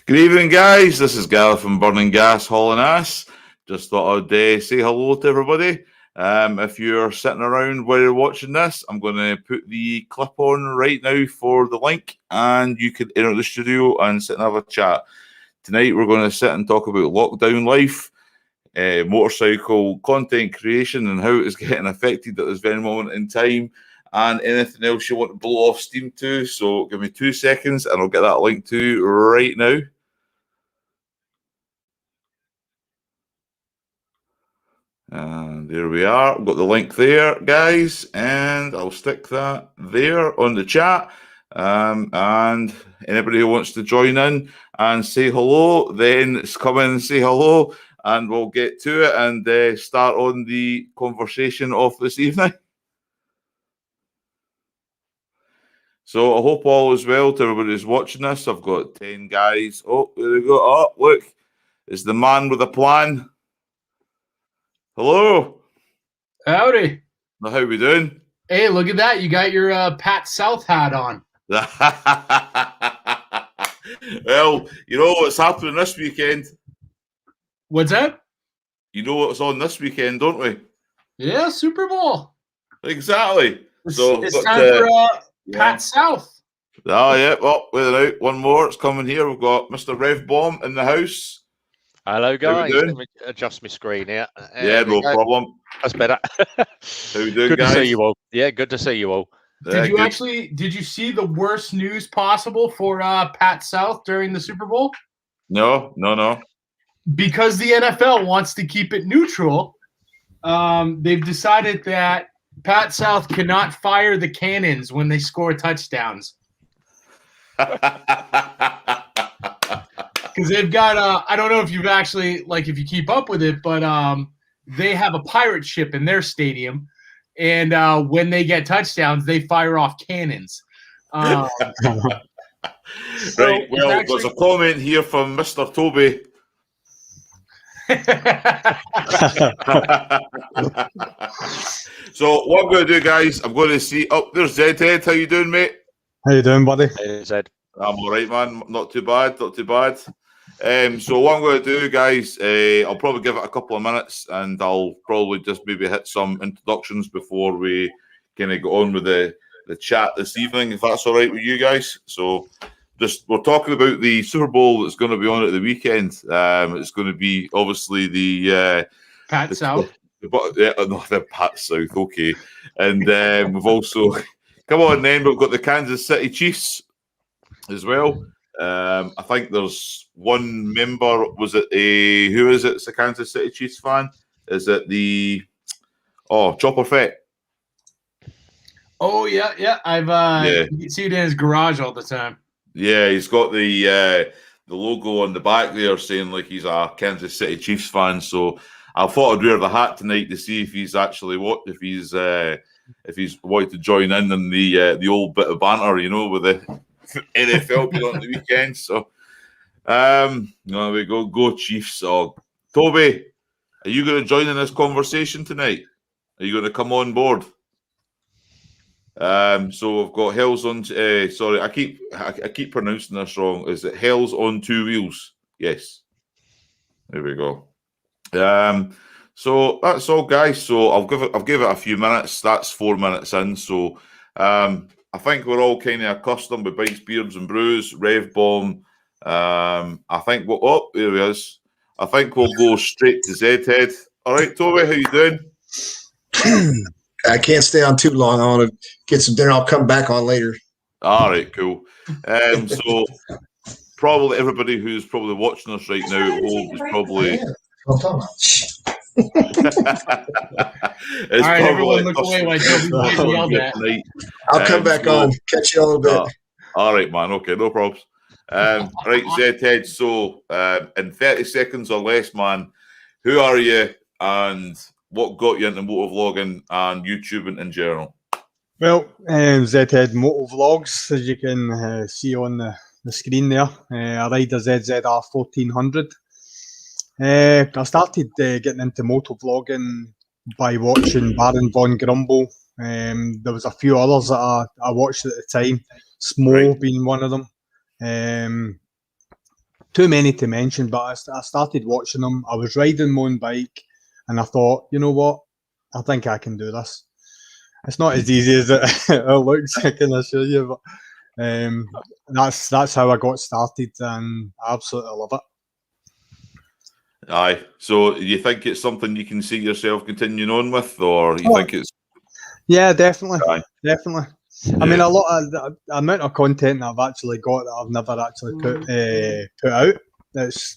Good evening, guys. This is Gareth from Burning Gas, Hauling Ass. Just thought I'd say hello to everybody. If you're sitting around while you're watching this, I'm going to put the clip on right now for the link, and you can enter the studio and sit and have a chat. Tonight, we're going to sit and talk about lockdown life, motorcycle content creation, and how it is getting affected at this very moment in time, and anything else you want to blow off steam to. So give me 2 seconds, and I'll get that link to you right now. And there we are. We've got the link there, guys, and I'll stick that there on the chat. And anybody who wants to join in and say hello, then come in and say hello, and we'll get to it and start on the conversation of this evening. So I hope all is well to everybody who's watching this. I've got 10 guys. Oh, there we go. Oh, look, it's the man with a plan. Hello. Howdy. How we doing? Hey, look at that. You got your Pat South hat on. Well, you know what's happening this weekend? What's that? You know what's on this weekend, don't we? Yeah, Super Bowl. Exactly. It's time for Pat South. Oh, yeah. Well, wait out. One more. It's coming here. We've got Mr. Rev Bomb in the house. Hello, guys. Let me adjust my screen here. Yeah, no problem. That's better. How we doing, good guys? to see you all. Yeah, good to see you all. Did you see the worst news possible for Pat South during the Super Bowl? No. Because the NFL wants to keep it neutral, they've decided that Pat South cannot fire the cannons when they score touchdowns. Because they've got, I don't know if you've actually, if you keep up with it, but they have a pirate ship in their stadium. And when they get touchdowns, they fire off cannons. Right, well, there's a comment here from Mr. Toby. So what I'm going to do, guys, I'm going to see... Oh, there's Zed Head. How you doing, mate? How you doing, buddy? Hey, Zed. I'm all right, man. Not too bad. So what I'm going to do, guys, I'll probably give it a couple of minutes, and I'll probably just maybe hit some introductions before we kind of go on with the chat this evening, if that's all right with you guys. So we're talking about the Super Bowl that's going to be on at the weekend. It's going to be obviously the Pat South. The Pat South, okay. And we've also come on then, we've got the Kansas City Chiefs as well. I think there's one member. Was it who is it? It's a Kansas City Chiefs fan. Is it the Chopper Fett? Oh yeah. You can see it in his garage all the time. Yeah, he's got the logo on the back there saying like he's a Kansas City Chiefs fan. So I thought I'd wear the hat tonight to see if he's actually if he's wanted to join in the old bit of banter, with the NFL being on the weekend. So there we go Chiefs. So Toby, are you going to join in this conversation tonight? Are you going to come on board? So we've got Hell's on. Sorry, I keep pronouncing this wrong. Is it Hell's on Two Wheels? Yes. There we go. So that's all, guys. So I'll give it a few minutes. That's 4 minutes in. So I think we're all kind of accustomed with Bites, Beards and Brews, Rev Bomb. I think there he is. I think we'll go straight to Zed Head. All right, Toby, how you doing? I can't stay on too long. I want to get some dinner. I'll come back on later. All right, cool. So probably everybody who's probably watching us right now at home is probably. All right, everyone look away while Toby's getting yelled at. I'll come back on. Catch you a little bit. All right, man. Okay, no problems. Right, Zed Head. So in 30 seconds or less, man, who are you and what got you into motovlogging and YouTubing in general? Well, Zed Moto Vlogs, as you can see on the screen there. I ride a ZZR 1400. I started getting into moto vlogging by watching Baron von Grumble. There was a few others that I watched at the time, Smo being one of them. too many to mention, but I started watching them. I was riding my own bike, and I thought, you know what? I think I can do this. It's not as easy as it looks, I can assure you, but that's how I got started, and I absolutely love it. Aye. So you think it's something you can see yourself continuing on with, or you think it's? Yeah, definitely. Aye. Definitely. Yeah. I mean, a lot of the amount of content I've actually got that I've never actually put out. It's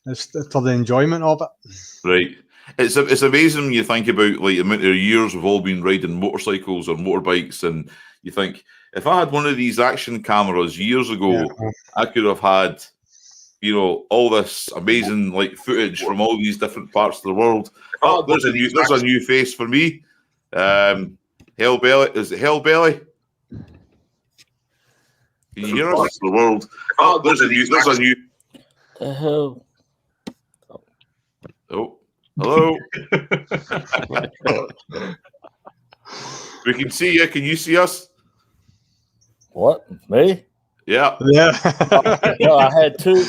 it's for the enjoyment of it. Right. It's amazing when you think about like the amount of years we've all been riding motorcycles or motorbikes, and you think if I had one of these action cameras years ago, I could have had, all this amazing like footage from all these different parts of the world. Oh, there's a new face for me. Hellbelly, is it Hellbelly? Can you hear us? The world. Oh, there's a new. The hell. Oh, hello. We can see you. Can you see us? What? Me? Yeah. Yeah. No, I had two.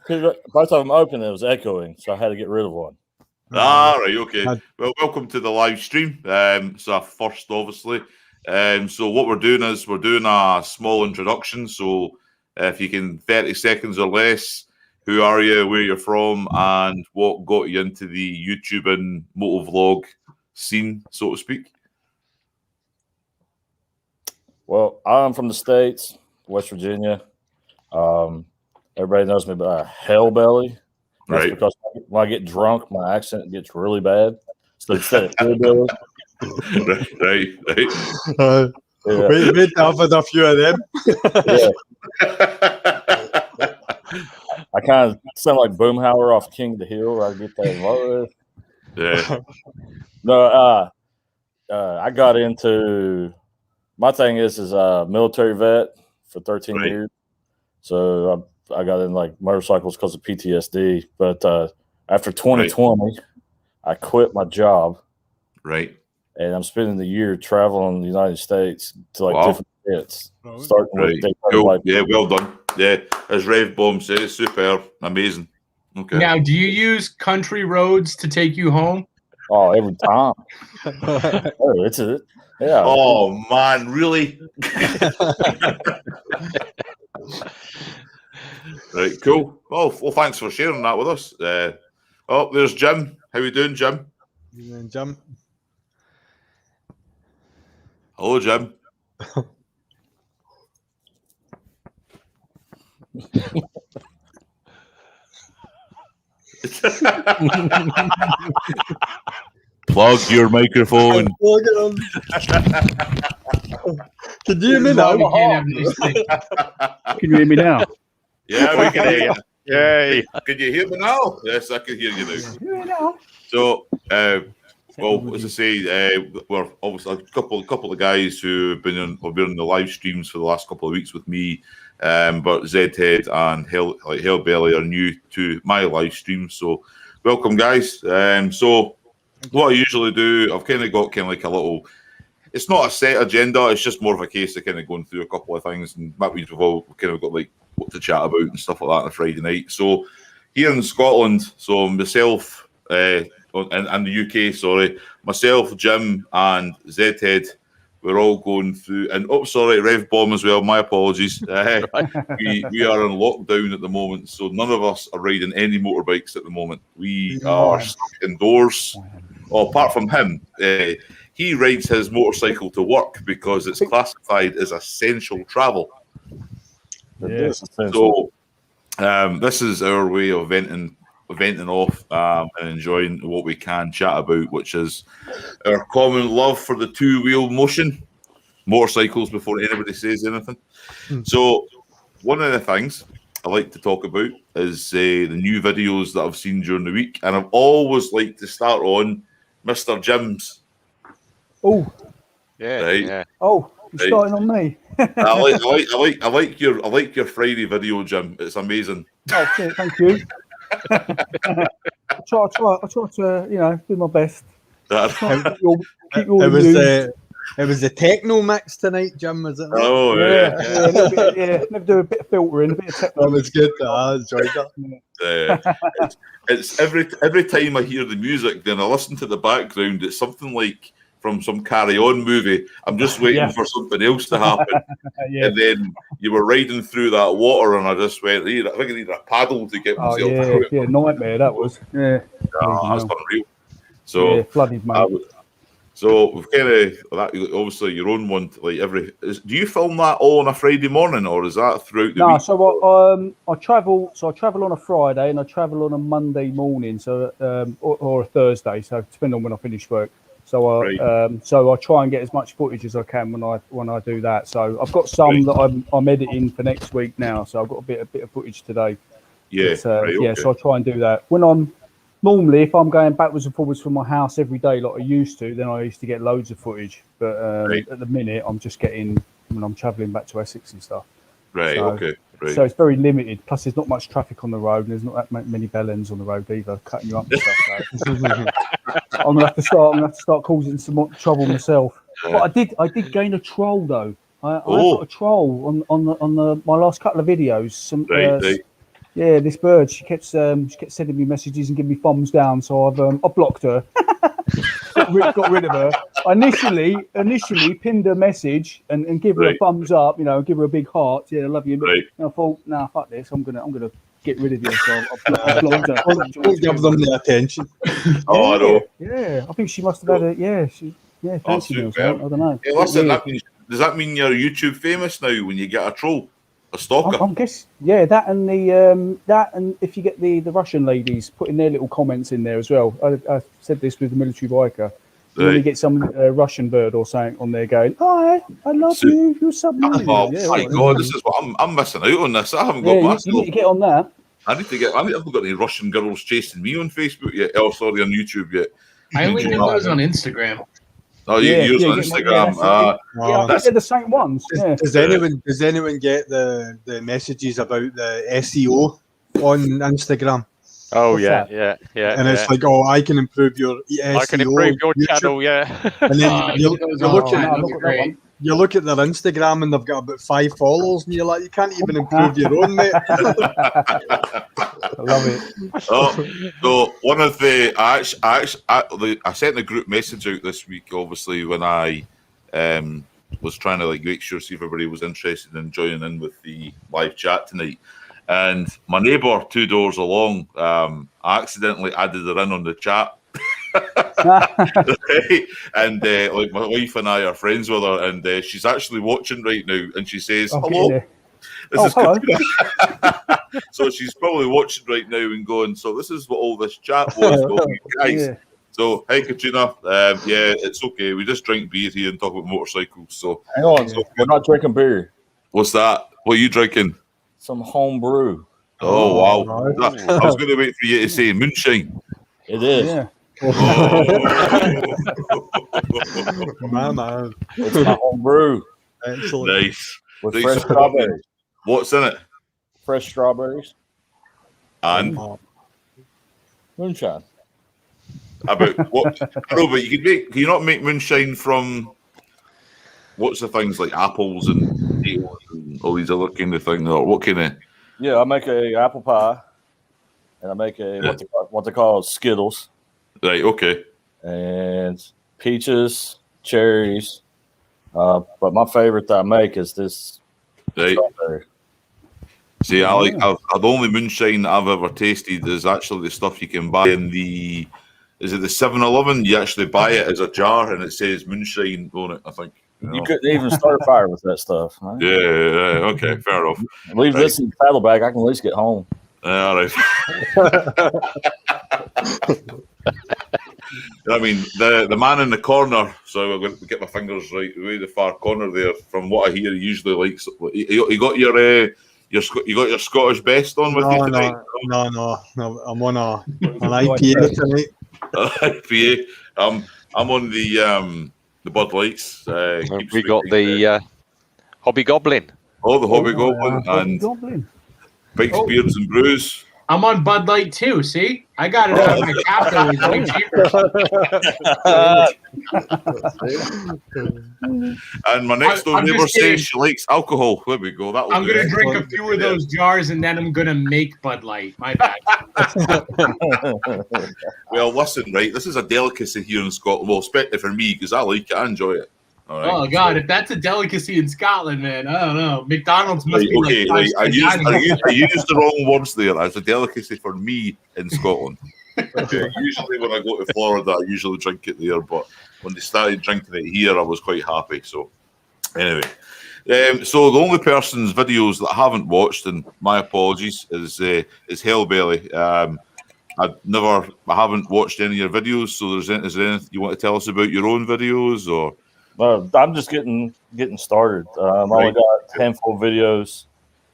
Both of them open. It was echoing, so I had to get rid of one. Right. Okay. Well, welcome to the live stream. So first, obviously. So what we're doing is we're doing a small introduction. So if you can, 30 seconds or less. Who are you? Where you're from? And what got you into the YouTube and motovlog scene, so to speak? Well, I'm from the States, West Virginia. Everybody knows me by Hellbelly. That's Right. because when I get drunk, my accent gets really bad. So instead of Hellbelly. right. Yeah. We've had a few of them. Yeah. I kind of sound like Boomhauer off King of the Hill. I get that involved. Yeah. No, I got into my thing is a military vet for 13 years. So I got in like motorcycles because of PTSD. But after 2020, I quit my job. Right. And I'm spending the year traveling the United States to like different pits. Starting with cool. Yeah, well done. Yeah, as Rev Bomb says, superb, amazing. Okay. Now, do you use country roads to take you home? Oh, every time. Yeah. Oh man, really? Right, cool. Well, thanks for sharing that with us. There's Jim. How you doing, Jim? Jim. Hello, Jim. Plug your microphone. Can you hear me now? Can you hear me now? Yeah, we can hear you. Yay. Can you hear me now? Yes, I can hear you now. So, well, as I say, we're obviously a couple of guys who have been on the live streams for the last couple of weeks with me. But Zedhead and Hellbelly are new to my live stream. So, welcome, guys. So, what I usually do, I've kind of got like a little. It's not a set agenda. It's just more of a case of kind of going through a couple of things, and that means we've all kind of got like what to chat about and stuff like that on a Friday night. So, here in Scotland, so myself. And the UK, sorry, myself, Jim, and Zedhead, we're all going through. And Rev Bomb as well. My apologies. We are in lockdown at the moment, so none of us are riding any motorbikes at the moment. We are stuck indoors. Oh, apart from him, he rides his motorcycle to work because it's classified as essential travel. Yeah. So this is our way of venting off and enjoying what we can chat about, which is our common love for the two-wheel motion, motorcycles, before anybody says anything. So one of the things I like to talk about is the new videos that I've seen during the week, and I've always liked to start on Mr. Jim's. Oh, Yeah. Right. Yeah. oh, you're starting on me. I like your Friday video, Jim. It's amazing. Oh, thank you. I try to, do my best. It It was the techno mix tonight, Jim, was it? Oh, Yeah, a little bit. Yeah, never do a bit of filtering, a bit of techno. That was good. I enjoyed that. It's every time I hear the music, then I listen to the background. It's something like from some Carry On movie. I'm just waiting for something else to happen. Yeah. And then you were riding through that water, and I just went, I think I need a paddle to get Oh myself through it. yeah, nightmare that was. Yeah. That's unreal. So yeah, flooded, mate. So we've kind of obviously your own one. Like do you film that all on a Friday morning, or is that throughout the No, week? so I travel. So I travel on a Friday and I travel on a Monday morning. So or a Thursday. So depending on when I finish work. So I try and get as much footage as I can when I do that. So I've got some that I'm editing for next week now. So I've got a bit of footage today. Yeah, yeah. So I try and do that when I'm. Normally, if I'm going backwards and forwards from my house every day like I used to, then I used to get loads of footage. But at the minute, I'm just getting when I'm travelling back to Essex and stuff. Right, so, okay. Right. So it's very limited. Plus, there's not much traffic on the road, and there's not that many bellends on the road either, cutting you up and stuff. So. I'm gonna have to start causing some more trouble myself. But I did gain a troll though. I got a troll on my last couple of videos. Yeah, this bird. She kept sending me messages and giving me thumbs down. So I've blocked her. got rid of her. I initially pinned her message and give her a thumbs up. You know, give her a big heart. Yeah, I love you. Right. And I thought, nah, fuck this. I'm gonna get rid of you. So I blocked her. Don't give them the attention. I know. Yeah, I think she must have had fancy me or something. I don't know. Yeah, listen, does that mean you're YouTube famous now when you get a troll? A stalker. I guess, that and if you get the Russian ladies putting their little comments in there as well. I said this with the military biker. When you get some Russian bird or something on there going, "Hi, I love you. You're submarine." Oh my God, this is what I'm missing out on this. I haven't got my. You need to get on that. I haven't got any Russian girls chasing me on Facebook yet. Oh, sorry, on YouTube yet. I only do those on Instagram. Oh, you use on Instagram. I think they're the same ones. Does anyone get the messages about the SEO on Instagram? Oh, What's yeah. And it's like, oh, I can improve your SEO. I can improve your YouTube. channel, yeah. And then you look at their Instagram and they've got about 5 followers, and you're like, you can't even improve your own, mate. I love it. So one of the I sent a group message out this week, obviously, when I was trying to make sure see if everybody was interested in joining in with the live chat tonight. And my neighbour 2 doors along, I accidentally added her in on the chat. And my wife and I are friends with her, and she's actually watching right now, and she says, "Hello." This is hello. So she's probably watching right now and going, "So this is what all this chat was, guys." Yeah. So, hey, Katrina. It's okay. We just drink beer here and talk about motorcycles. So, hang on, we're not drinking beer. What's that? What are you drinking? Some home brew. Oh, wow. I was going to wait for you to say moonshine. It is. Yeah. Man. It's my home brew. Excellent. Nice. With fresh strawberries. What's in it? Fresh strawberries. And moonshine. About what? I know, but can you not make moonshine from what's the things like apples and potatoes and all these other kind of things? Or what kind of? Yeah, I make a apple pie, and I make what they call Skittles. Right. Okay. And peaches, cherries. But my favorite that I make is this strawberry. See, the only moonshine that I've ever tasted is actually the stuff you can buy in the 7-Eleven? You actually buy it as a jar and it says moonshine on it, I think. You couldn't even start a fire with that stuff. Right? Yeah, okay, fair enough. Leave this in the saddlebag, I can at least get home. All right. I mean, the man in the corner, so I'm going to get my fingers right away the far corner there, from what I hear, he usually likes. You got your Scottish best on with you tonight? No. I'm on an IPA tonight. IPA. I'm on the Bud Lights. We got the Hobby Goblin. Oh, the Hobby Goblin and Goblin. Bikes, Beards and Brews. I'm on Bud Light too. See, I got it out of my cap. It was way cheaper. And my next door I'm neighbor just kidding. says she likes alcohol. There we go. That I'm gonna drink a few of those jars and then I'm gonna make Bud Light. My bad. Well, listen, right. This is a delicacy here in Scotland. Well, especially for me because I like it. I enjoy it. All right. Oh God, if that's a delicacy in Scotland, man, I don't know. McDonald's must be Okay, like right. I used the wrong words there. It's a delicacy for me in Scotland. Okay. Usually when I go to Florida, I usually drink it there. But when they started drinking it here, I was quite happy. So anyway, so the only person's videos that I haven't watched, and my apologies, is Hellbelly. I haven't watched any of your videos. So is there anything you want to tell us about your own videos or? I'm just getting started. I've only got a handful of videos.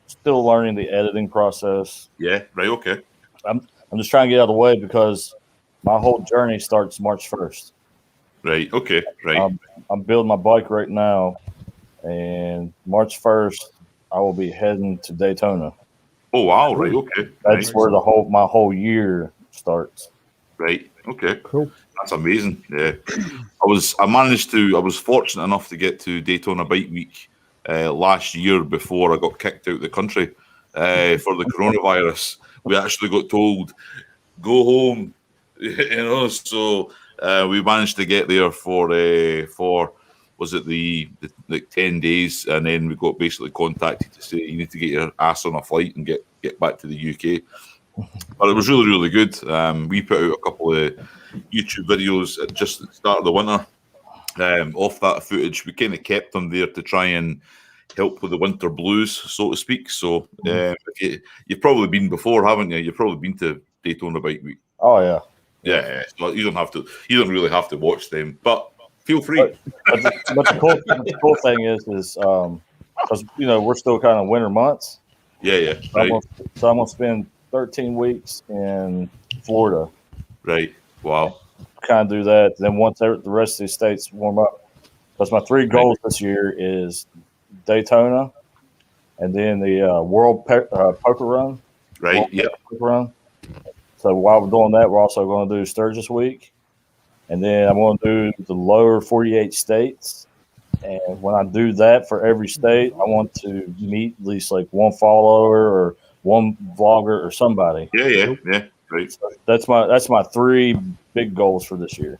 Still learning the editing process. Yeah, right. Okay. I'm just trying to get out of the way because my whole journey starts March 1st. Right. Okay. Right. I'm building my bike right now, and March 1st I will be heading to Daytona. Oh wow! Right. Okay. That's where my whole year starts. Right. Okay. Cool. That's amazing. Yeah. I was fortunate enough to get to Daytona Bike Week last year before I got kicked out of the country for the coronavirus. We actually got told, go home, so we managed to get there for was it the 10 days, and then we got basically contacted to say you need to get your ass on a flight and get back to the UK. But it was really, really good. We put out a couple of YouTube videos at just the start of the winter. Off that footage, we kind of kept them there to try and help with the winter blues, so to speak. So you've probably been before, haven't you? You've probably been to Daytona Bike Week. Oh yeah. Yeah. So you don't really have to watch them, but feel free. But the cool thing is because we're still kind of winter months. Yeah. Right. So I'm gonna spend 13 weeks in Florida. Right. Wow. Kind of do that. Then once the rest of the states warm up, because my 3 goals this year is Daytona, and then the World Poker Run. Right. Yeah. Poker Run. So while we're doing that, we're also going to do Sturgis Week, and then I'm going to do the lower 48 states. And when I do that for every state, I want to meet at least like one follower or one vlogger or somebody. Yeah. Right. So that's my 3 big goals for this year.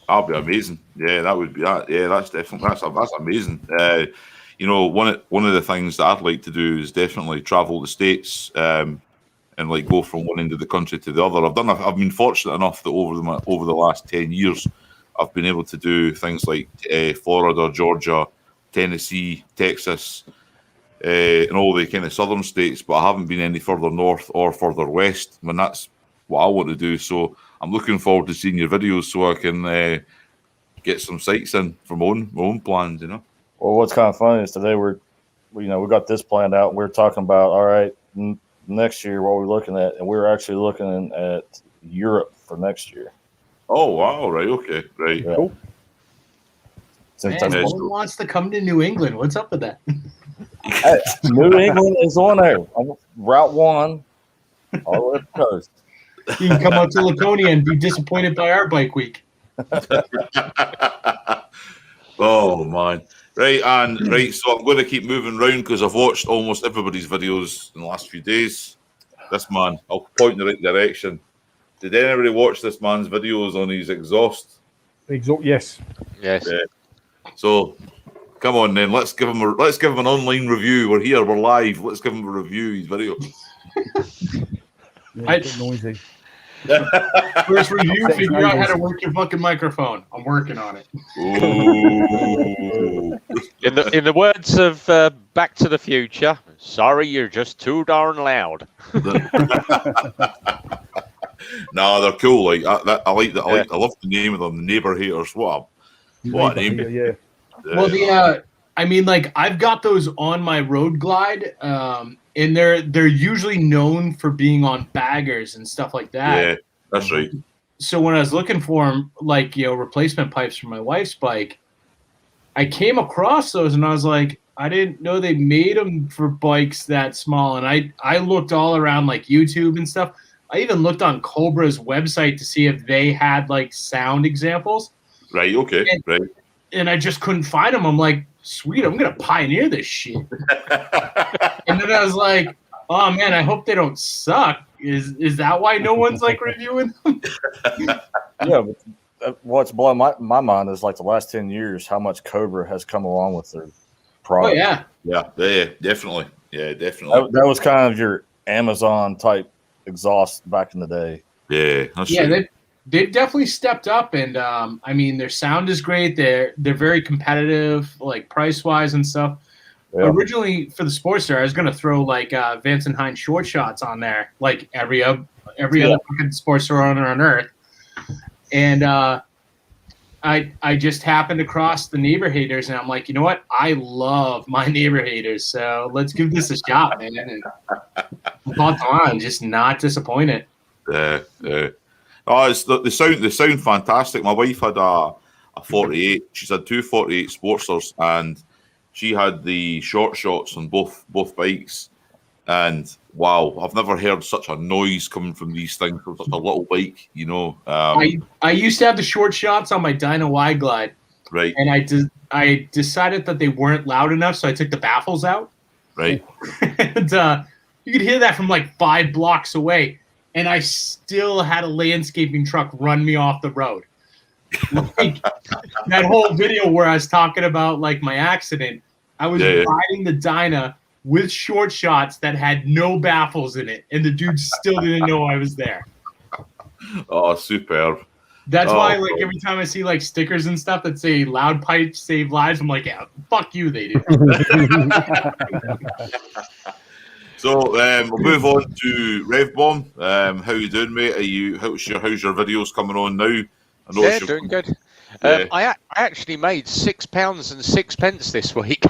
That'll be amazing. Yeah, that would be that. Yeah, that's definitely that's amazing. One of the things that I'd like to do is definitely travel the states and like go from one end of the country to the other. I've been fortunate enough that over the last 10 years, I've been able to do things like Florida, Georgia, Tennessee, Texas, and all the kind of southern states, but I haven't been any further north or further west. I mean, that's what I want to do. So I'm looking forward to seeing your videos so I can get some sights in for my own plans. Well, what's kind of funny is today we got this planned out. We're talking about all right, next year what we're looking at, and we're actually looking at Europe for next year. Oh wow! Right, okay, right. Yeah. Cool. Man, no one wants to come to New England. What's up with that? Hey, New England is on there. Route 1, all the way to the coast. You can come out to Laconia and be disappointed by our bike week. Oh man. Right, so I'm going to keep moving around because I've watched almost everybody's videos in the last few days. This man, I'll point in the right direction. Did anybody watch this man's videos on his exhaust? Yes. Yes. Yeah. So come on then, let's give him an online review. We're here, we're live. Let's give him a review his video. Yeah, a bit noisy. First review, figure out how to work your fucking microphone. I'm working on it. Ooh. In the words of Back to the Future, sorry, you're just too darn loud. No, they're cool. Like I like that. I love the name of them, the Neighbor Haters. What a name! Yeah. Well, I've got those on my Road Glide, and they're usually known for being on baggers and stuff like that. Yeah, that's right. So when I was looking for them, replacement pipes for my wife's bike, I came across those and I was like, I didn't know they made them for bikes that small. And I looked all around like YouTube and stuff. I even looked on Cobra's website to see if they had like sound examples. Right. Okay. Right. And I just couldn't find them. I'm like, sweet, I'm gonna pioneer this shit. And then I was like, oh man, I hope they don't suck. Is that why no one's like reviewing them? Yeah, but what's blowing my mind is like the last 10 years, how much Cobra has come along with their product. Oh yeah. Yeah, definitely. Yeah, definitely. That was kind of your Amazon type exhaust back in the day. Yeah, that's Yeah, true. they've definitely stepped up, and I mean their sound is great. They're very competitive, like price wise and stuff. Yeah. Originally for the Sportster, I was gonna throw like Vance and Hines short shots on there, like every other fucking Sportster owner on earth. And I just happened across the Neighbor Haters, and I'm like, you know what? I love my Neighbor Haters, so let's give this a shot, man. And bought on, just not disappointed. Yeah. Oh, it's the sound. They sound fantastic. My wife had a 48. She's had two 48 Sportsters, and she had the short shots on both bikes. And wow, I've never heard such a noise coming from these things from such a little bike. You know. I used to have the short shots on my Dyna Y Glide, Right. and I decided that they weren't loud enough, so I took the baffles out. Right. And you could hear that from like 5 blocks away, and I still had a landscaping truck run me off the road. Like, that whole video where I was talking about like my accident, I was riding the Dyna with short shots that had no baffles in it, and the dude still didn't know I was there. Oh, superb. That's why, like, every time I see like stickers and stuff that say "loud pipes save lives," I'm like, yeah, fuck you, they do. So we'll move on to RevBomb. How you doing, mate? How's your videos coming on now? I know Yeah, doing good. Yeah. I actually made £6 and 6 this week.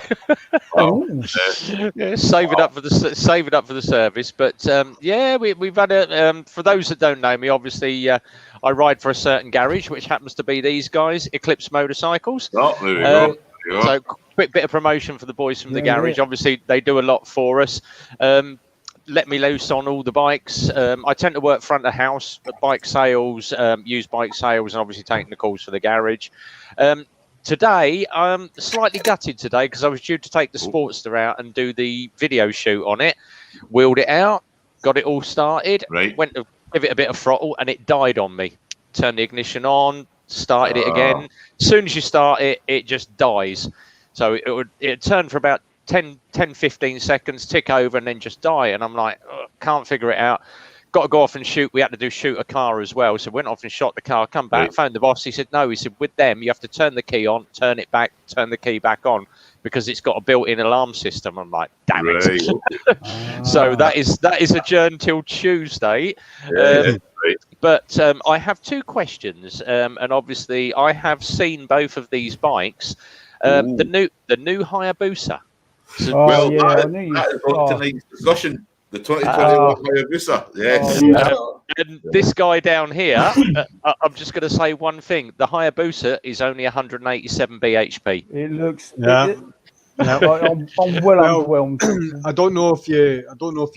Yeah, save it up for the service. But yeah, we've had a. For those that don't know me, obviously I ride for a certain garage, which happens to be these guys, Eclipse Motorcycles. Oh, there we go. There you So quick bit of promotion for the boys from the garage. Yeah. Obviously, they do a lot for us. Let me loose on all the bikes. I tend to work front of house, bike sales, used bike sales, and obviously taking the calls for the garage. Today, I'm slightly gutted today because I was due to take the Sportster out and do the video shoot on it. Wheeled it out, got it all started, Right. went to give it a bit of throttle, and it died on me. Turned the ignition on, started it again. As soon as you start it, it just dies. So it turned for about 10, 15 seconds, tick over, and then just die. And I'm like, can't figure it out. Got to go off and shoot. We had to shoot a car as well. So went off and shot the car, come back, phoned the boss. He said, no, he said, with them, you have to turn the key on, turn it back, turn the key back on, because it's got a built-in alarm system. I'm like, damn it. Right. So that is adjourned till Tuesday. Right. But I have two questions. And obviously, I have seen both of these bikes. The new Hayabusa. So, Oh, yeah, I that knew you. is on tonight's discussion. The 2021 Hayabusa. Yes. and this guy down here, I'm just going to say one thing. The Hayabusa is only 187 bhp. It looks. Yeah. I'm well underwhelmed. I don't know if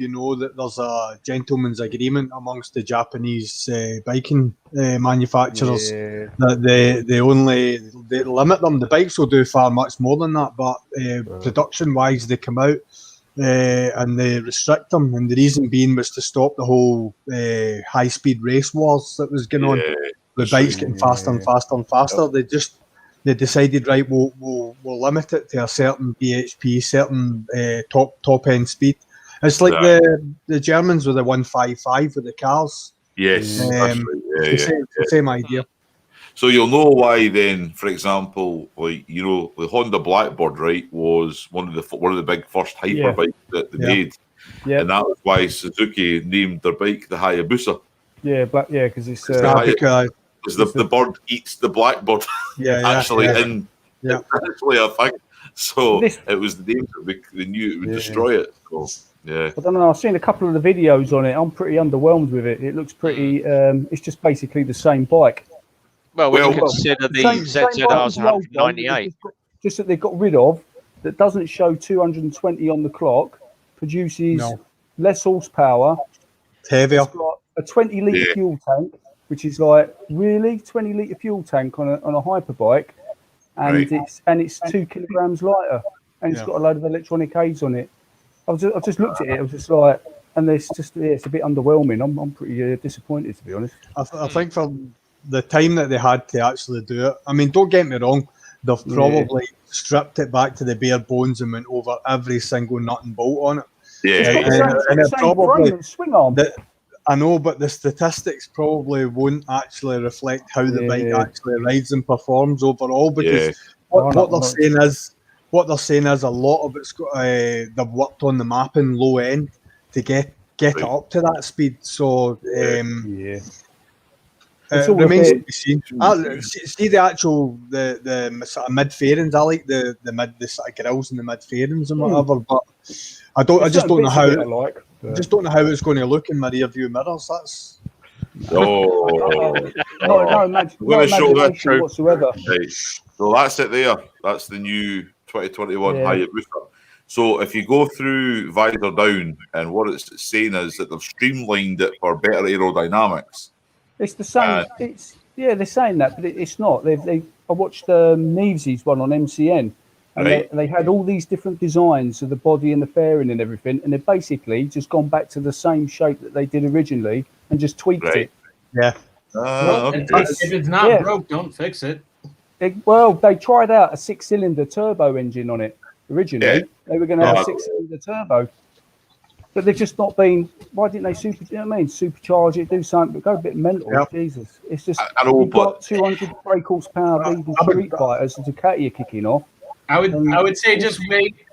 you know that there's a gentleman's agreement amongst the Japanese biking manufacturers that they limit them. The bikes will do far much more than that, but production wise they come out and they restrict them, and the reason being was to stop the whole high speed race wars that was going on. The bikes getting faster and faster and faster. They decided, right, we'll limit it to a certain bhp, certain top end speed. It's like the Germans with the 155 with the cars. Yes. That's right. The same idea. So you'll know why then, for example, like, you know, the Honda Blackbird, right, was one of the big first hyper bikes that they made. Yeah. And that was why Suzuki named their bike the Hayabusa. Yeah, because it's Because the bird eats the blackbird. Actually a thing. So it was the name that they knew it would destroy it. So yeah. I don't know. I've seen a couple of the videos on it. I'm pretty underwhelmed with it. It looks pretty. It's just basically the same bike. Well, we consider the ZZR's 198. Just that they got rid of that doesn't show 220 on the clock produces No. less horsepower. It's heavier. It's got a 20-litre Yeah. fuel tank, which is like, really? 20-litre fuel tank on a hyperbike, and Right. it's 2 kilograms lighter, and it's Yeah. got a load of electronic aids on it. I've just looked at it. I was just like, and it's just it's a bit underwhelming. I'm pretty disappointed, to be honest. I think for the time that they had to actually do it, I mean, don't get me wrong, they've probably stripped it back to the bare bones and went over every single nut and bolt on it. Yeah. It's got yeah. the and it same probably- frame and swing arm. I know, but the statistics probably won't actually reflect how the bike Yeah. actually rides and performs overall, because Yeah. what they're saying is a lot of it's got they've worked on the mapping low end to get it up to that speed. So Yeah. it It's all a remains to bit- be seen. See the actual the sort of mid fairings. I like the sort of grills and the mid fairings and whatever, but I just don't know how. I like. I just don't know how it's going to look in my rear view mirrors. That's Oh. No imagination whatsoever. Right. So that's it there. That's the new 2021 Yeah. Hayabusa. So if you go through visor down, and what it's saying is that they've streamlined it for better aerodynamics. It's the same. They're saying that, but it's not. I watched Nevesy's one on MCN, and Right. they had all these different designs of the body and the fairing and everything, and they've basically just gone back to the same shape that they did originally and just tweaked Right. it. yeah. Okay. If it's not Yeah. broke, don't fix it. Well, they tried out a 6-cylinder turbo engine on it originally. Yeah. They were going to have Yeah. a 6-cylinder turbo, but they've just not been. Why didn't they supercharge it, do something, but go a bit mental? Yep. Jesus, it's just I know, you've got but 200 brake horsepower leading Street Fighters and Ducati are kicking off. I would say just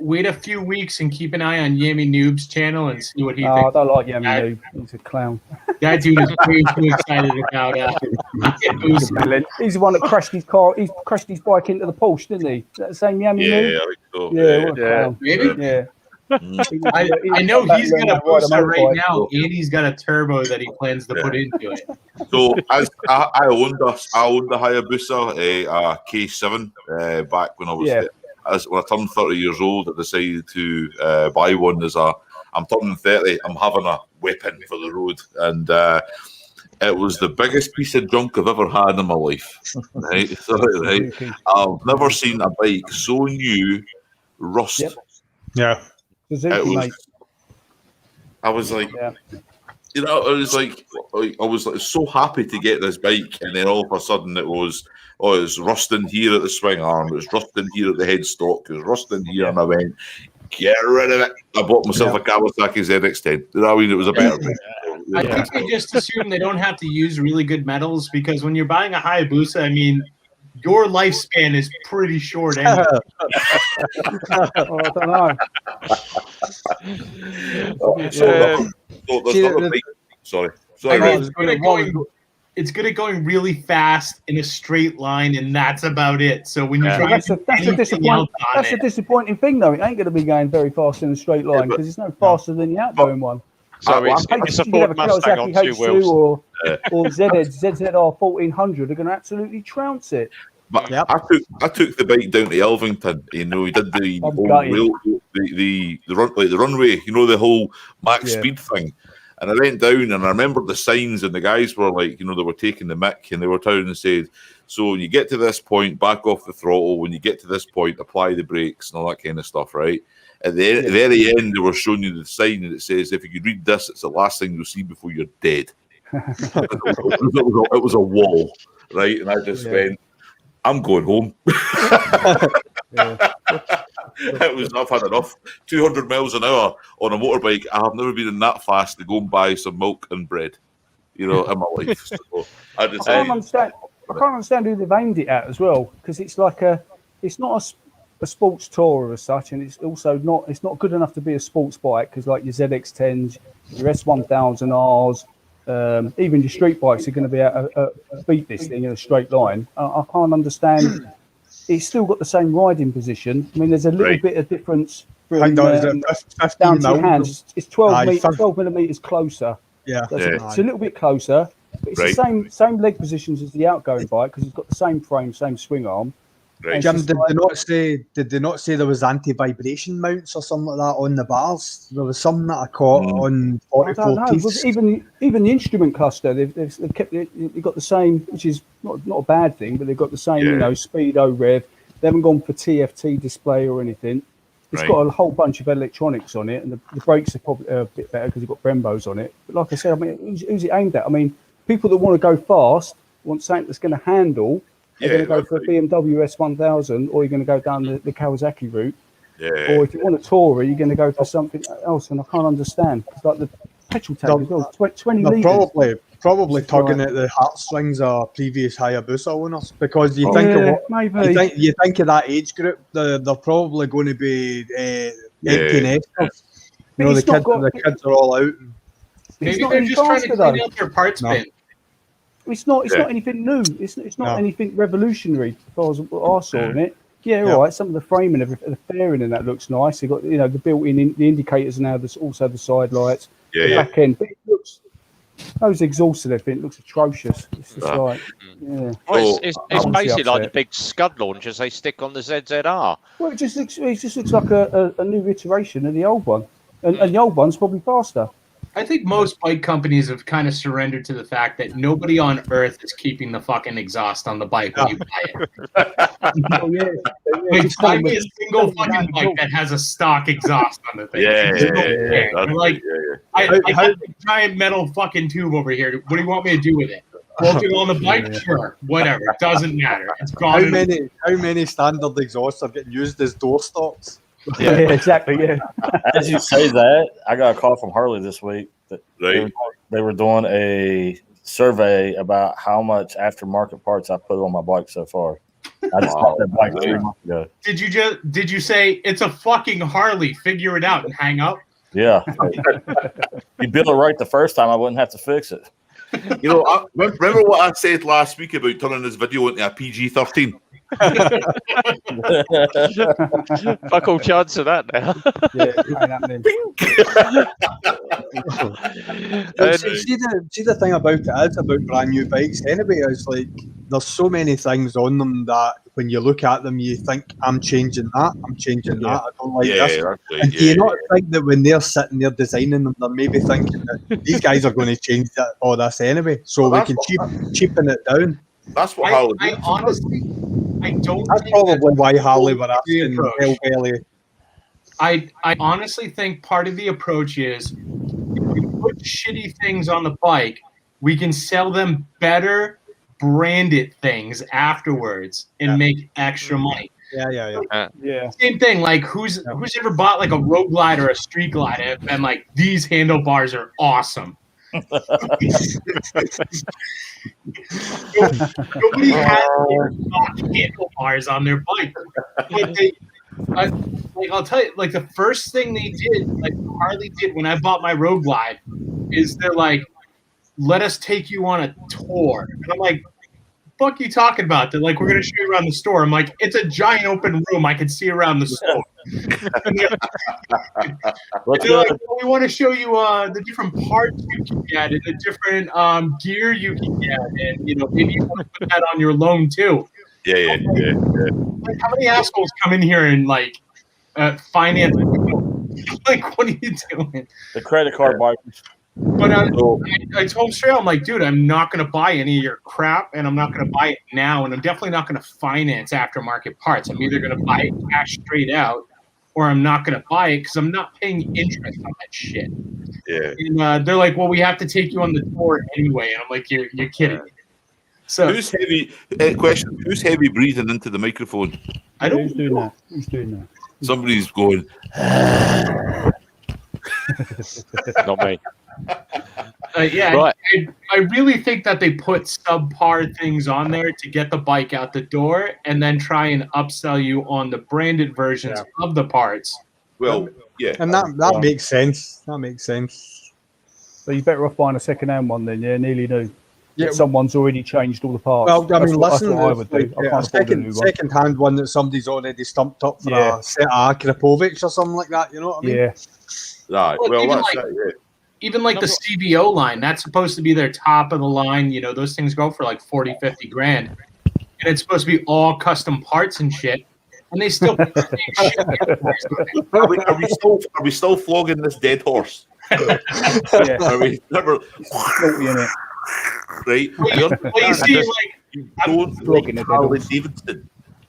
wait a few weeks and keep an eye on Yami Noob's channel and see what he I thinks. don't like Yami Noob. He's a clown. That dude is way too excited about Hayabusa. He's the one that crashed his car. He crashed his bike into the Porsche, didn't he? Is that the same Yami Yeah, Noob? I think so. Yeah, what a clown. Maybe? Yeah. I know he's got a booster right now, and he's got a turbo that he plans to put into it. So as I owned a Hayabusa, a K7, back when I was when I turned 30 years old. I decided to buy one I'm turning 30. I'm having a weapon for the road, and it was the biggest piece of junk I've ever had in my life. Right, right. I've never seen a bike so new rust. Yep. Yeah. Suzuki, It was- mate. I was like, Yeah. you know, I was like so happy to get this bike, and then all of a sudden it was rusting here at the swing arm, it was rusting here at the headstock, it was rusting here, and I went, get rid of it. I bought myself a Kawasaki ZX10. You know what I mean? It was a better bike. I think they just assume they don't have to use really good metals, because when you're buying a Hayabusa, I mean, your lifespan is pretty short anyway. I don't know. Sorry. I mean, Rob. it's good at going really fast in a straight line, and that's about it. So when you're So trying that's to a do anything disappointing. else on That's a it, disappointing thing, though. It ain't going to be going very fast in a straight line because it's no faster than the outgoing one. So it's a Ford Mustang on two wheels. or ZZR 1400 are going to absolutely trounce it. But I took the bike down to Elvington. You know, he did the I'm whole gutted. the runway. You know, the whole max Yeah. speed thing. And I went down, and I remember the signs, and the guys were like, you know, they were taking the mick, and they were telling and said, so when you get to this point, back off the throttle. When you get to this point, apply the brakes and all that kind of stuff, right? At the very end, they were showing you the sign, and it says, if you could read this, it's the last thing you'll see before you're dead. It was a wall, right? And I just went, I'm going home. I've had enough. 200 miles an hour on a motorbike. I have never been in that fast to go and buy some milk and bread, you know, in my life. So I can't understand who they've aimed it at as well, because it's like it's not a sports tourer as such, and it's also not good enough to be a sports bike, because like your ZX10s, your S1000Rs, even your street bikes are going to be able to beat this thing in a straight line. I can't understand. It's still got the same riding position. I mean, there's a little bit of difference from down to your hands. It's 12 millimeters closer. Yeah, it's a little bit closer, but it's the same leg positions as the outgoing bike, because it's got the same frame, same swing arm. Right. Jim, did they not say there was anti-vibration mounts or something like that on the bars? There was something that I caught on I don't 44 know. piece. Even the instrument cluster, they've kept it. They've got the same, which is not a bad thing, but they've got the same, speedo rev. They haven't gone for TFT display or anything. It's got a whole bunch of electronics on it, and the brakes are probably a bit better because it's got Brembos on it. But like I said, I mean, who's it aimed at? I mean, people that want to go fast want something that's going to handle. You're going to go for a BMW S1000, or you're going to go down the Kawasaki route. Yeah. Or if you want a Tourer, you're going to go for something else, and I can't understand. It's like the petrol tank as well, 20 litres. Probably tugging at the heartstrings of previous Hayabusa owners, because you think of what you think of that age group, they're probably going to be empty nesters. You know, the kids are all out. Maybe they're just trying to clean out their parts bin. It's not anything new. It's not anything revolutionary as far as what I saw in it. Yeah, right. Some of the framing, the fairing and that looks nice. They got the built-in the indicators now. There's also the side lights, the back end. But it looks those exhausts and everything looks atrocious. It's just like Well, it's basically like the big Scud launchers they stick on the ZZR. Well, it just looks like a new iteration of the old one, and the old one's probably faster. I think most bike companies have kind of surrendered to the fact that nobody on earth is keeping the fucking exhaust on the bike when you buy it. Like, find me a single fucking bike that has a stock exhaust on the thing. I got a giant metal fucking tube over here. What do you want me to do with it? Bolt it on the bike? Sure. Whatever. It doesn't matter. It's gone. How many standard exhausts are getting used as door stops? Yeah, exactly. Yeah. As you say that, I got a call from Harley this week that they were doing a survey about how much aftermarket parts I put on my bike so far. I just bought that bike 3 months ago. Did you say it's a fucking Harley? Figure it out and hang up? Yeah. You build it right the first time, I wouldn't have to fix it. You know, remember what I said last week about turning this video into a PG-13? Fuck all chance of that now. See the thing about it is about brand new bikes anyway, is like there's so many things on them that when you look at them you think I'm changing that, I don't like this. Right, and do you not think that when they're sitting there designing them, they're maybe thinking that these guys are going to change all this anyway, so we can cheapen it down? That's what Harley I honestly, I don't. That's probably why Harley were asking Hellbelly. I honestly think part of the approach is if we put shitty things on the bike, we can sell them better branded things afterwards and make extra money. Yeah. Same thing. Like who's ever bought like a road glide or a street glide and like these handlebars are awesome. Nobody has handlebars on their bike. But I'll tell you, like the first thing they did, like Harley did when I bought my road glide, is they're like, "Let us take you on a tour," and I'm like, "Fuck you talking about?" They're like, "We're gonna show you around the store." I'm like, "It's a giant open room. I can see around the store." They're like, well, "We want to show you the different parts you can get and the different gear you can get, and maybe you want to put that on your loan too." Yeah. Like, how many assholes come in here and like finance? Like, what are you doing? The credit card bikers. But I told him straight, I'm like, dude, I'm not going to buy any of your crap, and I'm not going to buy it now, and I'm definitely not going to finance aftermarket parts. I'm either going to buy it cash straight out, or I'm not going to buy it because I'm not paying interest on that shit. Yeah. And they're like, well, we have to take you on the tour anyway, and I'm like, you're kidding me. So who's heavy? Question: who's heavy breathing into the microphone? I don't. Who's doing that? Somebody's going. Not me. Right. I really think that they put subpar things on there to get the bike out the door and then try and upsell you on the branded versions of the parts. Well, yeah. And that makes sense. That makes sense. So you're better off buying a second-hand one then, nearly new. Yeah. Someone's already changed all the parts. Well, I mean, that's listen, what I would do. I can't afford a new one. Second-hand one that somebody's already stumped up for a set of Akrapovic or something like that, you know what I mean? Yeah. Right. Well, that's even like the CVO line, that's supposed to be their top of the line. Those things go for like 40, 50 grand. and it's supposed to be all custom parts and shit, and they still put the same shit. Are we still flogging this dead horse? Yeah. Are we never Naughty, innit? right? Well, you see, like, You I'm don't flogging like a dead Harley horse. Davidson.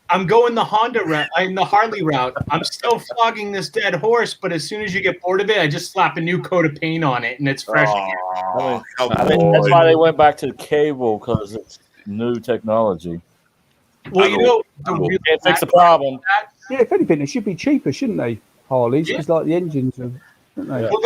I'm going the Honda route. I'm the Harley route. I'm still flogging this dead horse, but as soon as you get bored of it, I just slap a new coat of paint on it, and it's fresh. Oh, come I think that's on. why they went back to cable, because it's new technology. Well, you know, the I know. real Can't fix the bad problem. part Yeah, if anything, it should be cheaper, shouldn't they? Harleys, Yeah. because like the engines, don't they? Yeah. Well,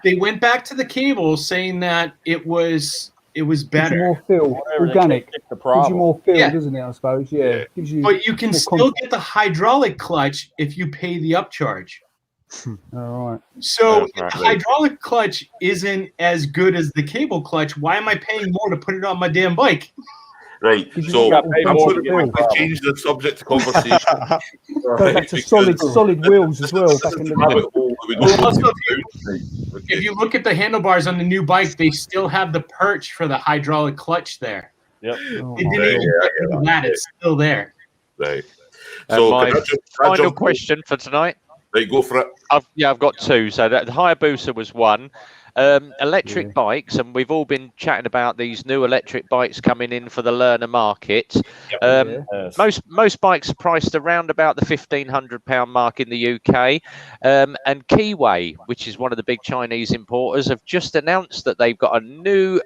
they went back to the cable saying that it was Gives you better, more feel, Whatever, they organic. can't fix the Gives you problem. more feel, Yeah. doesn't it? I suppose. Yeah. Gives you. but you can more still get the hydraulic clutch if you pay the upcharge. All right. So That's if right. the hydraulic clutch isn't as good as the cable clutch, why am I paying more to put it on my damn bike? Right. Gives you So that I'm more going to feel. quickly change the subject to conversation. Go back to solid wheels as well. Back in the day. Well, also, Okay. if you look at the handlebars on the new bike, they still have the perch for the hydraulic clutch there. Yep. Oh, It my didn't even God. get rid of that; it's still there. Right. And So my can I can I final jump- question for tonight. Right, go for it. I've got two. So that the Hayabusa was one. Electric Yeah. bikes, and we've all been chatting about these new electric bikes coming in for the learner market. Yeah. Yes. Most bikes are priced around about the £1,500 mark in the UK. And Keyway, which is one of the big Chinese importers, have just announced that they've got a new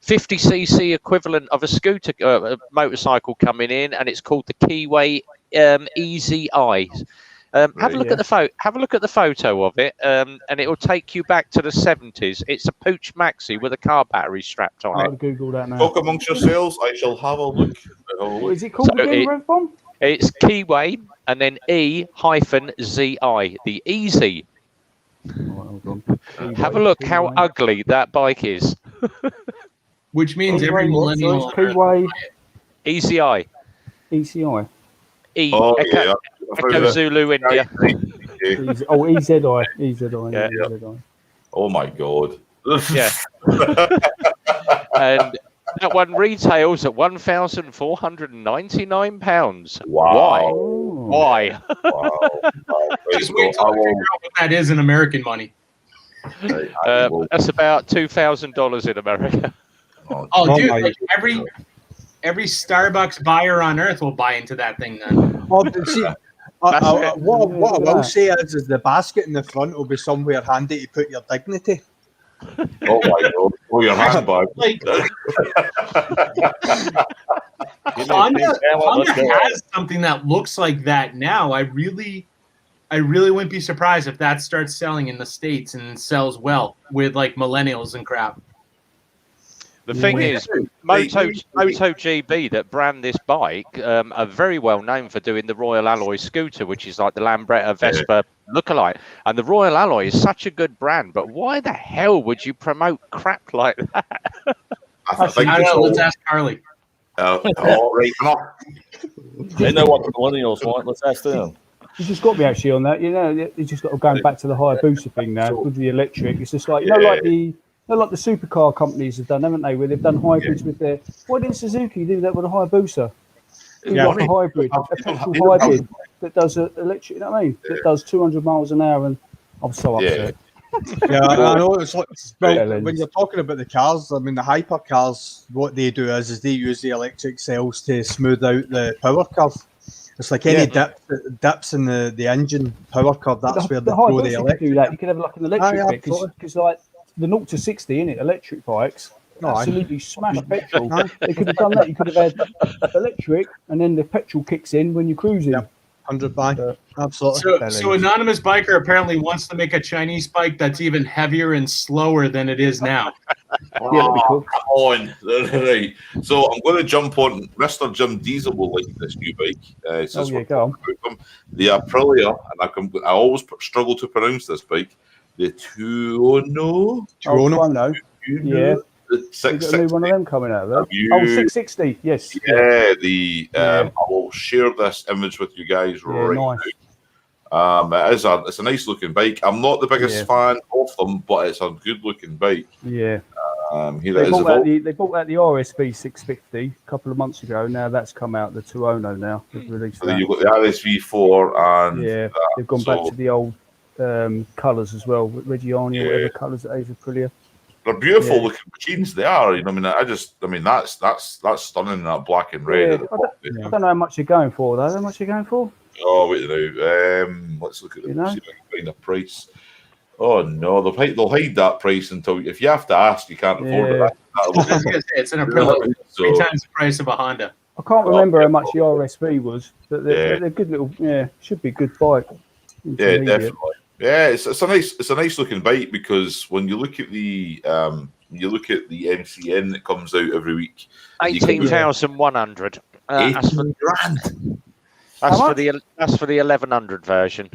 50cc equivalent of a scooter motorcycle coming in, and it's called the Keyway Easy Eye. Have a look Yeah. at the photo. Have a look at the photo of it, and it will take you back to the 70s. It's a Pooch Maxi with a car battery strapped on it. I'll Google that now. Talk amongst yourselves. I shall have a look. What is it called So again, it- Rev Bomb? It's Keyway and then E-ZI, the Easy. Hold on. Have a look how ugly that bike is. Which means every Keyway, what? So millennial. it's Keyway Easy Eye. ECI. E. Oh, Echo, yeah. Echo Zulu India. Okay. Oh, EZI. EZI. Yeah. EZI. Oh my god. Yeah. And that one retails at £1,499. Wow. Why? Wow. Just wait till I figure out what that is in American money. That's about $2,000 in America. Oh, dude, my like every Starbucks buyer on earth will buy into that thing then. Oh, but see, what I will say is the basket in the front will be somewhere handy to put your dignity. Oh my god. Oh, your handbag. Like Give me a Honda, big camel, Honda let's go. has something that looks like that now. I really wouldn't be surprised if that starts selling in the States and sells well with like millennials and crap. The thing is, MotoGP that brand this bike are very well known for doing the Royal Alloy scooter, which is like the Lambretta Vespa lookalike. And the Royal Alloy is such a good brand, but why the hell would you promote crap like that? I think I don't it's know. all- Let's ask Carly. all right, enough. They know what the millennials want. Let's ask them. You just got me actually on that. You know, you just got to go back to the Hayabusa thing now with the electric. It's just like like the supercar companies have done, haven't they? Where they've done hybrids with their. Why didn't Suzuki do that with a Hayabusa? Do Yeah, like a hybrid, a petrol hybrid that does electric. You know what I mean? That does 200 miles an hour, and I'm so upset. Yeah, I know. It's like, well, Bellends. when you're talking about the cars, I mean, the hypercars, what they do is they use the electric cells to smooth out the power curve. It's like any dips in the engine power curve. That's where they the throw the Hayabusa could electric. do that. You could have like an electric yeah, bit because like the 0 to 60 in it, electric bikes. Absolutely smashed petrol. They could have done that. You could have had electric, and then the petrol kicks in when you're cruising. Yep. 100 by. Absolutely. So anonymous biker apparently wants to make a Chinese bike that's even heavier and slower than it is now. Yeah, that'd be cool. Come on. Right. So I'm going to jump on. Mr. Jim Diesel will like this new bike. Since we're go on. talking about them. The Aprilia, and I always struggle to pronounce this bike. The Tuono. Tuono. Yeah. The We've got a new one of them coming out, though. You- Oh, 660. Yes. Yeah, Yeah. I will share this image with you guys right nice. now. It's a nice looking bike. I'm not the biggest fan of them, but it's a good looking bike. Yeah. Here They it is. bought out the RSV 650 a couple of months ago. Now that's come out, the 2.0 now. They've released So then that. you've got the RSV4 and Yeah, they've gone back to the old colours as well, Reggiani or whatever colours at Aprilia. they're beautiful Yeah. looking machines. They are. You know, I mean, that's stunning. That black and red. Yeah, At the top there. I don't know how much you're going for though. How much you're going for? Oh wait, now let's look at the see if I can find a price. Oh no, they'll hide that price until if you have to ask, you can't afford it. I was gonna say, it's an Aprilia, three times the price of a Honda. I can't remember how much the RSV was, but they're good little. Yeah, should be a good bike. Yeah, definitely. Yeah, it's a nice looking bike because when you look at the MCN that comes out every week, 18,100. 18 grand. That's for the 1100 version.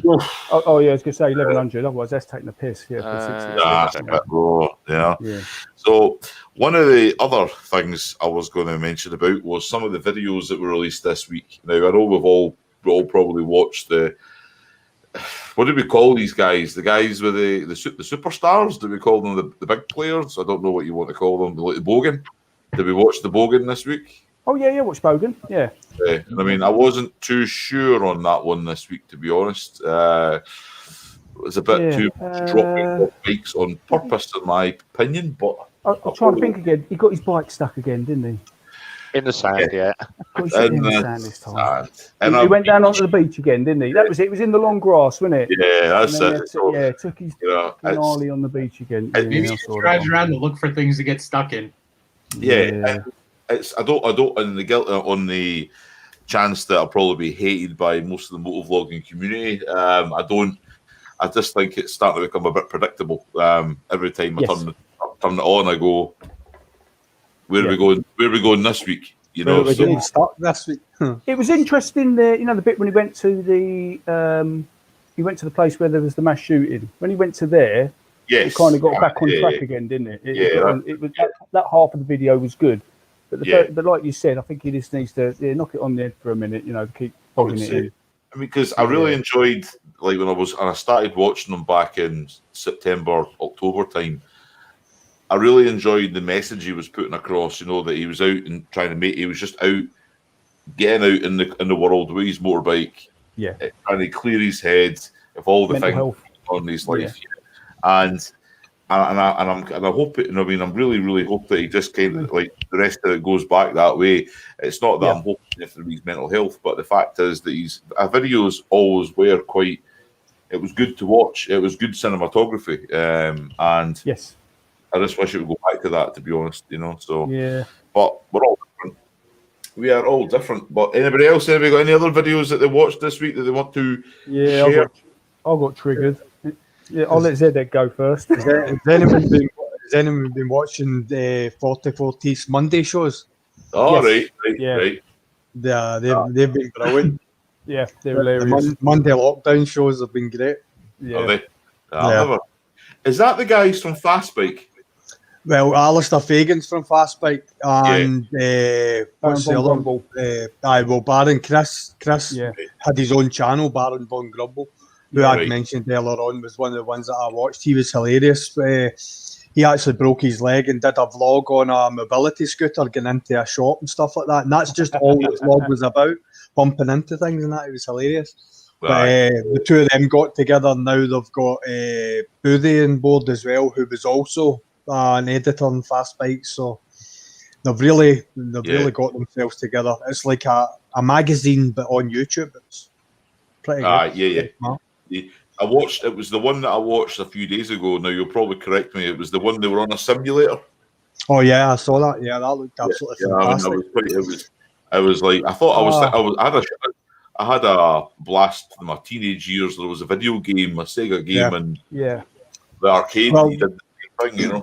Oh yeah, I was gonna say 1100. Otherwise, that's taking the piss. Yeah, That's a bit low. Yeah. So one of the other things I was going to mention about was some of the videos that were released this week. Now I know we've all probably watched the. What do we call these guys? The guys with the superstars? Do we call them the big players? I don't know what you want to call them. Like the Bogan. Did we watch the Bogan this week? Oh yeah, watch Bogan. Yeah. I mean, I wasn't too sure on that one this week, to be honest. It was a bit too dropping bikes on purpose, in my opinion. But I'm trying to think again. He got his bike stuck again, didn't he? In the sand, yeah. Got his in the sand this time. And he went down onto the beach again, didn't he? That was it. It was in the long grass, wasn't it? Yeah, that's it. Took his gnarly on the beach again. Maybe he drives around to look for things to get stuck in. Yeah. It's I don't on the chance that I'll probably be hated by most of the motovlogging community. I just think it's starting to become a bit predictable. Every time I turn it on, I go, where are we going? Where are we going this week? You know, we're getting stuck this week. It was interesting. The bit when he went to the place where there was the mass shooting. When he went to there, it kind of got back on track again, didn't it? It was that half of the video was good. But like you said, I think he just needs to knock it on the head for a minute, keep bogging it in. I mean, because I really enjoyed, like when I started watching them back in September, October time. I really enjoyed the message he was putting across. That he was out and he was just out, getting out in the world with his motorbike, trying to clear his head of all the mental things health on his life, and I hope it. I mean, I'm really hope that he just kind of like the rest of it goes back that way. It's not that I'm hoping for his mental health, but the fact is that his videos always were quite. It was good to watch. It was good cinematography, and yes, I just wish it would go back to that. To be honest, So but we're all different. We are all different. But anybody else? Anybody got any other videos that they watched this week that they want to share? I got triggered. Yeah, I'll let Zedek go first. Has anyone been watching the 4040 Monday shows? Oh, Yes. right. They've been brilliant. Yeah, they're hilarious. Monday lockdown shows have been great. Yeah. Are they? Is that the guys from Fastbike? Well, Alistair Fagan's from Fastbike, and what's the other? Baron Chris had his own channel, Baron Von Grumble, who I'd mentioned earlier on was one of the ones that I watched. He was hilarious. He actually broke his leg and did a vlog on a mobility scooter getting into a shop and stuff like that. And that's just all the vlog was about, bumping into things and that. It was hilarious. But the two of them got together, and now they've got Boothie on board as well, who was also an editor on Fastbike. So they've really got themselves together. It's like a magazine, but on YouTube. It's pretty good. I watched. It was the one that I watched a few days ago. Now you'll probably correct me. It was the one they were on a simulator. Oh yeah, I saw that. Yeah, that looked absolutely fantastic. I was like, I thought I had a blast in my teenage years. There was a video game, a Sega game, and the arcade. He did the same thing,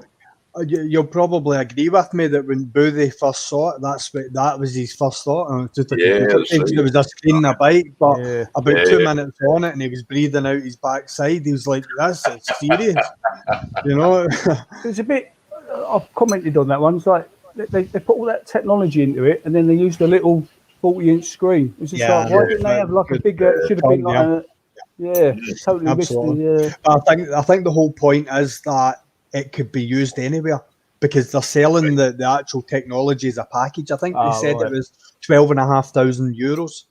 You'll probably agree with me that when Boothie first saw it, that was his first thought. And there was a screen in a bike, but about 2 minutes on it, and he was breathing out his backside. He was like, "That's serious," It was a bit. I've commented on that one. It's like they put all that technology into it, and then they used a little 40-inch screen. It's just like, why didn't they have like a bigger? It should have been like totally missed. I think the whole point is that it could be used anywhere. because they're selling the actual technology as a package. I think they said it was €12,500.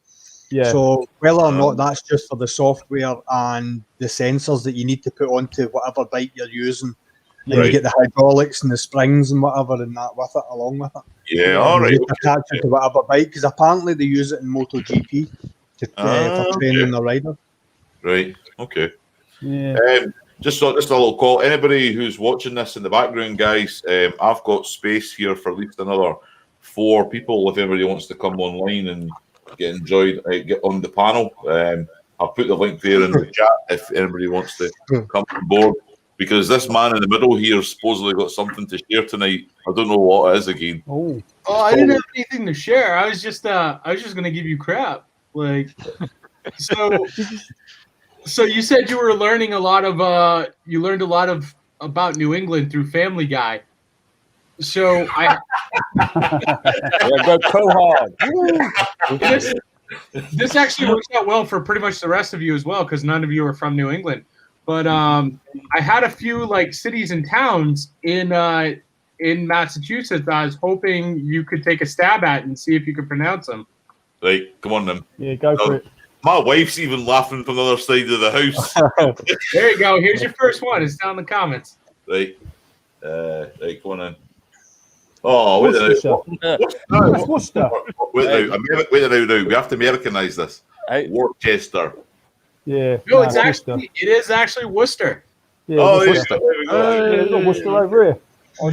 Yeah. So whether or not that's just for the software and the sensors that you need to put onto whatever bike you're using, and you get the hydraulics and the springs and whatever and that with it, along with it. Yeah, all right. Just attach it to whatever bike, because apparently they use it in MotoGP for training the rider. Right. Okay. Yeah. Just a little call. Anybody who's watching this in the background, guys, I've got space here for at least another 4 people. If anybody wants to come online and get on the panel, I'll put the link there in the chat if anybody wants to come on board. Because this man in the middle here supposedly got something to share tonight. I don't know what it is again. Oh, I didn't have anything to share. I was just gonna give you crap. Like, so you said you were learning a lot of about New England through Family Guy. So Go Cohog. This actually works out well for pretty much the rest of you as well, because none of you are from New England. But I had a few like cities and towns in Massachusetts I was hoping you could take a stab at and see if you could pronounce them. Right, come on then. Yeah, go for it. My wife's even laughing from the other side of the house. There you go. Here's your first one. It's down in the comments. Right. Right, come on in. Oh, wait a minute. Worcester. Wait a minute. We have to Americanize this. Hey. Worcester. Yeah. No, it is actually Worcester. Yeah, Worcester. There we go. Worcester over here.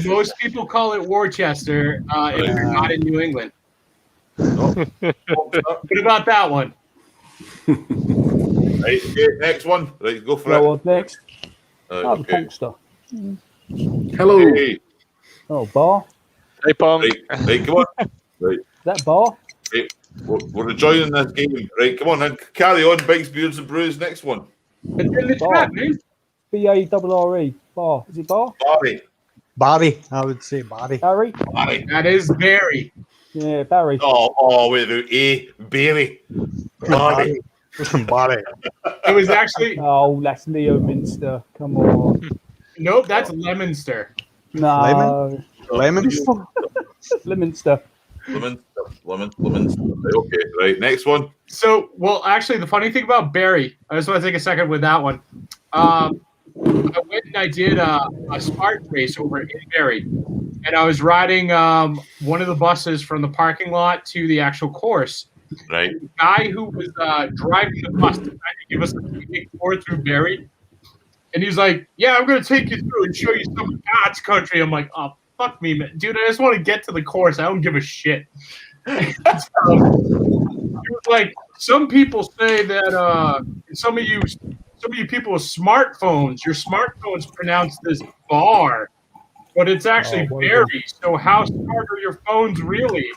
Most people call it Worcester if you're not in New England. What about that one? Right, okay, next one. Right, go for it. Well, next. Oh, The Punkster. Hello. Hey, Oh, bar. Hey, Pong. right, come on. Right, Is that bar? we're enjoying this game. Right, come on, then carry on. Bikes, beards, and brews. Next one. It's in the Bar. chat, man. B-A-R-R-E. Bar. Is it bar? Barry, I would say Barry. Barry? Barry. That is Barry. Yeah, Barry. Oh, wait a minute. Barry. Barry. Barry. It was actually Oh, that's Leo Minster. Come on. nope. That's Lemonster. No. Lemon. Lemonster. Lemon. Okay, right. Next one. So, well, actually, the funny thing about Barry, I just want to take a second with that one. I went and I did a Spartan race over in Barry, and I was riding one of the buses from the parking lot to the actual course. Right. The guy who was driving the bus decided to give us a big tour through Barry, and he's like, "Yeah, I'm going to take you through and show you some of God's country." I'm like, "Oh, fuck me, man. Dude, I just want to get to the course. I don't give a shit." It was like, some people say that some of you people with smartphones, your smartphone's pronounced as bar, but it's actually Barry. So how smart are your phones really?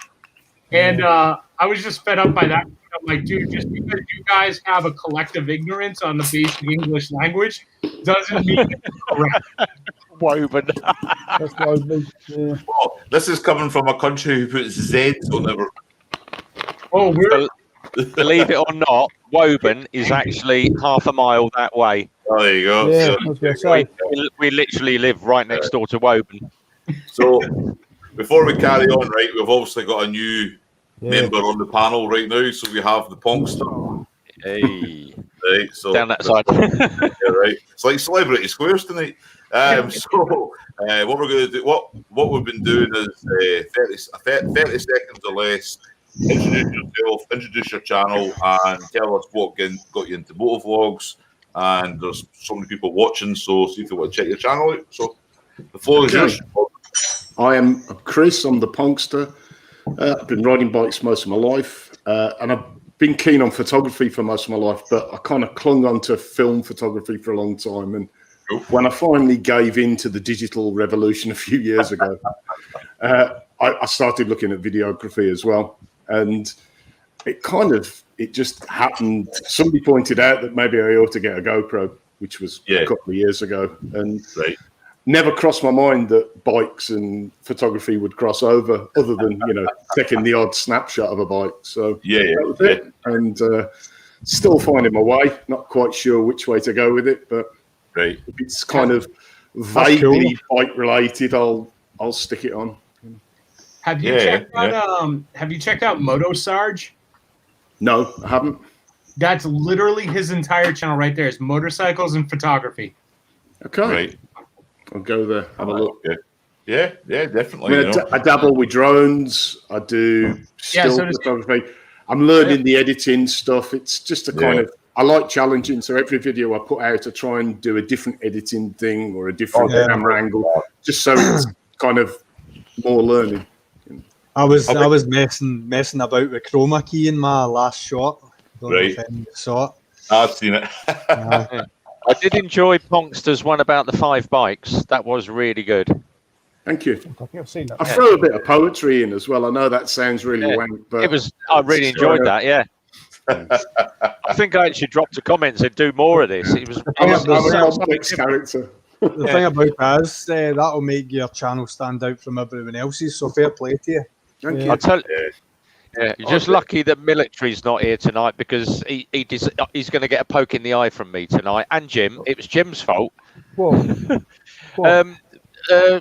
And I was just fed up by that. I'm like, dude, just because you guys have a collective ignorance on the basic English language doesn't mean it's correct. Woven. That's Woven. Yeah. Oh, this is coming from a country who puts Z's on everything. Oh, we're Believe it or not, Woburn is actually half a mile that way. Oh, there you go. Yeah, So, I was going to say. We literally live right next door to Woburn. so before we carry on, right, we've obviously got a new member on the panel right now. So we have the Punkster. Hey, Right, so down that side. yeah, right. It's like Celebrity Squares tonight. So what we're going to do, what we've been doing is 30 seconds or less. Introduce yourself, introduce your channel, and tell us what got you into motovlogs. And there's so many people watching, so see if you want to check your channel out. So the floor is yours. I am Chris. I'm the Punkster. I've been riding bikes most of my life, and I've been keen on photography for most of my life, but I kind of clung on to film photography for a long time. And when I finally gave in to the digital revolution a few years ago, I started looking at videography as well. And it just happened. Somebody pointed out that maybe I ought to get a GoPro, which was a couple of years ago. And never crossed my mind that bikes and photography would cross over, other than, taking the odd snapshot of a bike. So that was it. And still finding my way. Not quite sure which way to go with it, but if it's kind of vaguely bike related, I'll I'll stick it on. Have you checked out Motosarge? No, I haven't. That's literally his entire channel right there. Is motorcycles and photography. Okay. Right. I'll go there, have a look. Yeah, definitely. I mean, I dabble with drones. I do still photography. I'm learning the editing stuff. It's just a kind of, I like challenging. So every video I put out, I try and do a different editing thing or a different camera angle, just so it's kind of more learning. I was messing about with chroma key in my last shot. Don't know if anyone saw it. I've seen it. I did enjoy Ponkster's one about the 5 bikes. That was really good. Thank you. I think I've seen that. I throw a bit of poetry in as well. I know that sounds really wank, but It was. I really enjoyed that. Yeah. I think I actually dropped a comment and said, "Do more of this." It was. I'm a complex character. The thing about that is that'll make your channel stand out from everyone else's. So fair play to you. Thank you. I tell you. Yeah, you're just lucky that military's not here tonight because he's going to get a poke in the eye from me tonight. And Jim, it was Jim's fault. What?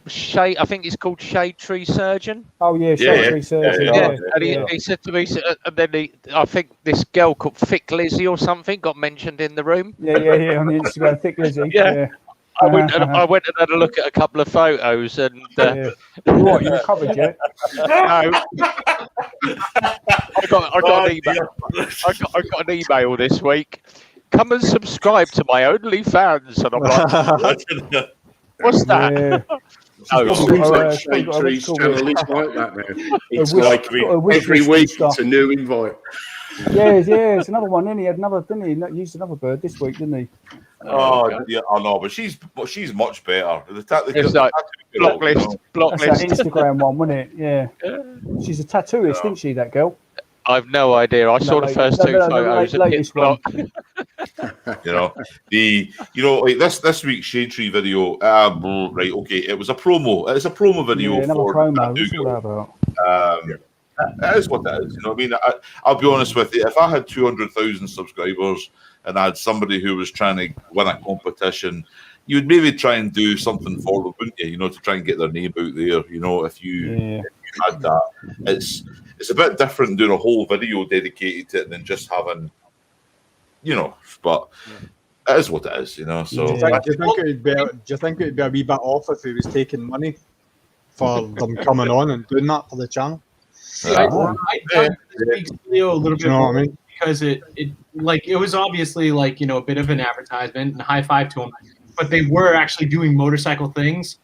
Shade, I think it's called Shade Tree Surgeon. Oh yeah, Shade Tree Surgeon. Yeah. And he said to me, and then I think this girl called Thick Lizzie or something got mentioned in the room. Yeah, on the Instagram, Thick Lizzie. Yeah. I went and had a look at a couple of photos and. What, you recovered yet? No. I got an email. I got an email this week. Come and subscribe to my OnlyFans, and I'm like, what's that? Yeah. Shade Tree's channel is like that now. It's like every week it's a new invite. Yeah, it's another one. Then he had another, didn't he? Used another bird this week, didn't he? Oh, yeah, I know, but she's much better. It's like block list. That's that Instagram one, wasn't it? Yeah. She's a tattooist, isn't she? That girl. I've no idea. I saw the first two photos. Latest one. Like this week's Shade Tree video. Right, okay, it was a promo. It's a promo video for promo. What's all that about? That is what that is. You know what I mean? I'll be honest with you. If I had 200,000 subscribers and I had somebody who was trying to win a competition, you would maybe try and do something for them, wouldn't you? You know, to try and get their name out there. You know, if you had that, it's a bit different doing a whole video dedicated to it than just having, you know. But it is what it is, you know. So, do you think it would be a wee bit off if he was taking money for them coming on and doing that for the channel? I dug this week's video a little bit more, what I mean? because it was obviously like, you know, a bit of an advertisement and high five to them, but they were actually doing motorcycle things.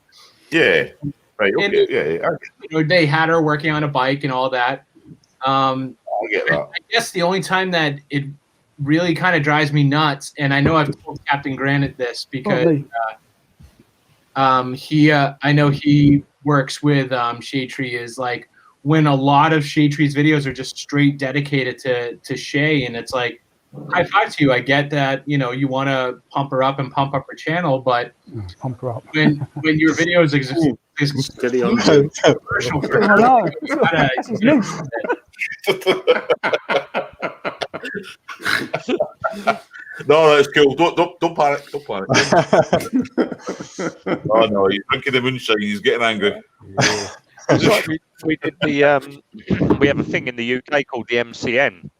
Yeah, right. Okay, and, you know, they had her working on a bike and all that. I get that. I guess the only time that it really kind of drives me nuts, and I know I've told Captain Granite this because I know he works with Shade Tree, is like when a lot of Shade Tree's videos are just straight dedicated to Shay, and it's like, high five to you. I get that, you know, you want to pump her up and pump up her channel, but pump her up when your videos exist. Commercial No, that's cool. Don't panic. Don't panic. Oh no, he's drinking the moonshine. He's getting angry. We did we have a thing in the UK called the MCN,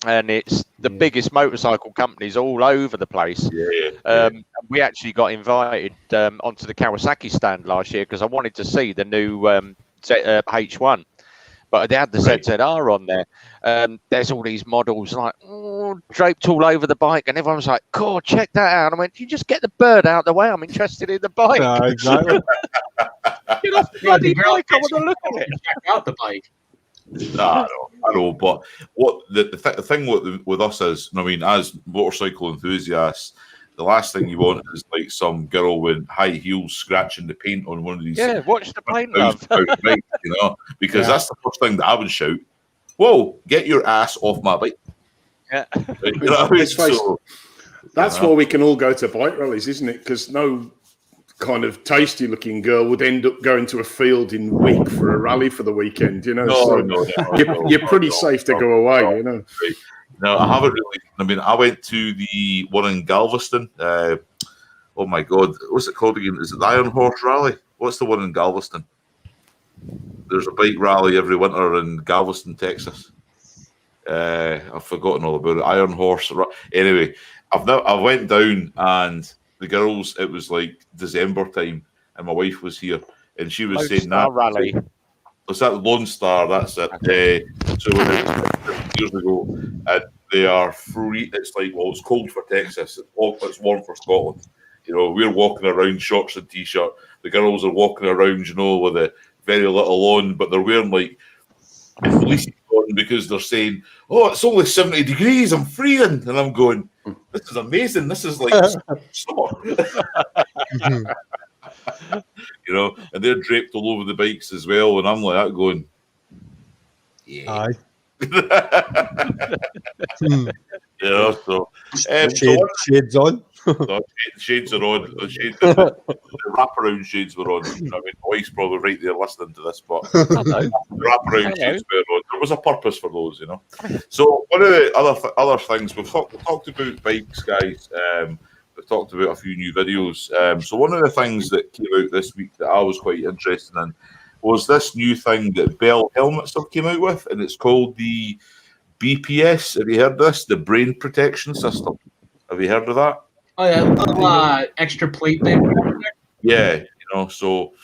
and it's the biggest motorcycle companies all over the place. We actually got invited onto the Kawasaki stand last year because I wanted to see the new H1, but they had the ZZR on there. There's all these models like draped all over the bike, and everyone's like, "Cool, check that out." I went, "You just get the bird out of the way. I'm interested in the bike." Exactly. Get off the bloody bike. I want to look at it. Check out the bike. I know, but what the thing with us is, I mean, as motorcycle enthusiasts, the last thing you want is like some girl with high heels scratching the paint on one of these. Yeah, watch the paint, love. Bikes, you know, because that's the first thing that I would shout. Whoa, get your ass off my bike. Yeah. You know what I mean? So, that's why we can all go to bike rallies, isn't it? Because no kind of tasty looking girl would end up going to a field in Wick for a rally for the weekend, you know. You're pretty safe to go away, you know. No, I haven't really. I mean, I went to the one in Galveston. Oh my God, what's it called again? Is it the Iron Horse Rally? What's the one in Galveston? there's a bike rally every winter in Galveston, Texas. I've forgotten all about it. Iron Horse. Anyway, I went down and the girls. It was like December time, and my wife was here, and she was Lone saying Star that Rally. was that Lone Star. That's it. So when it was years ago, and they are free. It's like, well, it's cold for Texas. It's warm for Scotland. You know, we're walking around shorts and t-shirt. The girls are walking around, you know, with a very little on, but they're wearing like fleeces on because they're saying, "Oh, it's only 70 degrees. I'm freezing," and I'm going, "This is amazing. This is like summer." You know, and they're draped all over the bikes as well, and I'm like that going, "Yeah." You know, so shades on. No, shades are on. The wraparound shades were on. You know, I mean, my wife's probably right there listening to this, but the wraparound shades were on. There was a purpose for those, you know. So one of the other things we've talked about bikes, guys. We've talked about a few new videos. So one of the things that came out this week that I was quite interested in was this new thing that Bell Helmets have came out with, and it's called the BPS. Have you heard this? The Brain Protection System. Have you heard of that? Oh yeah, little extra plate thing. Yeah, you know, so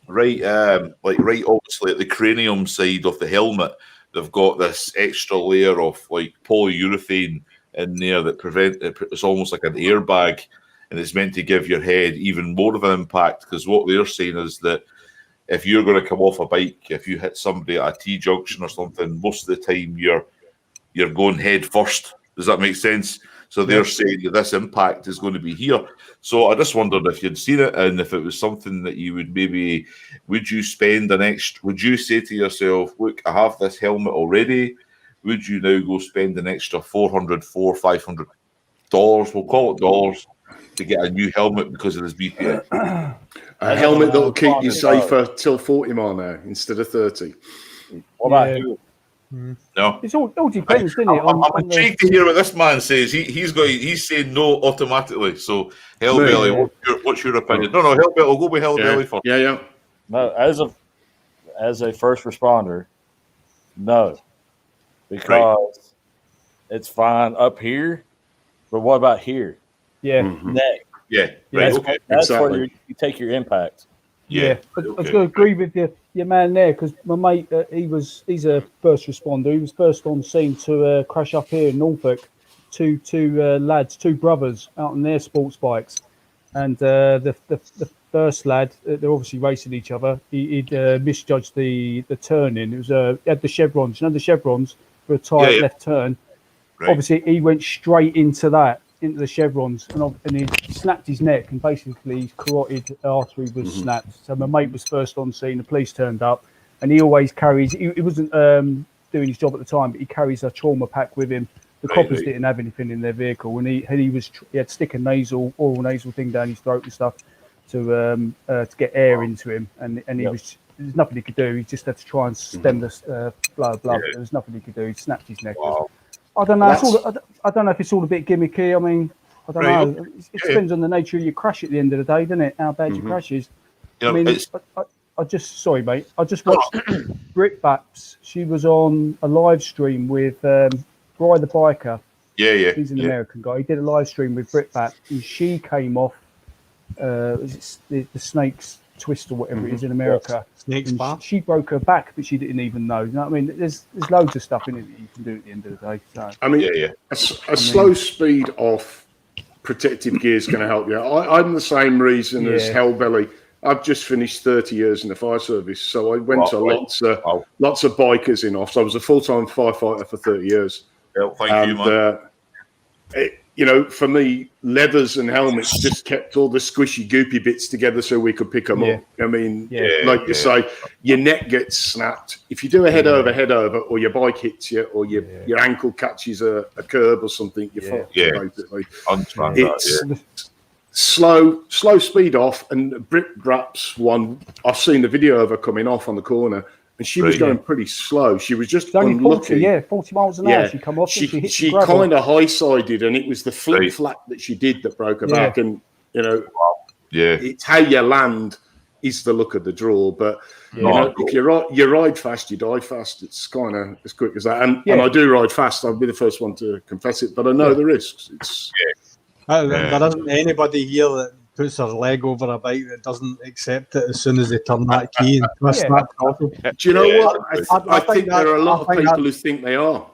right obviously at the cranium side of the helmet, they've got this extra layer of like polyurethane in there that it's almost like an airbag, and it's meant to give your head even more of an impact, because what they're saying is that if you're going to come off a bike, if you hit somebody at a T-junction or something, most of the time you're going head first. Does that make sense? So they're saying that this impact is going to be here. So I just wondered if you'd seen it, and if it was something that you would would you say to yourself, look, I have this helmet already. Would you now go spend an extra $500, we'll call it dollars, to get a new helmet because of this BPS? A helmet that'll keep you safer till 40 mile an hour instead of 30. What about you? No, It's all depends, doesn't it? I'm intrigued to hear what this man says. He's saying no automatically. So Hellbelly, what's your opinion? No, Hellbelly. I'll go with Hellbelly first. Yeah. No, as a first responder, no, because it's fine up here, but what about here? Yeah. Neck. Yeah, right. That's where you take your impact. Yeah. I was going to agree with your man there, because my mate, he's a first responder. He was first on scene to crash up here in Norfolk. Two lads, two brothers out on their sports bikes, and the first lad, they're obviously racing each other. He'd misjudged the turning. It was he had the chevrons, the chevrons for a tight left turn. Right. Obviously, he went straight into the chevrons, and he snapped his neck, and basically his carotid artery was snapped. So my mate was first on scene. The police turned up, and he always carries. He wasn't doing his job at the time, but he carries a trauma pack with him. The coppers didn't have anything in their vehicle, and he had to stick a oral nasal thing down his throat and stuff to get air into him, and there's nothing he could do. He just had to try and stem the flow of blood. There was nothing he could do. He snapped his neck. Wow. I don't know. I don't know if it's all a bit gimmicky. I mean, I don't know. It depends on the nature of your crash at the end of the day, doesn't it? How bad your crash is. I mean, sorry, mate. I just watched Brit Baps. She was on a live stream with Bry the biker. Yeah. He's an American guy. He did a live stream with Brit Bap, and she came off. Was it the Snakes Twist or whatever it is in America? Snakes Bar. She broke her back, but she didn't even know. You know what I mean? There's loads of stuff in it that you can do at the end of the day. So I mean, a slow speed off protective gear is going to help you. I'm the same reason as Hellbelly. I've just finished 30 years in the fire service, so I went to lots of bikers in off. So I was a full-time firefighter for 30 years. Thank you, man. For me, leathers and helmets just kept all the squishy, goopy bits together so we could pick them up. I mean, you say, your neck gets snapped. If you do a head over, or your bike hits you, or your ankle catches a curb or something, you're fucked, basically. It's slow speed off, and Brit Braps one, I've seen the video of her coming off on the corner, and she was going pretty slow. She was just unlucky. 40 miles an hour. She come off. She kind of high-sided, and it was the flip-flap that she did that broke her back. And it's how you land is the look of the draw. But Yeah. you know, if you ride fast, you die fast. It's kind of as quick as that. And Yeah. I do ride fast. I'll be the first one to confess it. But I know the risks. It's There isn't anybody here that puts their leg over a bike that doesn't accept it as soon as they turn that key and twist Yeah. that throttle. Do you know what? I think think there are a lot of I think people who think they are.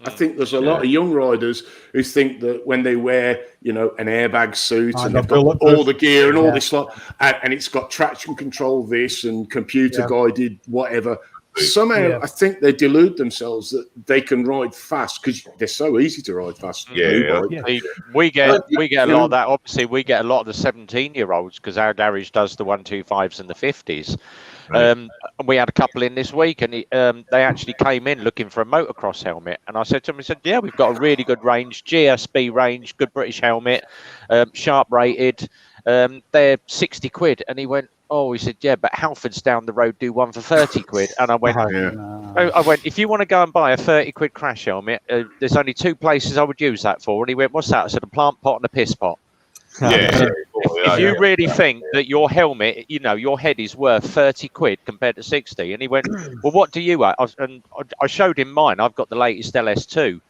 I think there's a lot of young riders who think that when they wear, you know, an airbag suit and they've got all the gear and all this lot, and it's got traction control this and computer guided whatever. Somehow, I think they delude themselves that they can ride fast because they're so easy to ride fast. We get a lot of that. Obviously, we get a lot of the 17-year-olds because our garage does the 125s and the 50s. And we had a couple in this week, and they actually came in looking for a motocross helmet. And I said to them, yeah, we've got a really good range, GSB range, good British helmet, sharp rated. They're 60 quid. And he went, he said, yeah, but Halford's down the road do one for 30 quid. And I went, I went, if you want to go and buy a 30 quid crash helmet, there's only two places I would use that for. And he went, what's that? I said, a plant pot and a piss pot. If you really think that your helmet, you know, your head is worth 30 quid compared to 60, and he went, well, what do you want? And I showed him mine. I've got the latest LS2,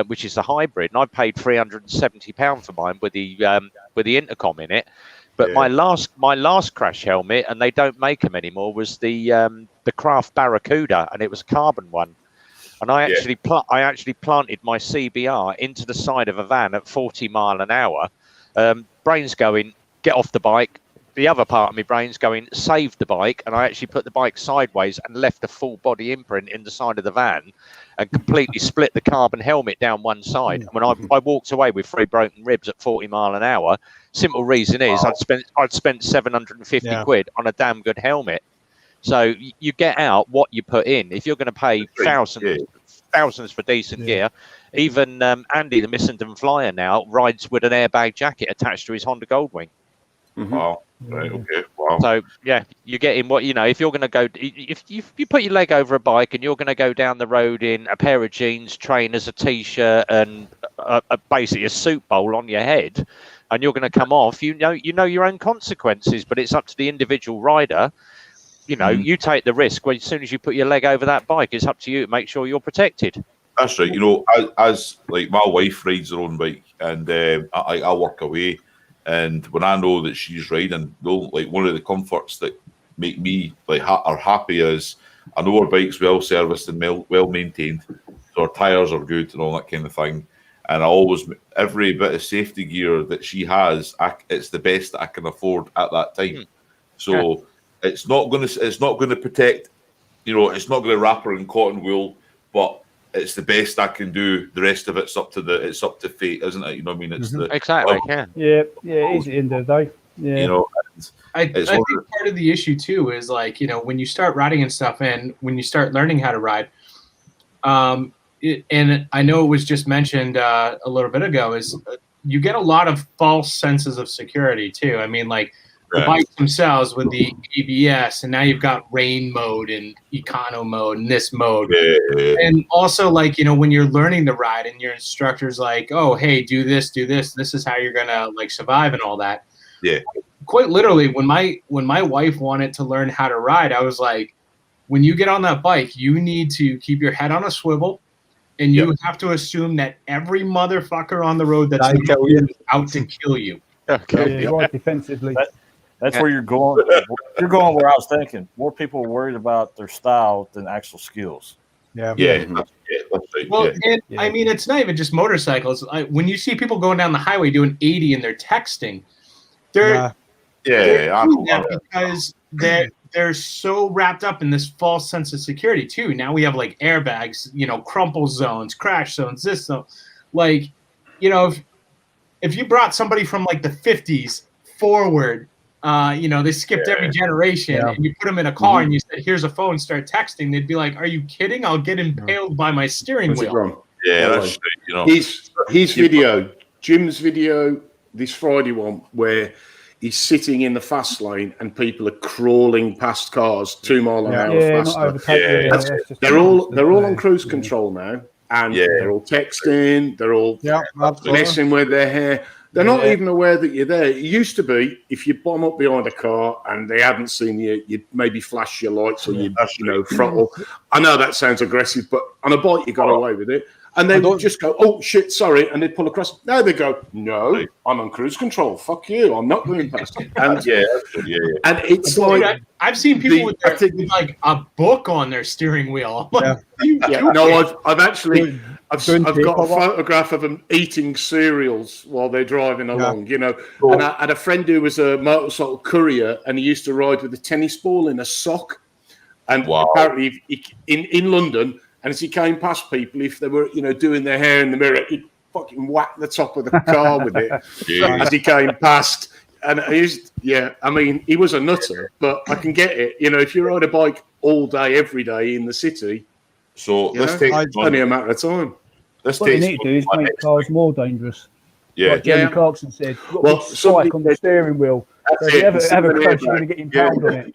which is the hybrid, and I paid £370 for mine with the intercom in it. But my last crash helmet, and they don't make them anymore, was the Craft Barracuda, and it was a carbon one. And I actually planted my CBR into the side of a van at 40 mile an hour. Brain's going, get off the bike. The other part of my brain's going, save the bike. And I actually put the bike sideways and left a full body imprint in the side of the van and completely split the carbon helmet down one side. When I walked away with 3 broken ribs at 40 mile an hour, simple reason is I'd spent 750 quid on a damn good helmet. So you get out what you put in. If you're going to pay thousands for decent gear, even Andy, the Missenden Flyer now, rides with an airbag jacket attached to his Honda Goldwing. Wow. Right. Okay. Wow. So yeah, you're getting what, you know, if you're going to go, if you put your leg over a bike and you're going to go down the road in a pair of jeans, trainers, a t-shirt, and basically a soup bowl on your head, and you're going to come off, you know your own consequences. But it's up to the individual rider. You know, you take the risk. When as soon as you put your leg over that bike, it's up to you to make sure you're protected. That's right. You know, as like my wife rides her own bike, and I work away, and when I know that she's riding, like one of the comforts that make me like are happy is I know her bike's well serviced and well maintained, so her tires are good and all that kind of thing. And I always, every bit of safety gear that she has, it's the best that I can afford at that time. So it's not going to protect, you know, it's not going to wrap her in cotton wool, but it's the best I can do. The rest of it's up to fate, isn't it? You know what I mean? It's exactly. It is at the end of the day. Yeah. You know, I think part of the issue too is like, you know, when you start riding and stuff, and when you start learning how to ride, and I know it was just mentioned a little bit ago, is you get a lot of false senses of security too. I mean, like the bikes themselves with the ABS, and now you've got rain mode and econo mode and this mode. And also, like, you know, when you're learning to ride and your instructor's like, oh, hey, do this, this is how you're gonna like survive and all that. Yeah. Quite literally, when my wife wanted to learn how to ride, I was like, when you get on that bike, you need to keep your head on a swivel, and you have to assume that every motherfucker on the road that's out to kill you. Right defensively. That's where you're going. You're going where I was thinking. More people are worried about their style than actual skills. That's right. Well, and I mean, it's not even just motorcycles. When you see people going down the highway doing 80 and they're texting, they're doing that because they're so wrapped up in this false sense of security too. Now we have like airbags, you know, crumple zones, crash zones, this zone. Like, you know, if you brought somebody from like the 50s forward, you know, they skipped every generation, and you put them in a car and you said, here's a phone, start texting, they'd be like, are you kidding? I'll get impaled by my steering wheel. That's true. You know, his video, Jim's video, this Friday one, where he's sitting in the fast lane and people are crawling past cars 2 mile an hour faster. They're all on cruise control now, and they're all texting, they're all messing with their hair. They're not even aware that you're there. It used to be if you bomb up behind a car and they hadn't seen you, you'd maybe flash your lights or you'd, throttle. I know that sounds aggressive, but on a bike you got away with it. And they would just go, oh shit, sorry, and they'd pull across. Now they go, no, I'm on cruise control. Fuck you, I'm not going past you. And and it's like I've seen people with like a book on their steering wheel. No, I've actually. I've got a photograph of them eating cereals while they're driving along, And I had a friend who was a motorcycle courier, and he used to ride with a tennis ball in a sock. And apparently, in London, and as he came past people, if they were, doing their hair in the mirror, he'd fucking whack the top of the car with it as he came past. And he was a nutter, but I can get it. If you ride a bike all day, every day in the city. So let's take only a matter of time. What they need to do is make cars more dangerous. Yeah, like Jeremy Clarkson said. You've got a spike on the steering wheel. So if you ever crash, you're going to get impaled on it.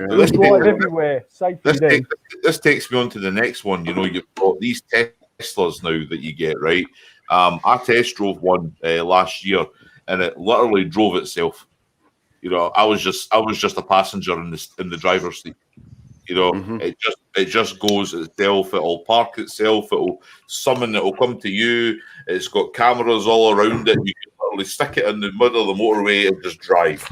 Let's drive everywhere safely. This takes me on to the next one. You've got these Teslas now that you get, right? I test drove one last year, and it literally drove itself. I was just a passenger in the driver's seat. It just goes itself. It'll park itself. It'll come to you. It's got cameras all around it. You can literally stick it in the middle of the motorway and just drive.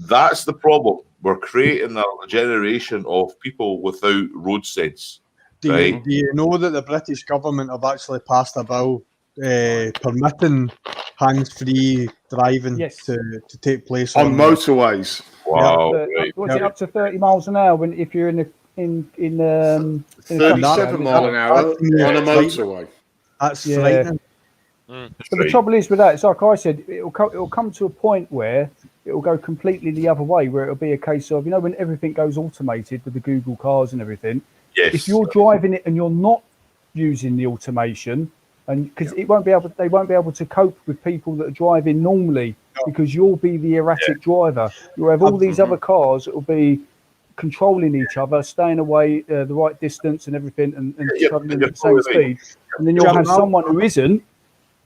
That's the problem. We're creating a generation of people without road sense. Do you know that the British government have actually passed a bill permitting hands-free driving to take place on motorways? Wow! Was it up to 30 miles an hour if you're in 37 mile an hour on a motorway? That's frightening. But the trouble is with that, it's like I said, it'll come to a point where it'll go completely the other way, where it'll be a case of, when everything goes automated with the Google cars and everything. Yes. If you're driving it and you're not using the automation, and because they won't be able to cope with people that are driving normally, because you'll be the erratic driver. You'll have all these other cars that will be controlling each other, staying away the right distance and everything, and traveling at the same speed. And then you'll have someone who isn't.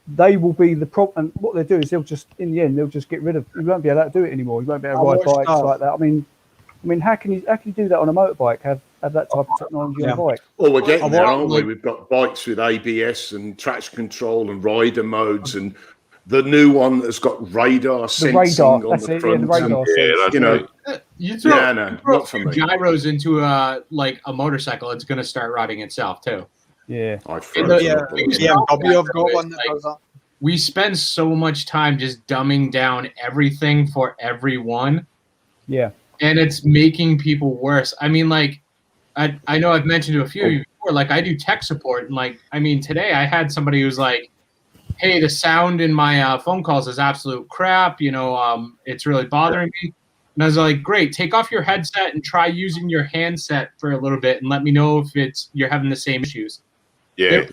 They will be the problem. And what they do is they'll just get rid of. You won't be able to do it anymore. You won't be able to ride bikes like that. I mean, how can you do that on a motorbike? Have that type of technology on a bike? Well, we're getting there, aren't we? We've got bikes with ABS and traction control and rider modes, and the new one that's got radar sensing on the front. The radar you throw gyros into a motorcycle, it's going to start riding itself too. Yeah, BMW have got one that does that. We spend so much time just dumbing down everything for everyone. Yeah. And it's making people worse. I mean, I know I've mentioned to a few of you before, I do tech support. And today I had somebody who's like, hey, the sound in my phone calls is absolute crap. It's really bothering me. And I was like, great, take off your headset and try using your handset for a little bit and let me know if you're having the same issues. Yeah.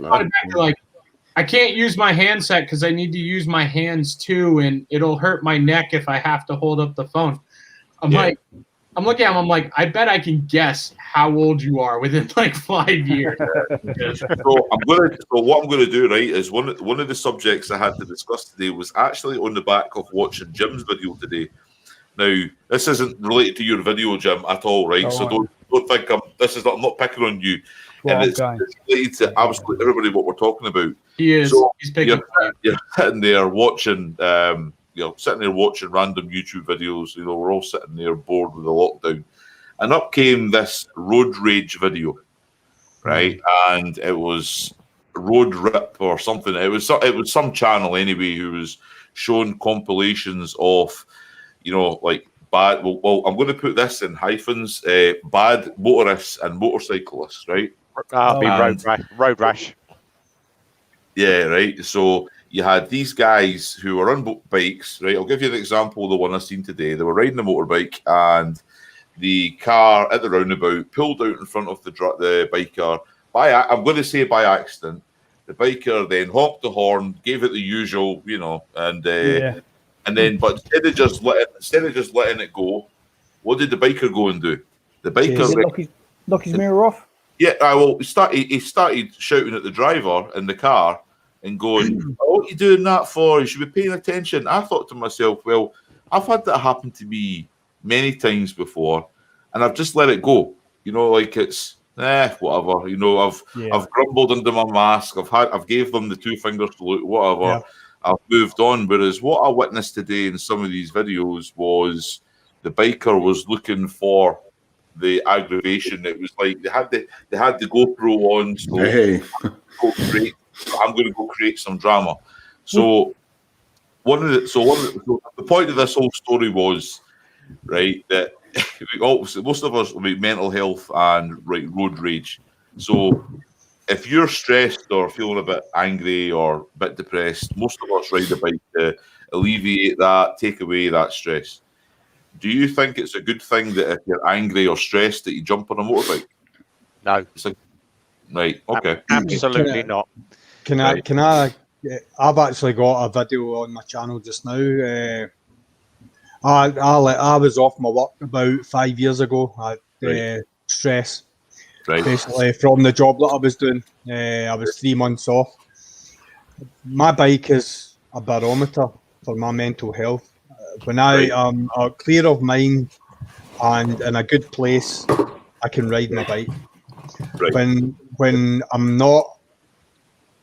I can't use my handset because I need to use my hands too, and it'll hurt my neck if I have to hold up the phone. I'm looking at him, I'm like, I bet I can guess how old you are within 5 years. So what I'm going to do, right, is one of the subjects I had to discuss today was actually on the back of watching Jim's video today. Now, this isn't related to your video, Jim, at all, right? Don't think I'm not picking on you. And it's related to absolutely everybody what we're talking about. He is. So he's picking. You're sitting there watching, random YouTube videos. We're all sitting there bored with the lockdown, and up came this road rage video, right? And it was Road Rip or something. It was some channel anyway who was showing compilations of, bad. Well, I'm going to put this in hyphens. Bad motorists and motorcyclists, right? Road rash. Yeah, right. So you had these guys who were on bikes, right? I'll give you an example of the one I seen today. They were riding a motorbike, and the car at the roundabout pulled out in front of the biker. I'm going to say by accident. The biker then honked the horn, gave it the usual, and then, but instead of just letting it go, what did the biker go and do? The biker knock his mirror off. Yeah, he started shouting at the driver in the car, and going, oh, what are you doing that for? You should be paying attention. I thought to myself, well, I've had that happen to me many times before, and I've just let it go. You know, like it's whatever. You know, I've grumbled under my mask. I've gave them the 2 fingers salute, whatever. Yeah. I've moved on. Whereas what I witnessed today in some of these videos was the biker was looking for the aggravation. It was like they had the GoPro on, so Hey. I'm going to go create some drama. So the point of this whole story was, right, that most of us have mental health and road rage. So if you're stressed or feeling a bit angry or a bit depressed, most of us ride a bike to alleviate that, take away that stress. Do you think it's a good thing that if you're angry or stressed that you jump on a motorbike? No. Right, okay. Absolutely not. I've actually got a video on my channel just now. I was off my work about 5 years ago. I had stress, basically, from the job that I was doing. I was 3 months off. My bike is a barometer for my mental health. When I am clear of mind and in a good place, I can ride my bike. When I'm not,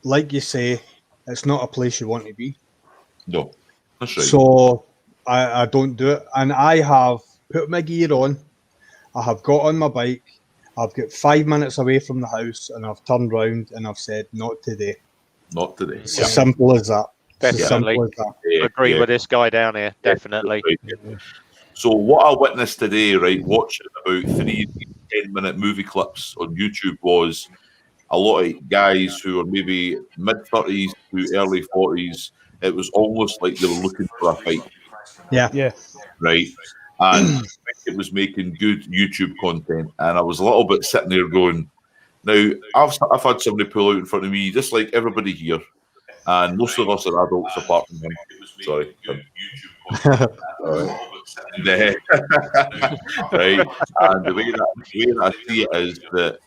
like you say, it's not a place you want to be. No, that's right. So I don't do it. And I have put my gear on. I have got on my bike. I've got 5 minutes away from the house and I've turned round and I've said, not today. Not today. It's as simple as that. Definitely. Agree with this guy down here. Definitely. So what I witnessed today, right, watching about 3 10-minute movie clips on YouTube was a lot of guys who are maybe mid-30s to early 40s. It was almost like they were looking for a fight. Yeah. Right. And it was making good YouTube content. And I was a little bit sitting there going, now, I've had somebody pull out in front of me, just like everybody here. And most of us are adults apart from him. Sorry. Right. And the way that I see it is that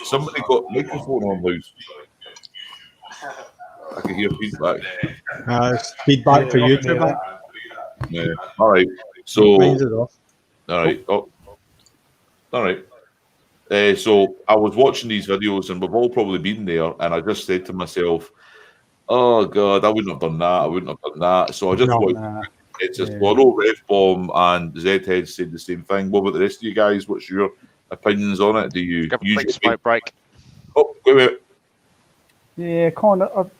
somebody got microphone on loose. I can hear feedback. It's feedback for YouTube. Yeah. All right. So, all right. Oh, all right. So I was watching these videos, and we've all probably been there. And I just said to myself, "Oh God, I wouldn't have done that. I wouldn't have done that." So I just it's just well, no, Rev Bomb and Zhead said the same thing. What about the rest of you guys? What's your opinions on it? Do you use smoke break? Oh, wait. Yeah, kind of.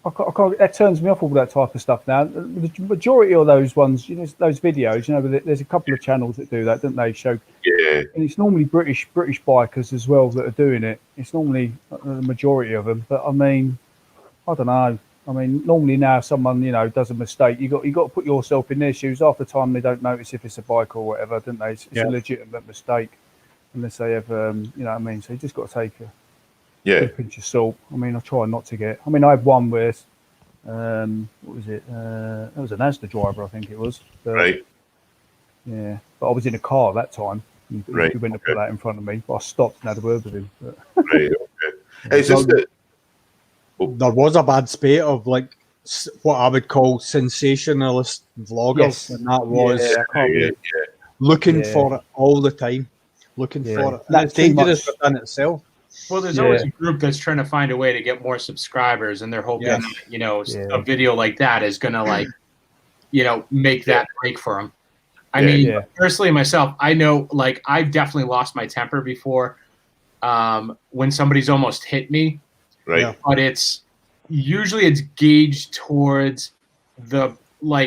That turns me off all that type of stuff now. The majority of those ones, those videos, there's a couple of channels that do that, don't they? Show, and it's normally British bikers as well that are doing it. It's normally the majority of them. But I mean, I don't know. I mean, normally now someone does a mistake, you got to put yourself in their shoes. Half the time they don't notice if it's a bike or whatever, don't they? It's a legitimate mistake unless they have, you know what I mean. So you just got to take a pinch of salt. I mean, I try not to get. I mean, I had one where, what was it? That was an Asda driver, I think it was. But, right. Yeah, but I was in a car at that time. He went to put that in front of me, but I stopped and had a word with him. But. Right. Okay. It's just that there was a bad spate of like what I would call sensationalist vloggers, and that was looking for it all the time, looking for it. That's dangerous within itself. Well, there's always a group that's trying to find a way to get more subscribers, and they're hoping, a video like that is going to, make that break for them. I mean, personally, myself, I know, like, I've definitely lost my temper before when somebody's almost hit me. Right. But it's gauged towards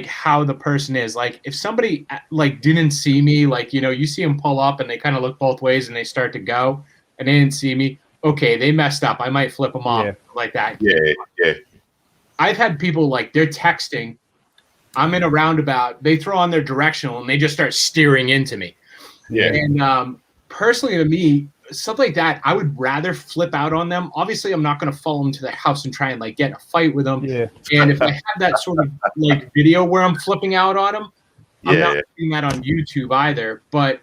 how the person is. Like, if somebody didn't see me, you see them pull up and they kind of look both ways and they start to go and they didn't see me. Okay, they messed up. I might flip them off like that. Yeah. I've had people they're texting. I'm in a roundabout. They throw on their directional and they just start steering into me. Yeah. And personally, to me, stuff like that, I would rather flip out on them. Obviously, I'm not going to follow them to their house and try and get in a fight with them. Yeah. And if I have that sort of video where I'm flipping out on them, I'm not doing that on YouTube either. But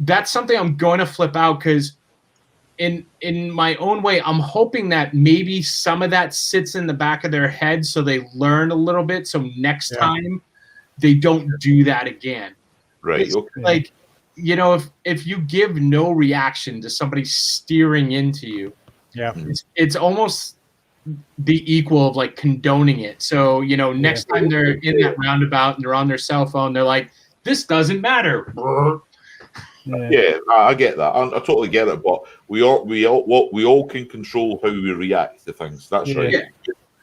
that's something I'm going to flip out because in my own way, I'm hoping that maybe some of that sits in the back of their head so they learn a little bit. So next time they don't do that again. Right. It's Okay. like, you know, if you give no reaction to somebody steering into you, it's almost the equal of like condoning it. So, you know, next time they're in that roundabout and they're on their cell phone, they're like, this doesn't matter. Yeah, I get that. I totally get it. But we all can control how we react to things. That's right. Yeah.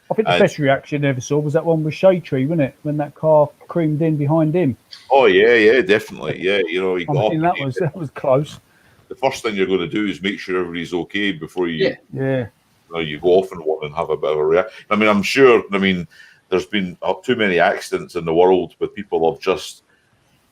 I think the best reaction I ever saw was that one with Shade Tree, wasn't it? When that car creamed in behind him. Oh yeah, definitely. Yeah, you know, that was close. The first thing you're going to do is make sure everybody's okay before you you go off and want and have a bit of a reaction. I mean, I'm sure. I mean, there's been too many accidents in the world where people have just,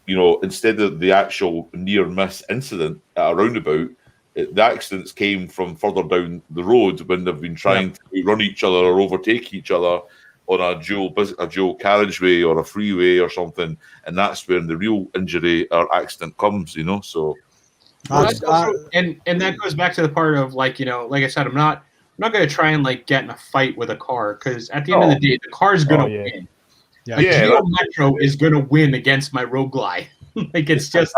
you know, instead of the actual near miss incident at a roundabout, the accidents came from further down the road when they've been trying to run each other or overtake each other on a dual carriageway or a freeway or something, and that's where the real injury or accident comes. You know, so. And that goes back to the part of like, you know, like I said, I'm not going to try and like get in a fight with a car, because at the end of the day, the car's going to win. A Geo Metro is going to win against my Road Glide. Like it's just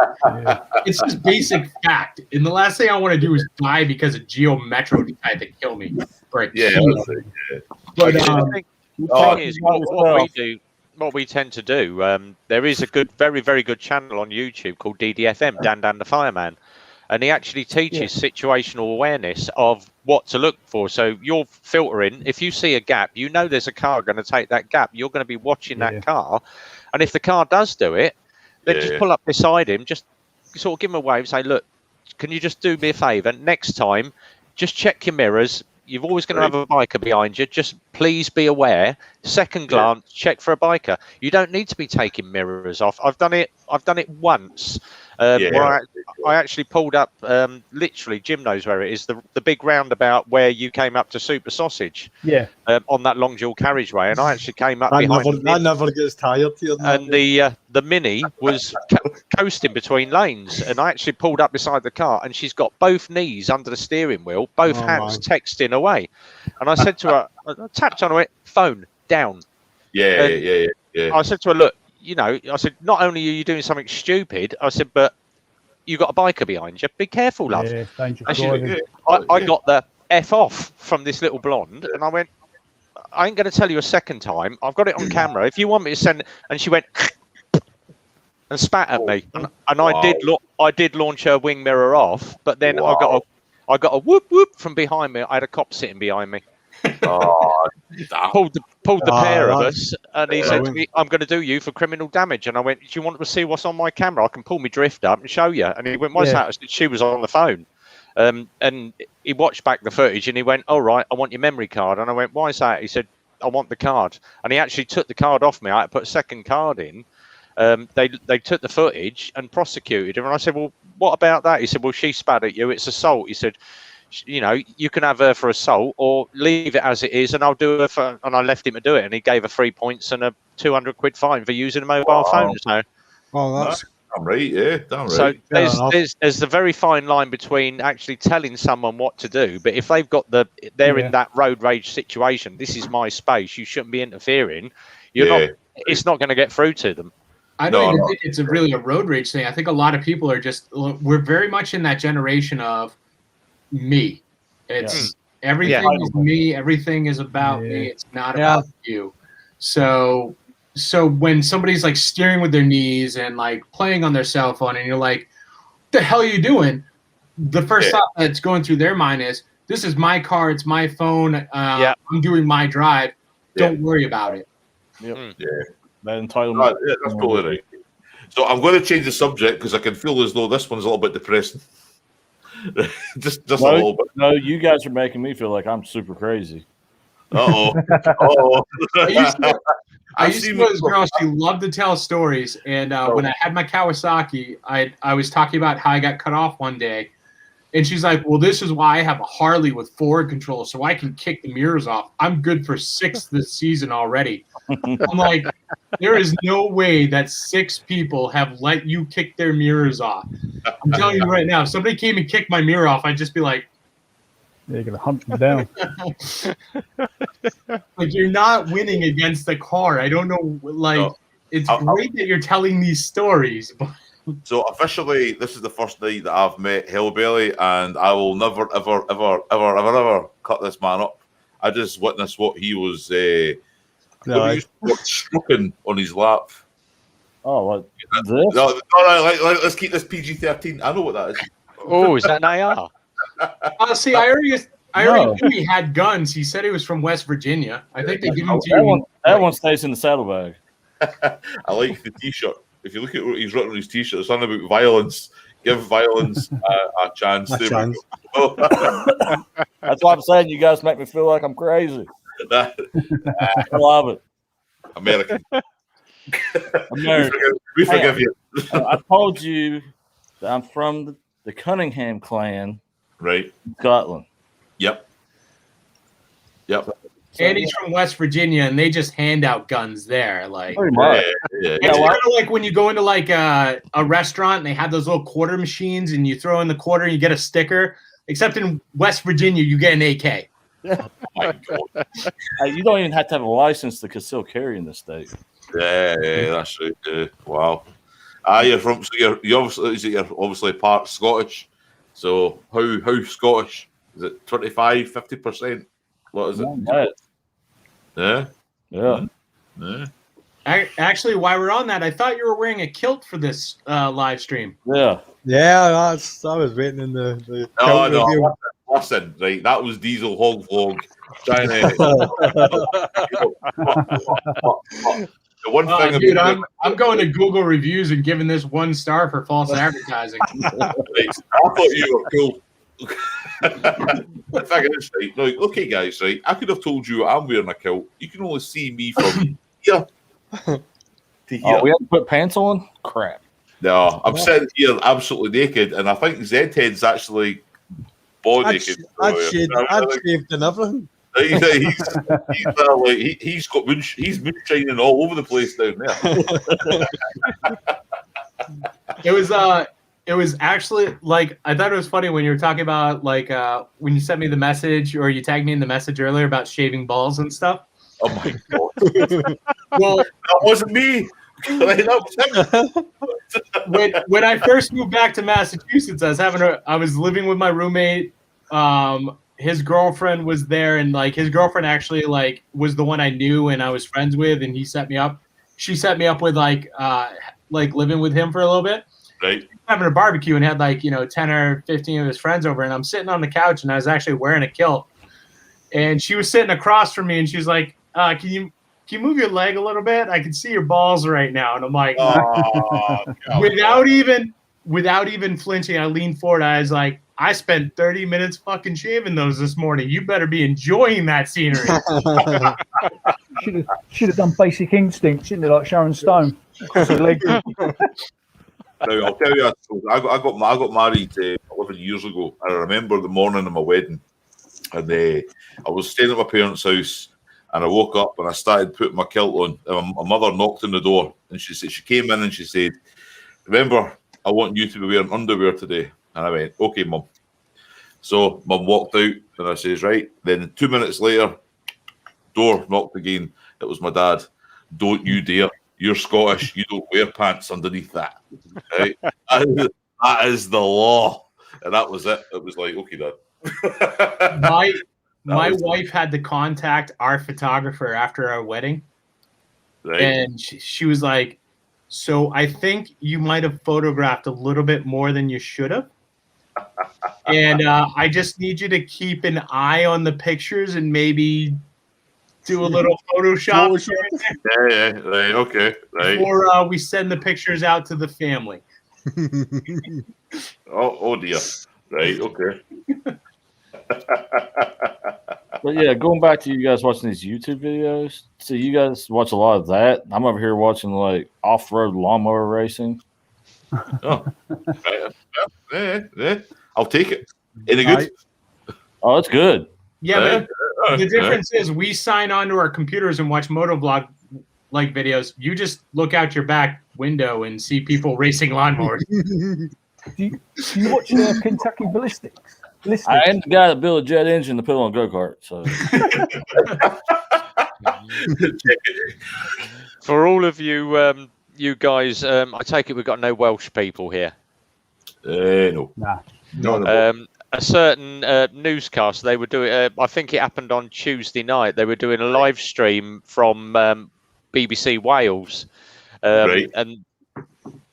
basic fact. And the last thing I want to do is die because a Geo Metro decided to kill me. But the thing is, what we tend to do, there is a very, very good channel on YouTube called DDFM, Dan the Fireman, and he actually teaches situational awareness of what to look for. So you're filtering. If you see a gap, you know there's a car going to take that gap. You're going to be watching that car, and if the car does do it, then just pull up beside him, just sort of give him a wave, say, look, can you just do me a favour? Next time, just check your mirrors. You're always going to have a biker behind you. Just please be aware. Second glance, check for a biker. You don't need to be taking mirrors off. I've done it once. Where I actually pulled up, literally, Jim knows where it is, the big roundabout where you came up to Super Sausage. Yeah. On that long dual carriageway, and I actually came up behind. I never gets tired here. And the Mini was coasting between lanes, and I actually pulled up beside the car, and she's got both knees under the steering wheel, both hands texting away, and I said to her, I tapped on her, phone down. Yeah. I said to her, look, you know, I said, not only are you doing something stupid, I said, but you got a biker behind you. Be careful, love. Yeah, dangerous. I got the F off from this little blonde, and I went, I ain't going to tell you a second time. I've got it on camera. If you want me to send, and she went and spat at me, and I did launch her wing mirror off, but then I got a whoop whoop from behind me. I had a cop sitting behind me. Pulled the pair of us, and he said to me, I'm going to do you for criminal damage. And I went, do you want to see what's on my camera? I can pull my drift up and show you. And he went, what's that? I said, she was on the phone. And he watched back the footage, and he went, all right, I want your memory card. And I went, why is that? He said, I want the card. And he actually took the card off me. I had to put a second card in. They took the footage and prosecuted him. And I said, well, what about that? He said, well, she spat at you. It's assault. He said, you know, you can have her for assault or leave it as it is, and I'll do her for. And I left him to do it, and he gave her 3 points and a 200 quid fine for using a mobile phone. So, that's damn right, damn right. So there's the very fine line between actually telling someone what to do, but if they've got they're in that road rage situation, this is my space, you shouldn't be interfering. It's not going to get through to them. I don't even think it's really a road rage thing. I think a lot of people are we're very much in that generation of me. It's everything is me. Everything is about me. It's not about you. So when somebody's like steering with their knees and like playing on their cell phone, and you're like, "What the hell are you doing?" The first thought that's going through their mind is, "This is my car. It's my phone. I'm doing my drive. Don't worry about it." Yep. Yeah. That entitlement. That's totally right. So I'm going to change the subject because I can feel as though this one's a little bit depressing. just a little bit. No, you guys are making me feel like I'm super crazy. I used to know this girl. She loved to tell stories, and when I had my Kawasaki, I was talking about how I got cut off one day, and she's like, "Well, this is why I have a Harley with forward control, so I can kick the mirrors off. I'm good for 6 this season already." I'm like, there is no way that 6 people have let you kick their mirrors off. I'm telling you right now, if somebody came and kicked my mirror off, I'd just be like, They're going to hunt them down. Like, you're not winning against the car. I don't know. Like, No. it's great that you're telling these stories, but So officially, this is the first night that I've met Hellbelly, and I will never, ever, ever, ever, ever, ever cut this man up. I just witnessed what he was stroking on his lap. Oh, what? This? No, let's keep this PG-13. I know what that is. Oh, is that an AR? see, I already knew he had guns. He said he was from West Virginia. I think they give him to you. That one stays in the saddlebag. I like the T-shirt. If you look at what he's written on his T-shirt, it's something about violence. Give violence a chance. chance. That's why I'm saying you guys make me feel like I'm crazy. I love it. American. American. We forgive you. I told you that I'm from the Cunningham clan, Right. Scotland. Yep. And he's from West Virginia, and they just hand out guns there. Like, Pretty much. Yeah. it's kind of like when you go into like a restaurant and they have those little quarter machines, and you throw in the quarter and you get a sticker. Except in West Virginia, you get an AK. Oh my God. You don't even have to have a license to conceal carry in this state. Yeah, that's right. Yeah. Wow. You're from. So you're obviously part Scottish. So how Scottish is it? 25-50%. What is it? Yeah. Actually, while we're on that, I thought you were wearing a kilt for this live stream. Yeah. I was waiting in the No. Listen, right? That was Diesel Hog Vlog trying to. The one thing, dude, I'm going to Google reviews and giving this 1 star for false advertising. I thought you were cool. The thing is, right? Like, okay, guys, right? I could have told you I'm wearing a kilt. You can only see me from here to here. Oh, we have to put pants on? Crap. No, I'm sitting here absolutely naked, and I think Zedhead's actually naked. I'd shaved and everything. He's got he's moonshining all over the place down there. It was actually like, I thought it was funny when you were talking about like when you sent me the message, or you tagged me in the message earlier about shaving balls and stuff. Oh my God! Well, that wasn't me. When I first moved back to Massachusetts, I was living with my roommate. His girlfriend was there, and like his girlfriend actually like was the one I knew and I was friends with, and he set me up. She set me up with like living with him for a little bit. Right. Having a barbecue and had 10 or 15 of his friends over, and I'm sitting on the couch and I was actually wearing a kilt, and she was sitting across from me and she's like, can you move your leg a little bit? I can see your balls right now. And I'm like, without even flinching, I leaned forward. I was like, I spent 30 minutes fucking shaving those this morning. You better be enjoying that scenery. Should have done Basic Instinct, shouldn't it? Like Sharon Stone. Now, I'll tell you, I got married 11 years ago. I remember the morning of my wedding, and I was staying at my parents' house, and I woke up and I started putting my kilt on. And my mother knocked on the door, and she came in and she said, "Remember, I want you to be wearing underwear today." And I went, "Okay, Mum." So Mum walked out, and I says, "Right." Then 2 minutes later, door knocked again. It was my dad. "Don't you dare. You're Scottish. You don't wear pants underneath that." Right? That is the law. And that was it. It was like, okay, Dad. My wife had to contact our photographer after our wedding. Right. And she was like, "So I think you might have photographed a little bit more than you should have. And I just need you to keep an eye on the pictures and maybe do a little Photoshop. Yeah, right, okay, right. Before we send the pictures out to the family." Oh dear. Right, okay. But yeah, going back to you guys watching these YouTube videos. So you guys watch a lot of that. I'm over here watching like off-road lawnmower racing. Oh, right. Yeah. I'll take it. Any good? Oh, it's good. Yeah, but the difference is we sign onto our computers and watch motovlog like videos. You just look out your back window and see people racing lawnmowers. Do you watch Kentucky Ballistics? Listen, I ain't the guy that built a jet engine to put on a go-kart. So For all of you, you guys, I take it we've got no Welsh people here. No. nah. No. A certain newscast, they were doing, I think it happened on Tuesday night, they were doing a live stream from BBC Wales. Right. And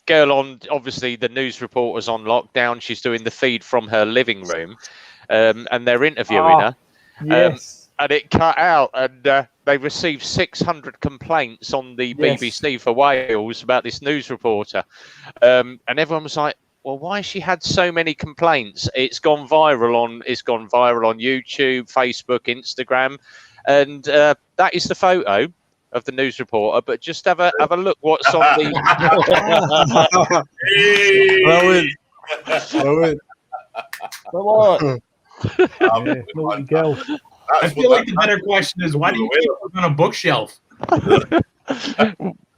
girl on, obviously the news reporter's on lockdown, she's doing the feed from her living room, and they're interviewing her. Yes. And it cut out, and they received 600 complaints on the Yes. BBC for Wales about this news reporter. And everyone was like, well, why has she had so many complaints? It's gone viral on YouTube, Facebook, Instagram, and that is the photo of the news reporter. But just have a look what's on the. Brilliant. Brilliant. come on. Yeah, naughty girl. I feel like the better question is, why do you keep it on a bookshelf?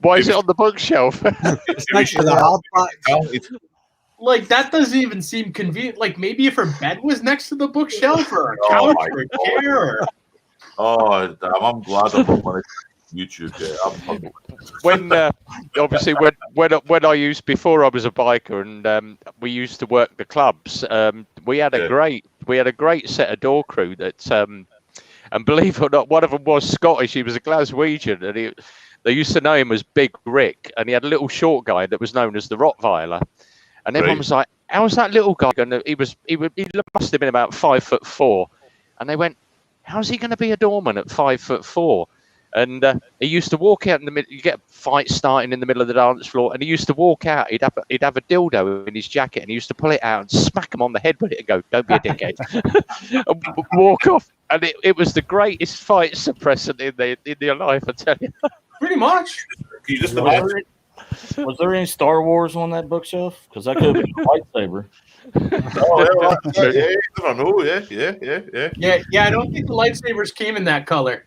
Why is it on the bookshelf? It's next to the hardback. Like, that doesn't even seem convenient. Like, maybe if her bed was next to the bookshelf or a Oh couch my or a chair. Or... Oh, damn, I'm glad I'm not on YouTube. When obviously when I used before I was a biker and we used to work the clubs, we had a great set of door crew that and believe it or not, one of them was Scottish. He was a Glaswegian, and they used to know him as Big Rick, and he had a little short guy that was known as the Rottweiler, and everyone was like, "How's that little guy going to?" He must have been about 5'4", and they went, "How's he going to be a doorman at 5'4"? And he used to walk out in the middle. You get a fight starting in the middle of the dance floor, and he used to walk out. He'd have a dildo in his jacket, and he used to pull it out and smack him on the head with it and go, "Don't be a dickhead," and walk off. And it was the greatest fight suppressant in your life, I tell you. Pretty much. Can you just imagine? Was there any Star Wars on that bookshelf? Because that could have been a lightsaber. Oh, yeah, I don't know. Yeah. Yeah, I don't think the lightsabers came in that color.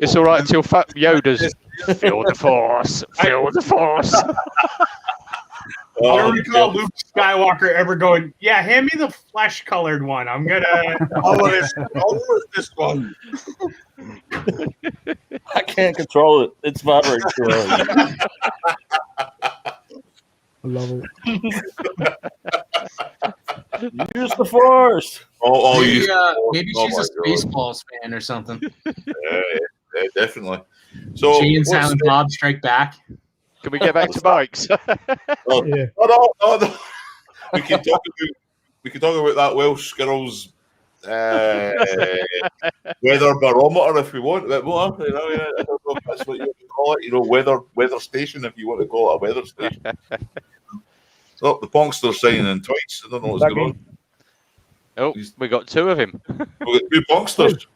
It's all right until Yoda's feel the force, feel the force. I don't recall Luke Skywalker ever going, "Yeah, hand me the flesh-colored one. I'm gonna." I'll with this one. I can't control it. It's vibrating. I love it. Use the force. Maybe she's a Spaceballs fan or something. Yeah, definitely. So, Jay and Silent Bob Strike Back. Can we get back to bikes? No. We can talk about that Welsh girl's weather barometer if we want. I don't know if that's what you would call it. Weather station if you want to call it a weather station. Oh, the Punkster's signing in twice. I don't know what's going on. Oh, we got two of him. We got two Punksters.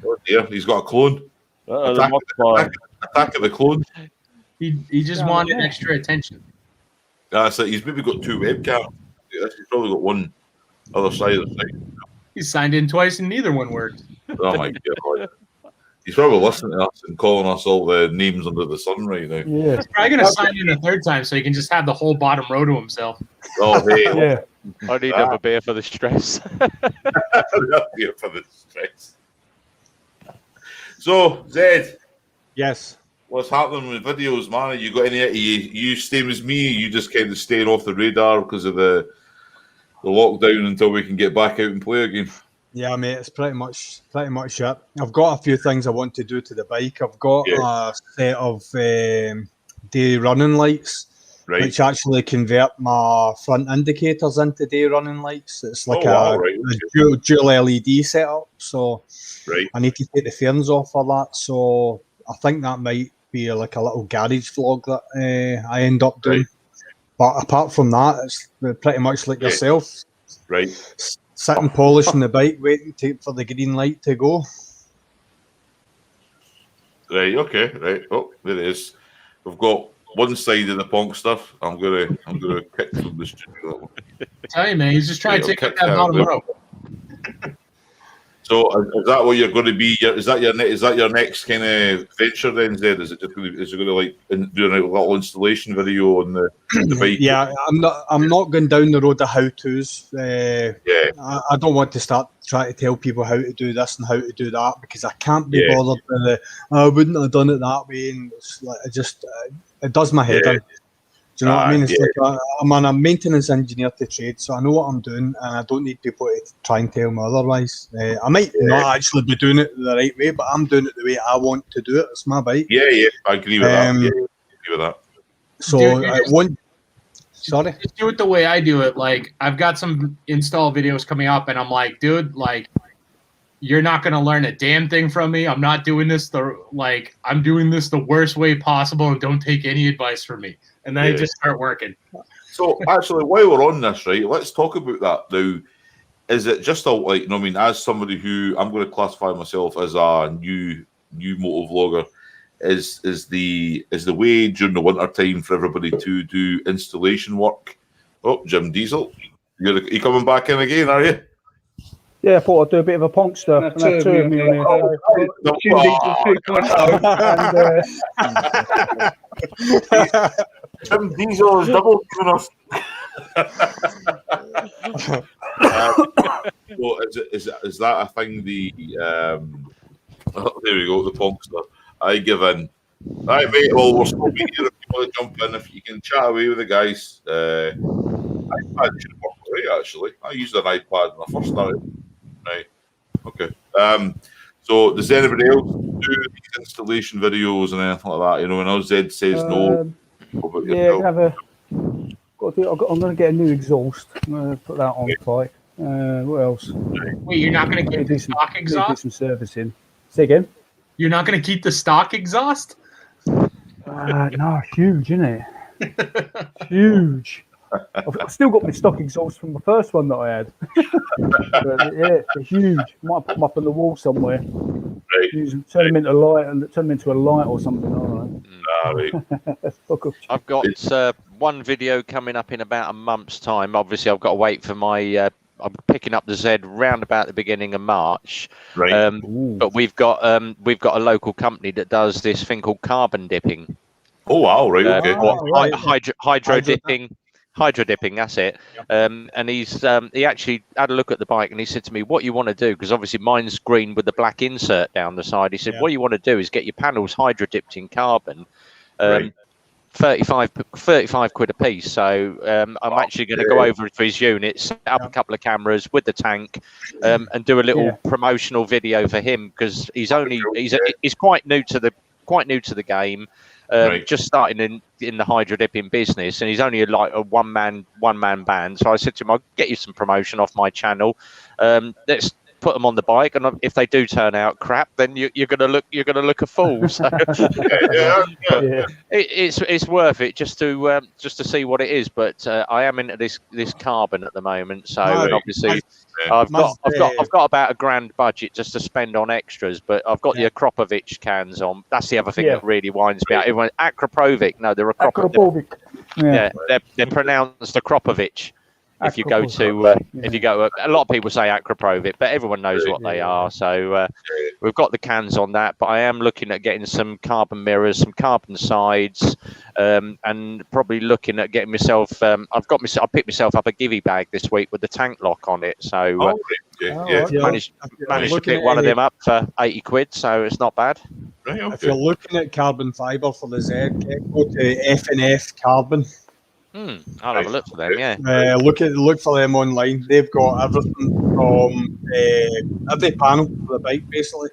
Oh dear, he's got a clone. Attack at the clone. He just wanted extra attention. So he's maybe got two webcams. He's probably got one other side of the site. He signed in twice and neither one worked. Oh my god. He's probably listening to us and calling us all the names under the sun right now. Yeah. He's probably going to sign in a third time so he can just have the whole bottom row to himself. Oh, hey. Yeah. I need another beer for the stress. Beer for the stress. So, Zed. Yes. What's happening with videos, man? You got any? You same as me? You just kind of staying off the radar because of the lockdown until we can get back out and play again. Yeah, mate, it's pretty much it. I've got a few things I want to do to the bike. I've got a set of day running lights, which actually convert my front indicators into day running lights. It's like a dual LED setup. So I need to take the fairings off for that. So I think that might be like a little garage vlog that I end up doing. But apart from that, it's pretty much like yourself. Right. Sitting polishing the bike, waiting for the green light to go. Right, okay, right. Oh, there it is. We've got one side of the punk stuff. I'm gonna kick from the studio. Tell you, man, he's just trying to take up that bottom row. So is that what you're going to be? Is that your next kind of venture then, Zed? Is it just going to, is it going to like doing a little installation video on the bike? Yeah, I'm not going down the road of how-tos. Yeah. I don't want to start trying to tell people how to do this and how to do that, because I can't be Yeah. bothered with the I wouldn't have done it that way, and it's like it does my head Yeah. in. Do you know what I mean? It's Yeah. like I'm a maintenance engineer to trade, so I know what I'm doing, and I don't need people to try and tell me otherwise. I might not actually be doing it the right way, but I'm doing it the way I want to do it. It's my bike. Yeah, I agree with that. Yeah, I agree with that. So Dude, I won't. Sorry. Just do it the way I do it. Like, I've got some install videos coming up, and I'm like, dude, like, you're not gonna learn a damn thing from me. I'm not doing this I'm doing this the worst way possible, and don't take any advice from me. And then I just start working. So actually, while we're on this, right, let's talk about that now. Is it just I mean, as somebody who I'm going to classify myself as a new moto vlogger, is the way during the winter time for everybody to do installation work? Oh, Jim Diesel, you coming back in again, are you? Yeah, I thought I'd do a bit of a punkster. And have two of me on here. Jim Diesel is double giving us. So is that a thing? There we go. The punkster. I give in. Right, mate. Well, we're still be here if you want to jump in. If you can chat away with the guys. iPad should work great, actually. I used an iPad when I first started. Right. Okay. So does anybody else do these installation videos and anything like that? You know, when OZ says no. Yeah, I'm going to get a new exhaust. I'm going to put that on the bike. What else? Wait, you're not going to get the stock Do exhaust? some servicing. Say again? You're not going to keep the stock exhaust? No, huge, isn't it? Huge. I've still got my stock exhaust from the first one that I had. But, yeah, they're huge. Might put them up on the wall somewhere. Right. Turn them into a light or something. I don't know. I've got one video coming up in about a month's time. Obviously, I've got to wait for my. I'm picking up the Z round about the beginning of March. Right. But we've got a local company that does this thing called carbon dipping. Oh wow! Right. Okay. Hydro dipping, that's it. And he actually had a look at the bike and he said to me, what you want to do, because obviously mine's green with the black insert down the side. He said, what you want to do is get your panels hydro dipped in carbon, 35 quid a piece. So I'm actually going to go over to his unit, set up a couple of cameras with the tank, and do a little promotional video for him, because he's quite new to the game. Just starting in the hydro dipping business, and he's only like a one man band. So I said to him, I'll get you some promotion off my channel. Let's put them on the bike, and if they do turn out crap, then you're gonna look a fool. So it's worth it just to see what it is. But I am into this carbon at the moment, so and obviously I've got about £1,000 budget just to spend on extras. But I've got the Akropovic cans on. That's the other thing that really winds me out. Everyone Akrapovic, no, they're Akropovic. They're pronounced Akropovic. If you go to, a lot of people say Akrapovic, but everyone knows what they are. So we've got the cans on that, but I am looking at getting some carbon mirrors, some carbon sides, and probably looking at getting myself. I picked myself up a Givey bag this week with the tank lock on it. So managed to pick one of them up for 80 quid. So it's not bad. If you're looking at carbon fibre for the Z, go to F&F Carbon. I'll have a look for them. Yeah, look for them online. They've got everything from every panel for the bike, basically.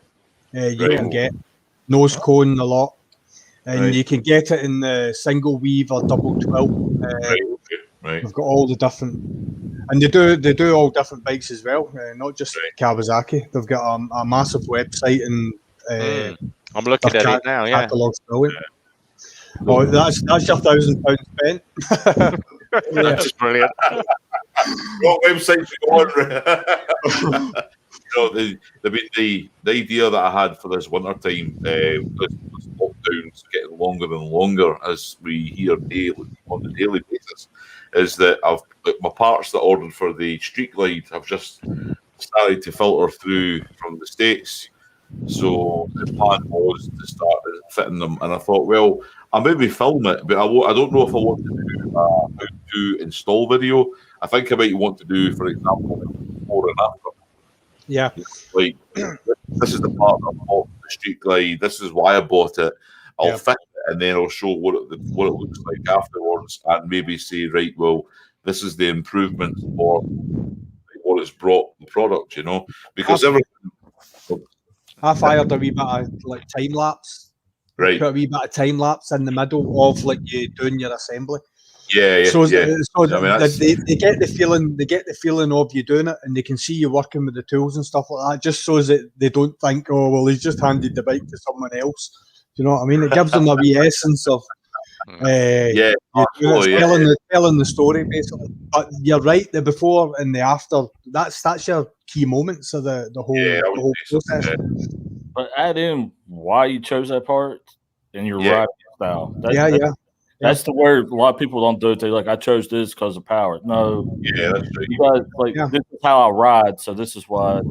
You can get nose cone a lot, and you can get it in the single weave or double twill. They've got all the different, and they do all different bikes as well, not just Kawasaki. They've got a massive website, and I'm looking at it now. Yeah. Catalog's brilliant. Oh, that's your £1,000 spent. That's brilliant. What website you on? The idea that I had for this winter time, this lockdown's getting longer and longer as we hear on a daily basis, is that my parts that I ordered for the Street Glide have just started to filter through from the States. So the plan was to start fitting them, and I thought, well, I'll maybe film it, but I don't know if I want to do a how to install video. I think I might want to do, for example, before and after. Yeah. Like, this is the part I bought the Street Glide. This is why I bought it. I'll fit it, and then I'll show what it looks like afterwards, and maybe say, right, well, this is the improvements for what it's brought the product, you know, because everything. I fired a wee bit of like time lapse. Right. Put a wee bit of time lapse in the middle of like you doing your assembly. Yeah. So I mean, they get the feeling. They get the feeling of you doing it, and they can see you working with the tools and stuff like that. Just so that they don't think, oh well, he's just handed the bike to someone else. Do you know what I mean? It gives them a wee essence of telling the story basically. But you're right, the before and the after. That's your key moments of the whole process. But add in why you chose that part and your riding style. That's the word a lot of people don't do it. They're like, I chose this because of power. No. Yeah, that's right. You guys, this is how I ride, so this is why.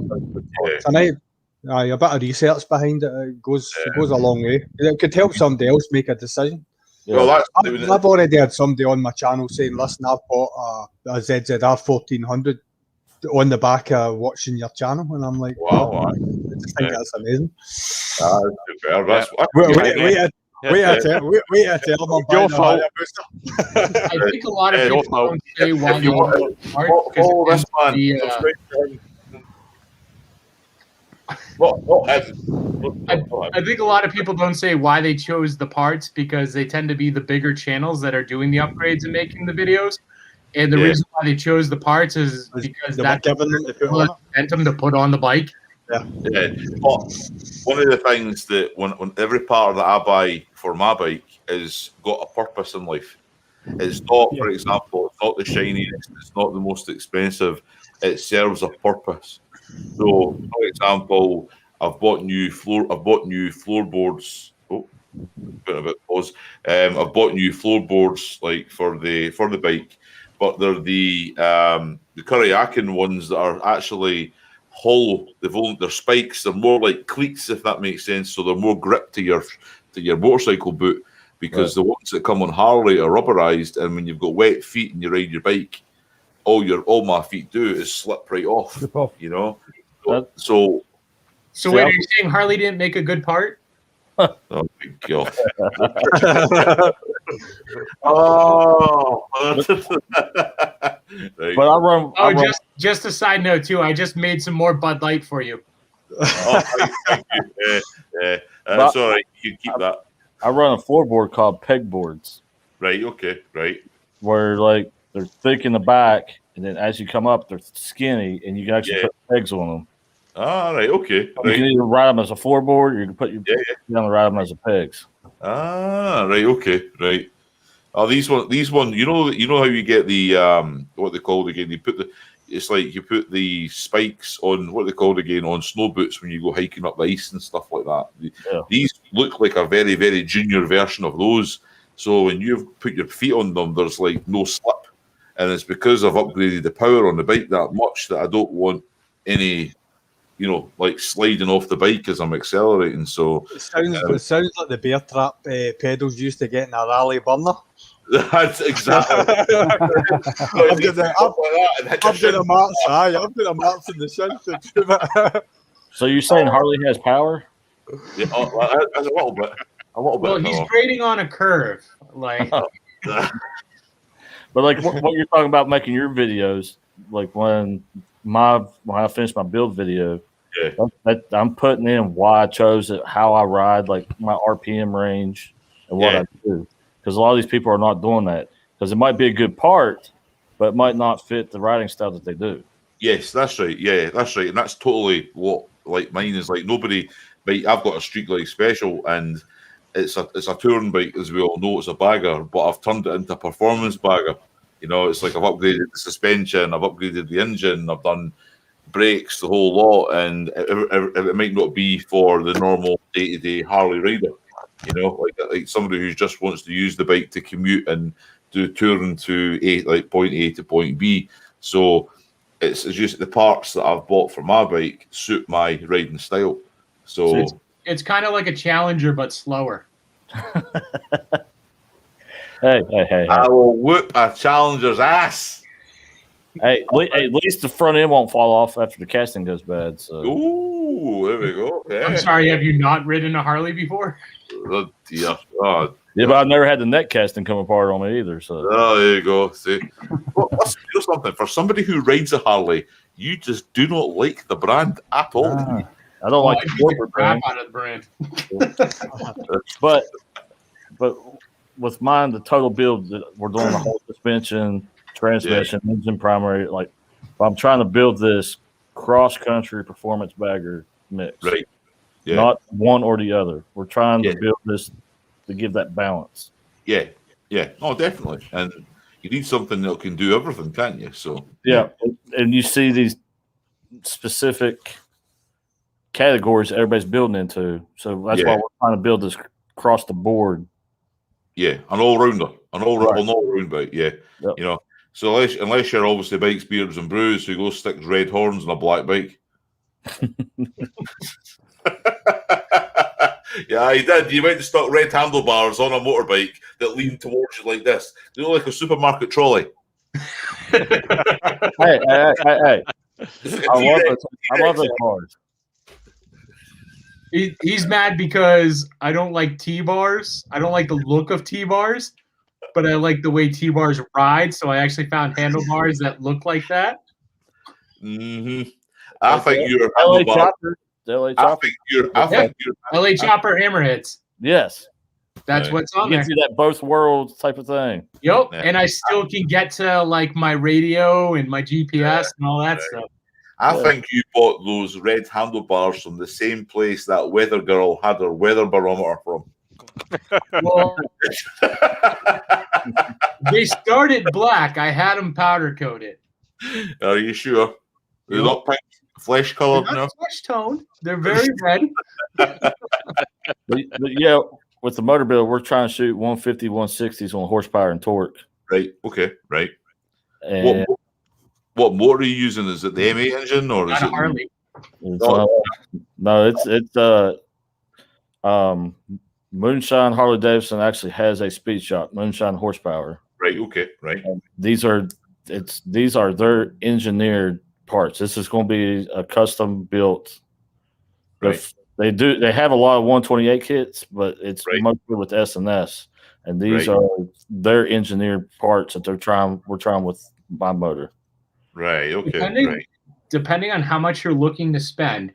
Tonight, a bit of research behind it. It goes a long way. It could help somebody else make a decision. Yeah. Well, I've already had somebody on my channel saying, listen, I've bought a ZZR 1400 on the back of watching your channel. And I'm like, wow. I just think that's amazing. Wait a tell them I'm your fault. I think a lot of people don't say why they want this I think a lot of people don't say why they chose the parts because they tend to be the bigger channels that are doing the upgrades and making the videos. And the reason why they chose the parts is because that's momentum to put on the bike. Yeah. But one of the things that when every part that I buy for my bike is got a purpose in life. It's not, for example, it's not the shiniest, it's not the most expensive. It serves a purpose. So, for example, I've bought new floorboards. Oh, been a bit pause. I've bought new floorboards like for the bike, but they're the Kuryakin ones that are actually hollow. They're spikes. They're more like cleats, if that makes sense. So they're more grip to your motorcycle boot, because the ones that come on Harley are rubberized, and when you've got wet feet and you ride your bike, all my feet do is slip right off. You know. So wait, are you saying Harley didn't make a good part? Oh my god! Oh, right. But I run. Just a side note too. I just made some more Bud Light for you. Thank you. That's all right. You can keep that. I run a floorboard called pegboards. Right. Okay. Right. Where like they're thick in the back, and then as you come up, they're skinny, and you can actually put pegs on them. Ah, right. Okay. You can either ride them as a floorboard, or you can put your down and ride them as a pegs. Ah, right. Okay. Right. Oh, these one. You know how you get the what they called again? It's like you put the spikes on what they called again on snow boots when you go hiking up the ice and stuff like that. Yeah. These look like a very, very junior version of those. So when you've put your feet on them, there's like no slip, and it's because I've upgraded the power on the bike that much that I don't want any, like sliding off the bike as I'm accelerating. So it sounds like the bear trap pedals used to get in a rally burner. That's exactly. I've got a marks in the shin. So you're saying Harley has power? Yeah, a little bit. Well, he's grading on a curve, like. But like what you're talking about making your videos, like when I finish my build video, I'm putting in why I chose it, how I ride, like my RPM range, and what I do. Because a lot of these people are not doing that. Because it might be a good part, but it might not fit the riding style that they do. Yes, that's right. Yeah, that's right. And that's totally what like mine is like. Nobody, I've got a Street Glide Special, and it's a touring bike, as we all know. It's a bagger, but I've turned it into a performance bagger. It's like I've upgraded the suspension, I've upgraded the engine, I've done brakes, the whole lot, and it might not be for the normal day-to-day Harley rider. Like somebody who just wants to use the bike to commute and do touring to point A to point B. So it's just the parts that I've bought for my bike suit my riding style. So it's kind of like a Challenger but slower. Hey. I will whoop a Challenger's ass. Hey, at least the front end won't fall off after the casting goes bad. So. Ooh, there we go. Yeah. I'm sorry, have you not ridden a Harley before? Oh, dear God. Yeah, but I've never had the neck casting come apart on me either. So Oh, there you go. See, well, let's do something. For somebody who rides a Harley, you just do not like the brand at all. I don't like I the beat the corporate crap brand. out of the brand. But with mine, the total build, we're doing the whole suspension, transmission, engine primary. Like, I'm trying to build this cross country performance bagger mix. Right. Yeah. Not one or the other. We're trying to build this to give that balance. Yeah. Oh, definitely. And you need something that can do everything, can't you? So yeah. And you see these specific categories everybody's building into. So that's why we're trying to build this across the board. Yeah, an all-rounder, an all-round bike. Yeah, Yep. You know. So unless you're obviously Bikes, Beards, and Brews, who goes sticks red horns on a black bike. Yeah, he did. You went to stuck red handlebars on a motorbike that leaned towards you like this. You know, like a supermarket trolley. Hey. I love those cars. He's mad because I don't like T-bars. I don't like the look of T-bars, but I like the way T-bars ride. So I actually found handlebars that look like that. Mm-hmm. I think you're LA Chopper. LA Chopper. LA Chopper hammerheads. Yes. That's what's on you there. can see that both worlds type of thing. Yep. Yeah. And I still can get to like my radio and my GPS and all that stuff. I think you bought those red handlebars from the same place that Weather Girl had her weather barometer from. Well, they started black. I had them powder coated. Are you sure? They're not pink, flesh colored. They're not flesh toned. They're very red. but yeah, with the motor build, we're trying to shoot 150, 160s on horsepower and torque. Right. Okay. Right. And what motor are you using? Is it the M8 engine or is it Harley? No, it's Moonshine Harley Davidson actually has a speed shop, Moonshine horsepower. Right. Okay. Right. And these are their engineered parts. This is going to be a custom built. Right. They have a lot of 128 kits, but it's mostly with S&S, and these are their engineered parts that we're trying with my motor. Right. Okay. Depending on how much you're looking to spend,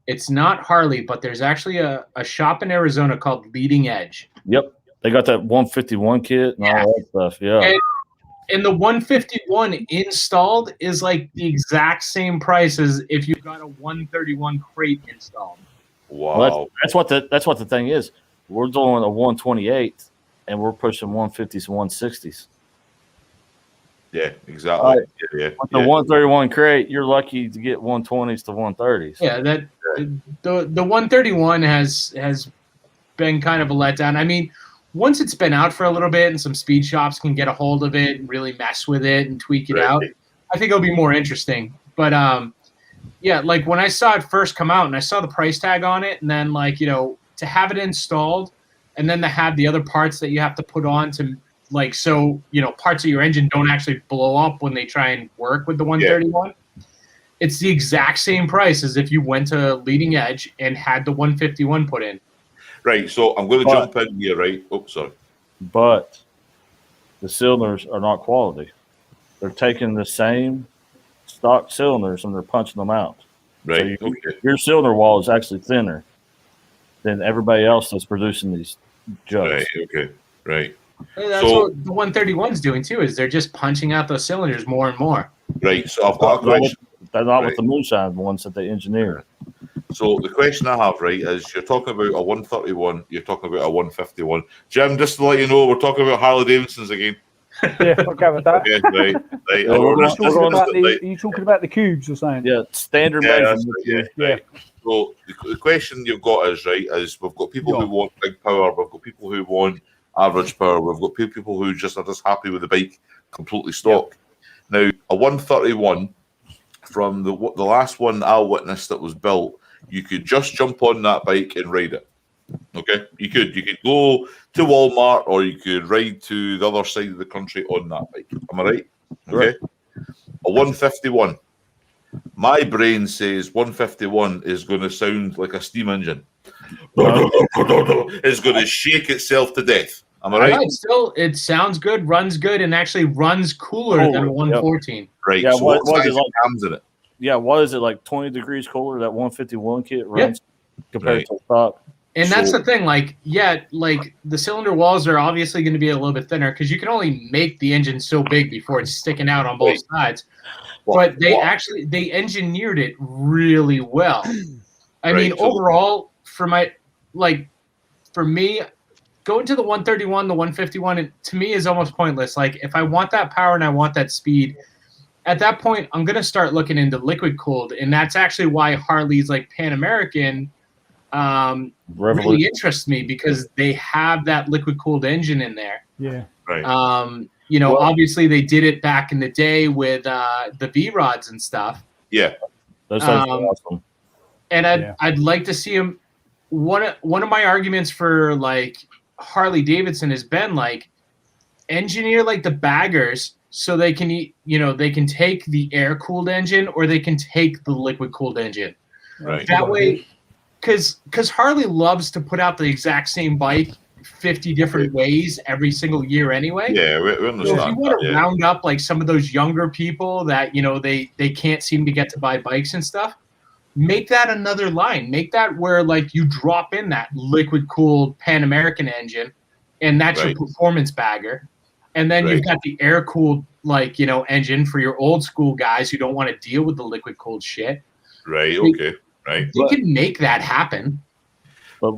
it's not Harley, but there's actually a shop in Arizona called Leading Edge. Yep. They got that 151 kit and all that stuff. Yeah. And the 151 installed is like the exact same price as if you got a 131 crate installed. Wow. Well, that's what the thing is. We're doing a 128 and we're pushing 150s and 160s. Yeah, exactly. With the 131 crate, you're lucky to get 120s to 130s. Yeah, the 131 has been kind of a letdown. I mean, once it's been out for a little bit and some speed shops can get a hold of it and really mess with it and tweak it out, I think it'll be more interesting. But yeah, like when I saw it first come out and I saw the price tag on it, and then like, you know, to have it installed and then to have the other parts that you have to put on to like, so, you know, parts of your engine don't actually blow up when they try and work with the 131. It's the exact same price as if you went to Leading Edge and had the 151 put in. Right. So I'm going to jump in here, right? Oh, sorry. But the cylinders are not quality. They're taking the same stock cylinders and they're punching them out. Right. So your cylinder wall is actually thinner than everybody else that's producing these jugs. Right. Okay. Right. That's what the 131 is doing too. Is they're just punching out those cylinders more and more. Right. So I've got a question. They're not with the Moonshine ones that they engineer. So the question I have, right, is you're talking about a 131, you're talking about a 151. Jim, just to let you know, we're talking about Harley Davidsons again. Yeah, okay with that. Okay, right. Are you talking about the cubes or something? Yeah, standard measurements. Right. So the question you've got is, right, is we've got people who want big power, we've got people who want average power, we've got people who just are just happy with the bike completely stock. Now, a 131 from the last one I witnessed that was built, you could just jump on that bike and ride it. Okay, you could go to Walmart or you could ride to the other side of the country on that bike. Am I right? Okay. A 151. My brain says 151 is going to sound like a steam engine. It's going to shake itself to death. Am I right? It sounds good, runs good, and actually runs cooler than a 114. Right. Yeah, so what what is size it like? cams in it? Yeah, what is it like? 20 degrees cooler that 151 kit runs compared to stock. And that's the thing, like the cylinder walls are obviously going to be a little bit thinner because you can only make the engine so big before it's sticking out on both sides. But they engineered it really well. I mean, overall, for me, going to the 131, the 151, to me is almost pointless. Like, if I want that power and I want that speed, at that point, I'm going to start looking into liquid cooled, and that's actually why Harley's like Pan American really interests me because they have that liquid cooled engine in there. Yeah. Right. Obviously they did it back in the day with the V rods and stuff. Yeah. Those things are awesome. And I'd like to see them. One of my arguments for like Harley Davidson has been like engineer like the baggers so they can they can take the air cooled engine or they can take the liquid cooled engine. Right. That way, because Harley loves to put out the exact same bike 50 different ways every single year anyway. Yeah, we understand. So if you want to round up like some of those younger people that they can't seem to get to buy bikes and stuff, make that another line. Make that where like you drop in that liquid cooled Pan American engine, and that's your performance bagger. And then you've got the air cooled engine for your old school guys who don't want to deal with the liquid cooled shit. Right. Okay. Right. You can make that happen. But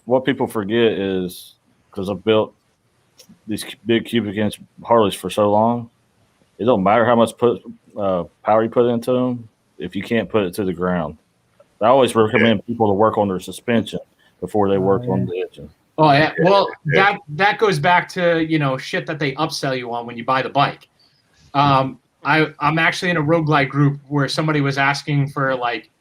what people forget is because I've built these big cubic inch Harleys for so long, it don't matter how much power you put into them if you can't put it to the ground. I always recommend people to work on their suspension before they work on the engine. Oh yeah, well that goes back to shit that they upsell you on when you buy the bike. I'm actually in a road glide group where somebody was asking for like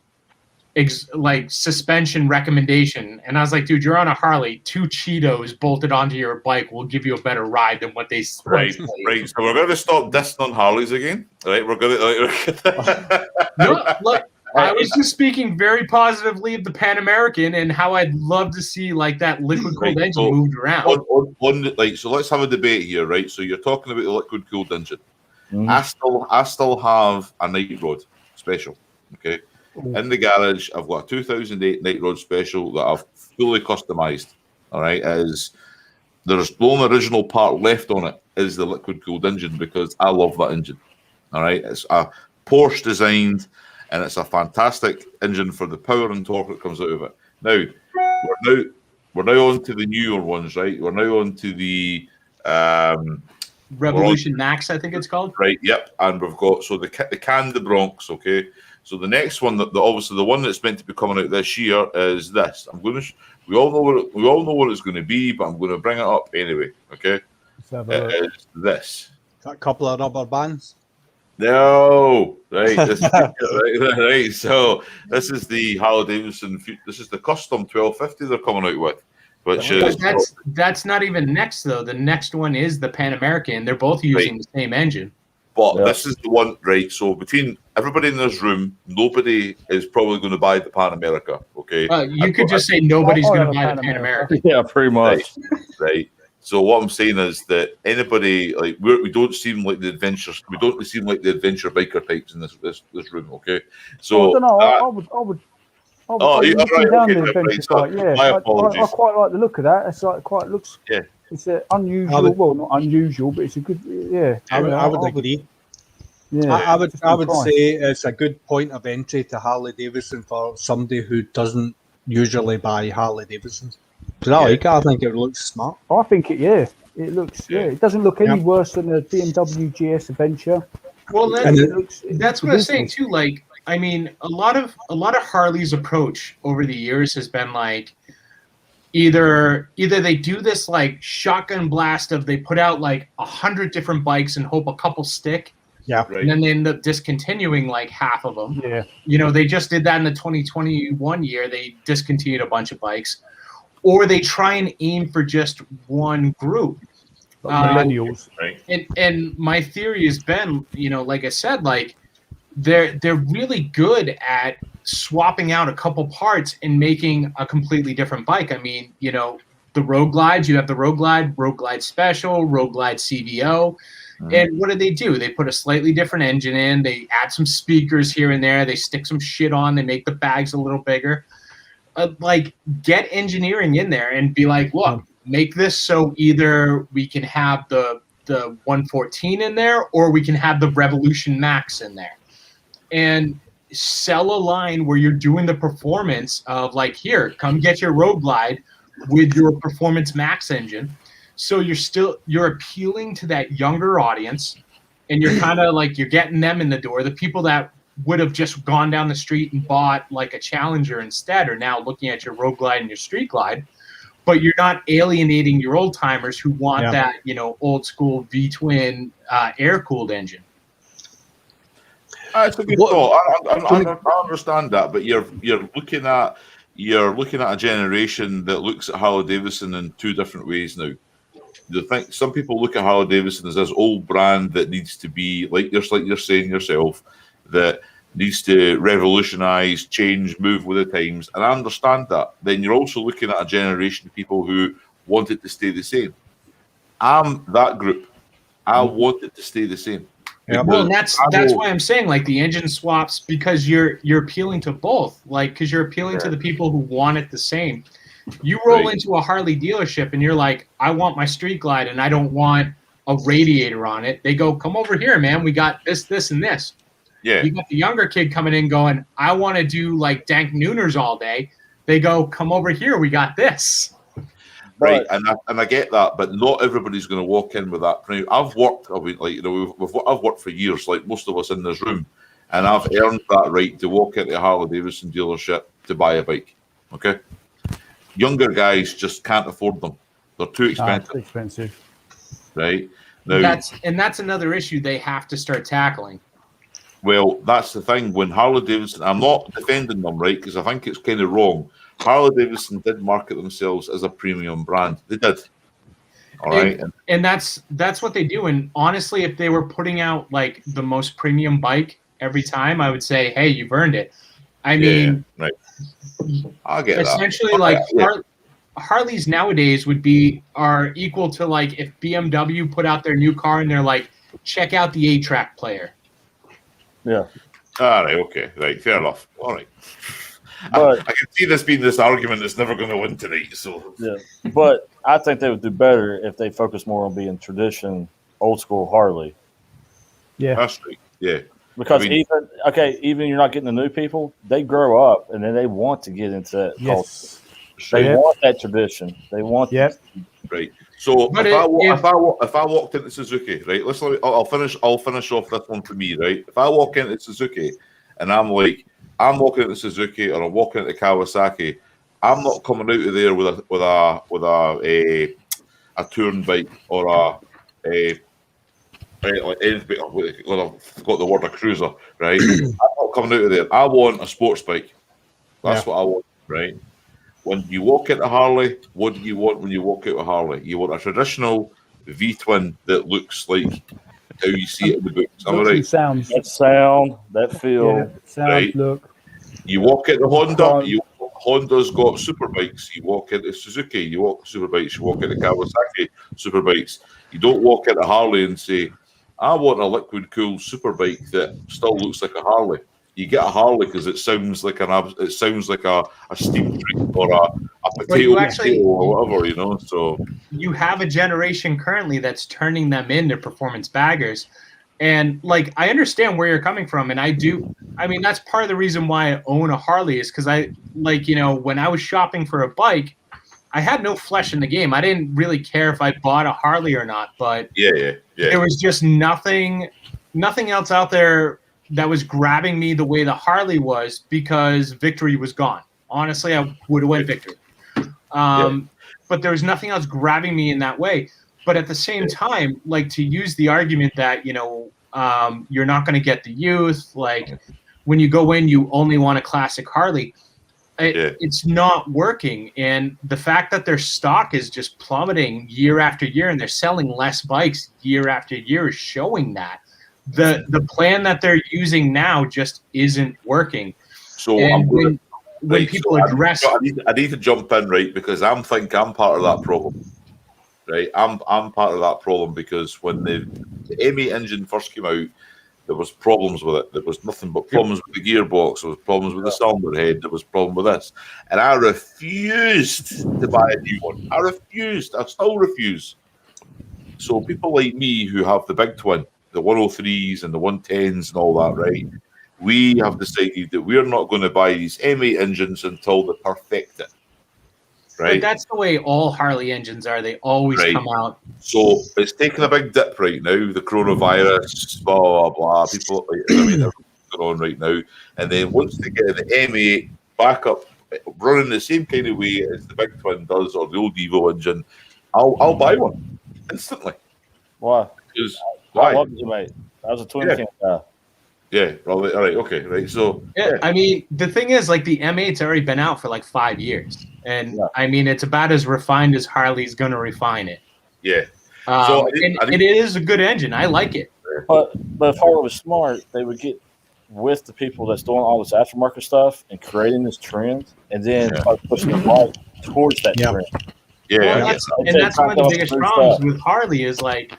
suspension recommendation, and I was like, dude, you're on a Harley. 2 Cheetos bolted onto your bike will give you a better ride than what they right. So we're going to stop dissing on Harleys again. Right, we're going to. I was just speaking very positively of the Pan American and how I'd love to see like that liquid cooled engine moved around. So let's have a debate here, right? So you're talking about the liquid cooled engine. Mm-hmm. I still have a Night Road special. Okay. In the garage, I've got a 2008 Night Road special that I've fully customized. All right, there's the only original part left on it is the liquid cooled engine because I love that engine. All right, it's a Porsche designed, and it's a fantastic engine for the power and torque that comes out of it. Now, we're now on to the newer ones, right? We're now on to the Revolution Max, I think it's called. Right. Yep. And we've got the Canada Bronx. Okay. So the next one, obviously the one that's meant to be coming out this year is this. We all know what it's going to be, but I'm going to bring it up anyway. Okay. It is this. Got a couple of rubber bands. No, right. Right. So this is the Harley Davidson. This is the custom 1250 they're coming out with, which is that's not even next though. The next one is the Pan American. They're both using the same engine. But this is the one, right? So between everybody in this room, nobody is probably going to buy the Pan America. Okay. You could just say nobody's going to buy the Pan America. Yeah, pretty much. Right. So what I'm saying is that anybody we don't seem like the adventures. We don't seem like the adventure biker types in this room. Okay. So I don't know. I would. My apologies. I quite like the look of that. It's like quite looks. Yeah. It's unusual. Well, not unusual, but it's a good. Yeah. I would agree. Yeah. I would say it's a good point of entry to Harley Davidson for somebody who doesn't usually buy Harley Davidsons. I think it looks smart. I think it looks. Yeah. It doesn't look any worse than the BMW GS Adventure. Well, that's what I was saying too. Like, I mean, a lot of Harley's approach over the years has been like, either they do this like shotgun blast of they put out like 100 different bikes and hope a couple stick, Yeah. Right. And then they end up discontinuing like half of them. Yeah. You know, they just did that in the 2021 year. They discontinued a bunch of bikes, or they try and aim for just one group. Millennials. Right. And my theory has been, you know, like I said, like they're really good at swapping out a couple parts and making a completely different bike. I mean, you know, the Road Glides, you have the Road Glide Special, Road Glide CVO. And what do? They put a slightly different engine in. They add some speakers here and there. They stick some shit on. They make the bags a little bigger. Like, get engineering in there and be like, look, make this so either we can have the 114 in there or we can have the Revolution Max in there. And sell a line where you're doing the performance of, like, here, come get your Road Glide with your Performance Max engine. So you're appealing to that younger audience, and you're kind of like, you're getting them in the door. The people that would have just gone down the street and bought like a Challenger instead are now looking at your Road Glide and your Street Glide, but you're not alienating your old timers who want that, you know, old school V-twin air cooled engine. That's a good thought. I understand that, but you're looking at a generation that looks at Harley Davidson in two different ways now. Some people look at Harley Davidson as this old brand that needs to be like you're saying yourself, that needs to revolutionize, change, move with the times, and I understand that. Then you're also looking at a generation of people who want it to stay the same. I'm that group. I want it to stay the same. Yeah. Well, and that's why I'm saying, like, the engine swaps, because you're appealing to both, like, because you're appealing to the people who want it the same. You roll into a Harley dealership and you're like, I want my Street Glide and I don't want a radiator on it. They go, come over here, man. We got this, and this. Yeah. You got the younger kid coming in going, I want to do like dank nooners all day. They go, come over here. We got this. Right, and I get that, but not everybody's going to walk in with that. Now, I've worked for years, like most of us in this room, and I've earned that right to walk into a Harley Davidson dealership to buy a bike. Okay. Younger guys just can't afford them. They're too expensive. Too expensive. Right. Now, that's another issue they have to start tackling. Well, that's the thing. When Harley Davidson, I'm not defending them, right, because I think it's kind of wrong. Harley Davidson did market themselves as a premium brand. They did. All right. And that's what they do. And honestly, if they were putting out like the most premium bike every time, I would say, hey, you've earned it. I mean, right. I get essentially, that. like Harleys nowadays are equal to, like, if BMW put out their new car and they're like, check out the 8-track player. Yeah. All right. Okay. Right. Fair enough. All right. But I can see this being this argument that's never going to win tonight. So yeah, but I think they would do better if they focus more on being tradition, old school Harley. Yeah, that's right. Yeah. Because even you're not getting the new people, they grow up and then they want to get into that culture. They want that tradition. They want right. So if I walked into Suzuki, right? I'll finish off this one for me, right? If I walk into Suzuki and I'm walking into Suzuki or I'm walking into Kawasaki, I'm not coming out of there with a touring bike or I've got the word a cruiser, right? I'm not coming out of there. I want a sports bike. That's what I want, right? When you walk into Harley, what do you want when you walk out of Harley? You want a traditional V-twin that looks like how you see it in the books. Am I right? That sound, that feel. Sound, look. You walk into Honda, Honda's got super bikes. You walk into Suzuki, you walk super bikes. You walk into Kawasaki, super bikes. You don't walk into Harley and say, I want a liquid cooled super bike that still looks like a Harley. You get a Harley because it sounds like a steam drink or a potato or whatever, you know. So you have a generation currently that's turning them into performance baggers. And like, I understand where you're coming from, and I mean, that's part of the reason why I own a Harley is because when I was shopping for a bike, I had no flesh in the game. I didn't really care if I bought a Harley or not, but there was just nothing else out there that was grabbing me the way the Harley was, because Victory was gone. Honestly, I would have went Victory. But there was nothing else grabbing me in that way. But at the same time, like, to use the argument that, You're not going to get the youth. Like when you go in, you only want a classic Harley. It's not working. And the fact that their stock is just plummeting year after year and they're selling less bikes year after year is showing that. The plan that they're using now just isn't working. So and when people address, I need to jump in, right, because I'm thinking I'm part of that problem, right? I'm part of that problem because when the M8 engine first came out, there was problems with it. There was nothing but problems with the gearbox. There was problems with the cylinder head. There was problem with this, and I refused to buy a new one. I refused. I still refuse. So people like me who have the big twin, the 103s and the 110s and all that, right? We have decided that we're not going to buy these M8 engines until they perfect it. Right. But that's the way all Harley engines are. They always come out. So it's taking a big dip right now. The coronavirus, blah, blah, blah. People, they're going on right now. And then once they get the M8 back up, running the same kind of way as the big twin does or the old Evo engine, I'll buy one instantly. Why? Because I love you, mate. I was a twin cam guy. Yeah, all right, okay, right. So I mean, the thing is, like, the M8's already been out for like 5 years, and I mean, it's about as refined as Harley's going to refine it. Yeah. It is a good engine. I like it. But if Harley was smart, they would get with the people that's doing all this aftermarket stuff and creating this trend, and then start pushing the bike towards that trend. Yeah, well, that's one of the biggest problems with Harley is like.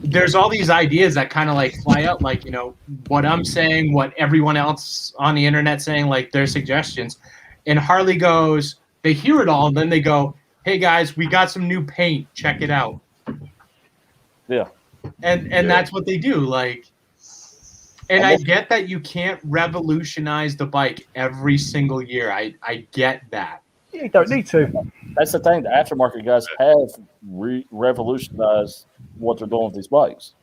There's all these ideas that kind of like fly out, like, you know, what I'm saying, what everyone else on the internet saying, like their suggestions. And Harley goes, they hear it all, and then they go, hey guys, we got some new paint, check it out. Yeah. And that's what they do. Like, and I get that you can't revolutionize the bike every single year. I get that. You don't need to. That's the thing. The aftermarket guys have revolutionized what they're doing with these bikes.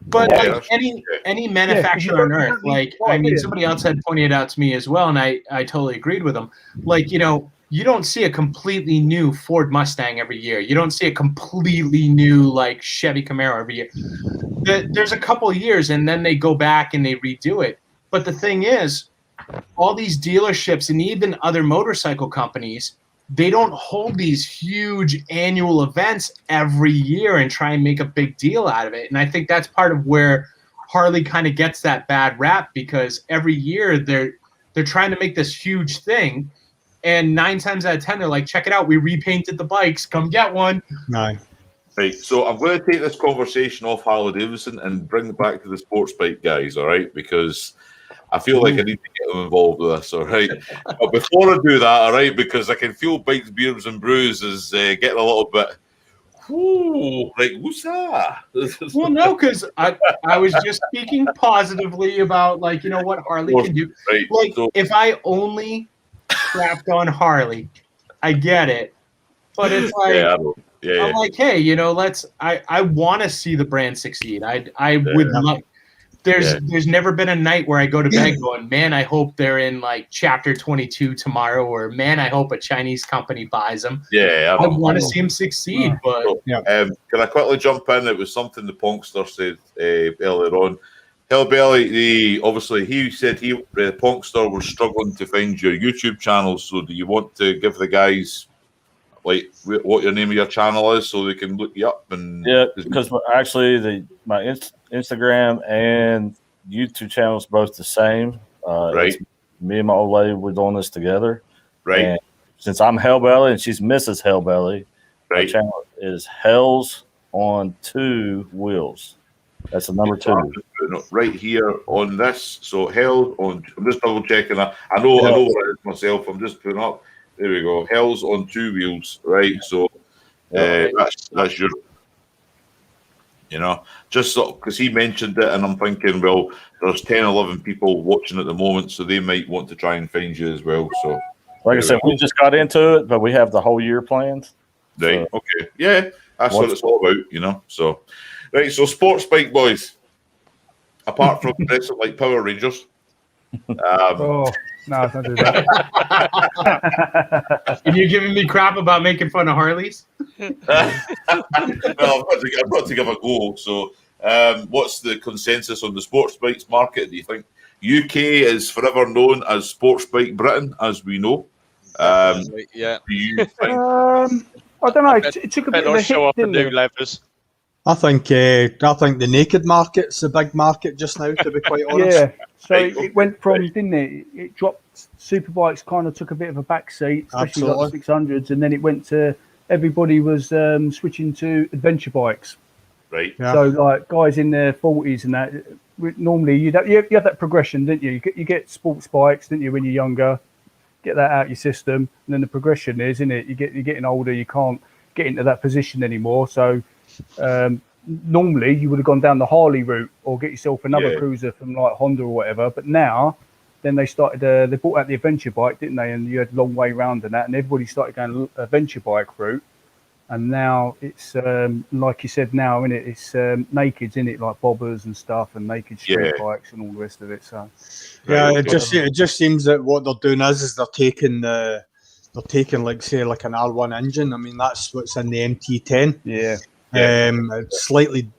But like any manufacturer on earth, like, I mean, somebody else had pointed out to me as well, and I totally agreed with them. Like, you know, you don't see a completely new Ford Mustang every year. You don't see a completely new, like, Chevy Camaro every year. There's a couple of years, and then they go back and they redo it. But the thing is, all these dealerships and even other motorcycle companies, they don't hold these huge annual events every year and try and make a big deal out of it. And I think that's part of where Harley kind of gets that bad rap, because every year they're trying to make this huge thing, and 9 times out of 10 they're like, check it out, we repainted the bikes, come get one. No. Right, so I'm going to take this conversation off Harley Davidson and bring it back to the sports bike guys, all right? Because I feel like I need to get them involved with this, all right? But before I do that, all right, because I can feel Bikes, Beers and Brews is getting a little bit, like, who's that? Well, no, because I was just speaking positively about, like, you know, what Harley can do. Right, like, so, if I only crapped on Harley, I get it. But it's like, I'm like, hey, you know, I want to see the brand succeed. I would love. There's never been a night where I go to bed going, man, I hope they're in like chapter 22 tomorrow, or man, I hope a Chinese company buys them. Yeah, I want to see them succeed. But can I quickly jump in? It was something the Punkster said earlier on. Hellbelly, obviously, he said Punkster was struggling to find your YouTube channel. So do you want to give the guys like what your name of your channel is so they can look you up? And because actually my Instagram and YouTube channel is both the same. Right. Me and my old lady, we're doing this together. Right. And since I'm Hellbelly and she's Mrs. Hellbelly, right. My channel is Hells on 2 Wheels. That's the number 2. Right here on this. So Hell on. I'm just double checking that. I know what it is myself. I'm just putting up. There we go. Hells on 2 Wheels. Right. So that's your. You know, just because he mentioned it, and I'm thinking, well, there's 10, 11 people watching at the moment, so they might want to try and find you as well. So, like I said, we just got into it, but we have the whole year planned. Right. So. Okay. Yeah, that's what it's all about, you know. So, right. So, sports bike boys. Apart from dressing like Power Rangers. No, don't do that. And you're giving me crap about making fun of Harleys? Well, I've got to give a go. So What's the consensus on the sports bikes market? Do you think UK is forever known as sports bike Britain, as we know? Yeah. Do you think? I don't know. It took a bit of a show hit, off the didn't new it? levers. I think the naked market's a big market just now, to be quite honest. Yeah. So Right, it went from, didn't it? It dropped. Superbikes kind of took a bit of a back seat, especially like the 600s, and then it went to everybody was switching to adventure bikes. Right. Yeah. So like guys in their 40s and that. Normally you have that progression, didn't you? You get sports bikes, didn't you, when you're younger? Get that out of your system, and then the progression is, isn't it? You're getting older. You can't get into that position anymore. So normally you would have gone down the Harley route or get yourself another cruiser from like Honda or whatever. But now, then they started. They brought out the adventure bike, didn't they? And you had a long way round and that, and everybody started going adventure bike route. And now it's like you said, now in it, it's nakeds in it, like bobbers and stuff, and naked street bikes and all the rest of it. So it just seems that what they're doing is they're taking like say like an R1 engine. I mean that's what's in the MT10. Yeah. It's slightly,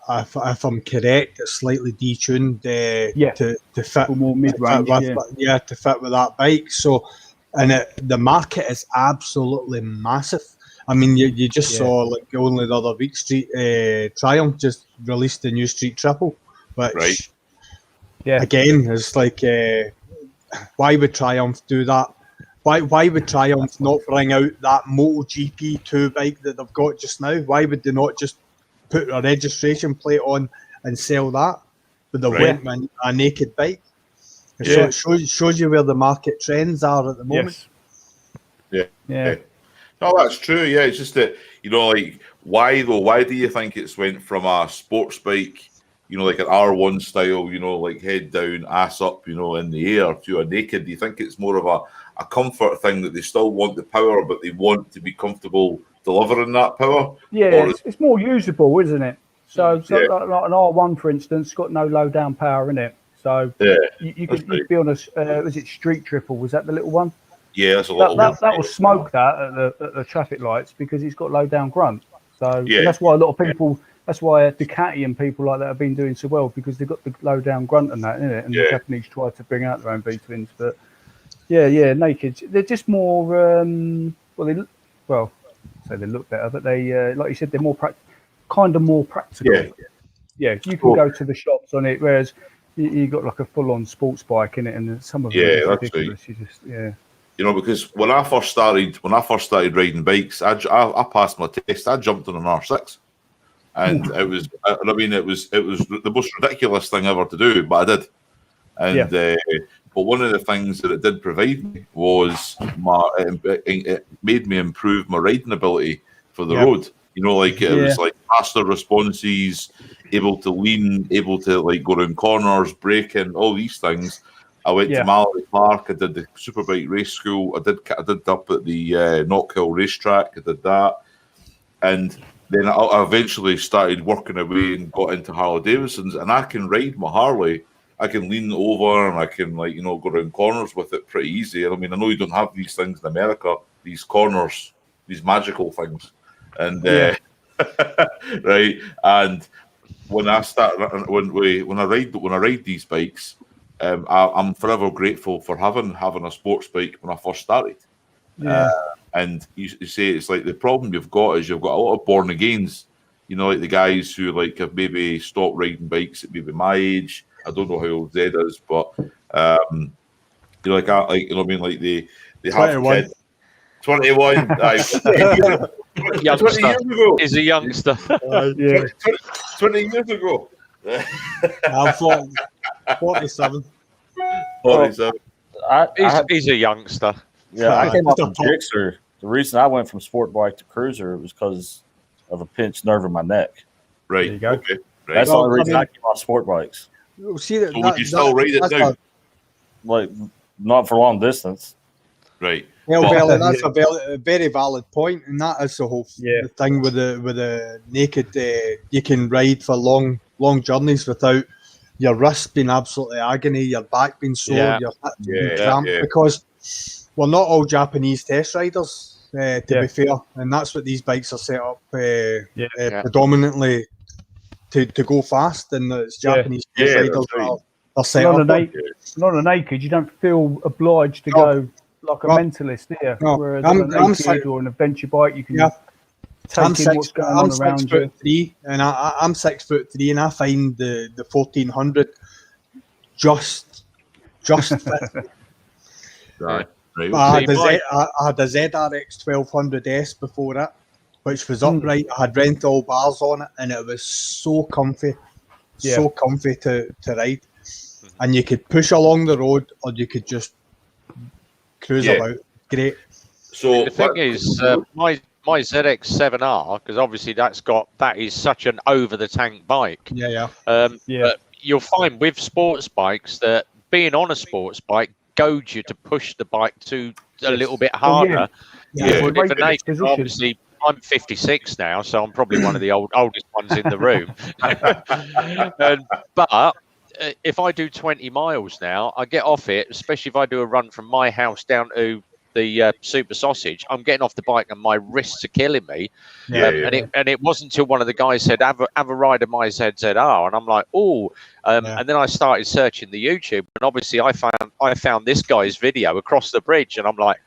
if I'm correct, it's slightly detuned to fit more mid-range. To fit with that bike. So, and the market is absolutely massive. I mean, you just saw like only the other week, Triumph just released the new Street Triple, which again is like, why would Triumph do that? Why would Triumph not bring out that MotoGP 2 bike that they've got just now? Why would they not just put a registration plate on and sell that? But they went with a naked bike. So it shows you where the market trends are at the moment. Yeah. No, that's true. Yeah, it's just that, like, why though? Why do you think it's went from a sports bike, like an R1 style, like head down, ass up, in the air, to a naked? Do you think it's more of a comfort thing that they still want the power, but they want to be comfortable delivering that power? Yeah, it's more usable, isn't it? So like an R1, for instance, got no low down power in it. So you could be on was it Street Triple? Was that the little one? Yeah, that's a little one. That will smoke that at the traffic lights because it's got low down grunt. So and that's why a lot of people, that's why Ducati and people like that have been doing so well, because they've got the low down grunt and that in it. And the Japanese try to bring out their own V-twins, but naked. They're just more they look better, but they like you said, they're more more practical. Yeah, you can go to the shops on it, whereas you got like a full-on sports bike in it, and some of it is ridiculous. You just because when I first started riding bikes, I passed my test. I jumped on an R6, and it was the most ridiculous thing ever to do, but I did. And but one of the things that it did provide me was it made me improve my riding ability for the road. It was like faster responses, able to lean, able to like go around corners, braking, all these things. I went to Mallory Park. I did the Superbike race school. I did up at the Knock Hill racetrack. I did that, and then I eventually started working away and got into Harley Davidsons. And I can ride my Harley. I can lean over and I can go around corners with it pretty easy. I mean, I know you don't have these things in America. These corners, these magical things, and right. And when I ride these bikes. I'm forever grateful for having a sports bike when I first started. And you say it's like the problem you've got is you've got a lot of born agains, like the guys who have maybe stopped riding bikes at maybe my age. I don't know how old Zed is, but they have kids. 21. 20 years ago. Is a youngster. 20 years ago. I'm 47. 47. He's a youngster. Yeah, I came up with Gixxer. The reason I went from sport bike to cruiser was because of a pinched nerve in my neck. Right. There you go. Okay. Right. That's the only reason I came off sport bikes. See, so would you still ride it now? Like, not for long distance. Right. Well, that's a very valid point, and that is the whole thing with the naked. You can ride for long journeys without your wrist being absolutely agony, your back being sore, your hip being cramped, because we're not all Japanese test riders, to be fair, and that's what these bikes are set up predominantly to go fast, and it's Japanese Yeah, riders that's right. are set Not up. on a naked, you don't feel obliged to No. go like a No. mentalist here. No. Whereas I'm on a naked six- or an adventure bike, you can Yeah. take in what's going on around you. 6'3", and I'm 6'3", and I find the 1400 just fit. Right. Right. I See, had a ZRX 1200S before it, which was upright. I had rental bars on it, and it was so comfy, so comfy to ride. And you could push along the road, or you could just cruise about. Great. So The thing is, my ZX7R, because obviously that is such an over the tank bike. Yeah. But you'll find with sports bikes that being on a sports bike goads you to push the bike to a little bit harder. Yeah. With a Great naked, position. obviously, I'm 56 now, so I'm probably one of the oldest ones in the room. But if I do 20 miles now, I get off it, especially if I do a run from my house down to the Super Sausage. I'm getting off the bike and my wrists are killing me. And it wasn't until one of the guys said, have a ride of my ZZR, and I'm like, and then I started searching the YouTube, and obviously I found this guy's video across the bridge, and I'm like,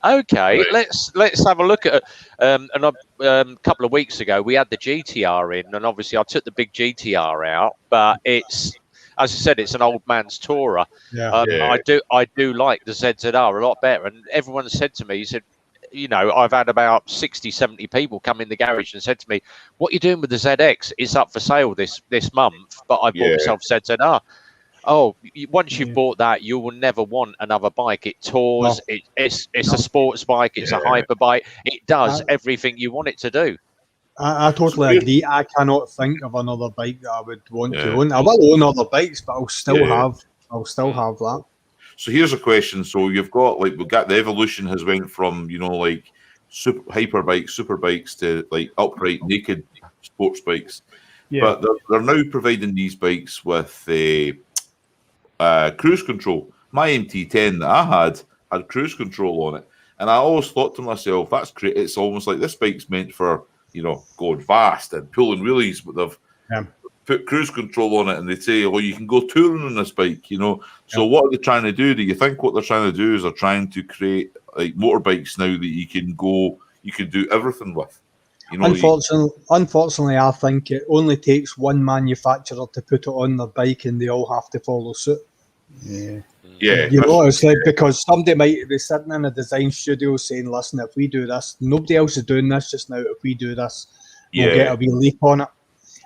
okay, let's have a look at it. And a couple of weeks ago we had the GTR in, and obviously I took the big GTR out, but it's, as I said, it's an old man's tourer. I do like the ZZR a lot better, and everyone said to me, he said, I've had about 60, 70 people come in the garage and said to me, what are you doing with the ZX? It's up for sale this month, but I bought myself ZZR. Oh, once you've bought that, you will never want another bike. It tours. No. It's a sports bike. It's a hyper bike. It does everything you want it to do. I totally agree. I cannot think of another bike that I would want to own. I will own other bikes, but I'll still have that. So here's a question. So you've got the evolution has went from hyper bikes, super bikes to upright naked sports bikes. But they're now providing these bikes with cruise control. My MT10 that I had cruise control on it, and I always thought to myself, that's great. It's almost like this bike's meant for going fast and pulling wheelies, but they've put cruise control on it, and they say, you can go touring on this bike. So what are they trying to do? Do you think what they're trying to do is they're trying to create motorbikes now that you can do everything with? Unfortunately, I think it only takes one manufacturer to put it on their bike, and they all have to follow suit. It's like, because somebody might be sitting in a design studio saying, listen, if we do this, nobody else is doing this just now. If we do this, we'll get a wee leap on it.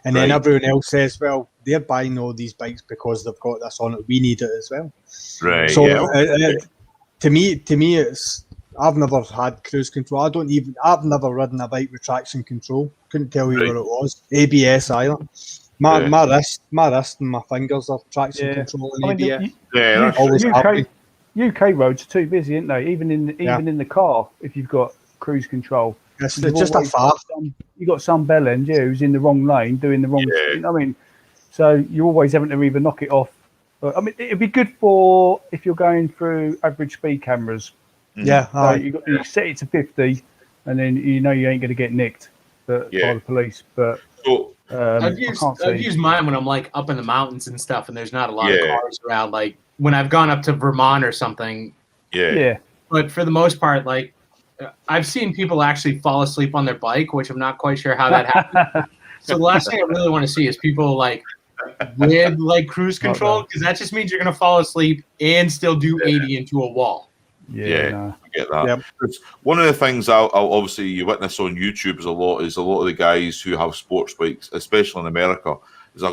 And then everyone else says, well, they're buying all these bikes because they've got this on it. We need it as well. Right. So to me, it's, I've never had cruise control. I've never ridden a bike with traction control. Couldn't tell you what it was. ABS either. My wrist and my fingers are traction control and ABS. UK roads are too busy, aren't they? Even in the car, if you've got cruise control, it's just a fast. You got some bellend who's in the wrong lane doing the wrong thing. I mean, so you're always having to either knock it off. I mean, it'd be good for if you're going through average speed cameras. Yeah, you set it to 50, and then you ain't going to get nicked by the police. But I've used mine when I'm up in the mountains and stuff, and there's not a lot of cars around. Like when I've gone up to Vermont or something. Yeah. But for the most part, I've seen people actually fall asleep on their bike, which I'm not quite sure how that happens. So the last thing I really want to see is people with cruise control, because that just means you're going to fall asleep and still do 80 into a wall. I get that. Yep. One of the things I'll obviously you witness on YouTube is a lot of the guys who have sports bikes, especially in America. There's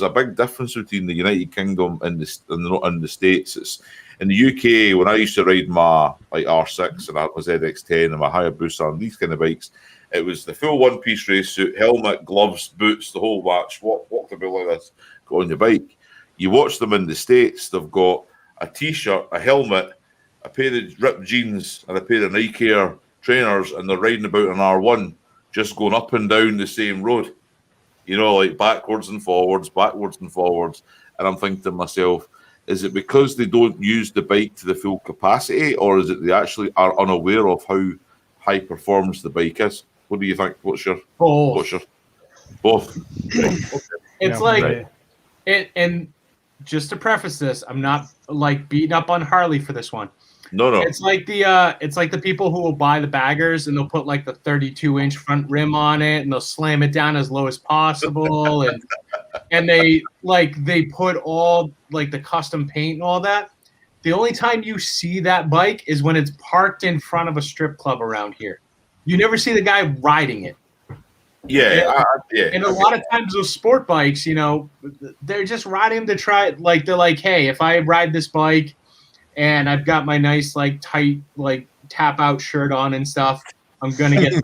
a big difference between the United Kingdom and the States. It's in the UK when I used to ride my R6 and my ZX10 and my Hayabusa and these kind of bikes. It was the full one-piece race suit, helmet, gloves, boots, the whole match. Walk the bill like this, go on your bike. You watch them in the States, they've got a T-shirt, a helmet, a pair of ripped jeans, and a pair of Nike Air trainers, and they're riding about an R1, just going up and down the same road. Backwards and forwards. And I'm thinking to myself, is it because they don't use the bike to the full capacity, or is it they actually are unaware of how high performance the bike is? What do you think? What's your Both. It's like, and just to preface this, I'm not like beating up on Harley for this one. No. It's like the people who will buy the baggers and they'll put like the 32-inch front rim on it and they'll slam it down as low as possible and they put all like the custom paint and all that. The only time you see that bike is when it's parked in front of a strip club around here. You never see the guy riding it. And a lot of times those sport bikes, you know, they're just riding to try. Like they're like, hey, if I ride this bike and I've got my nice like tight like tap out shirt on and stuff, I'm gonna get.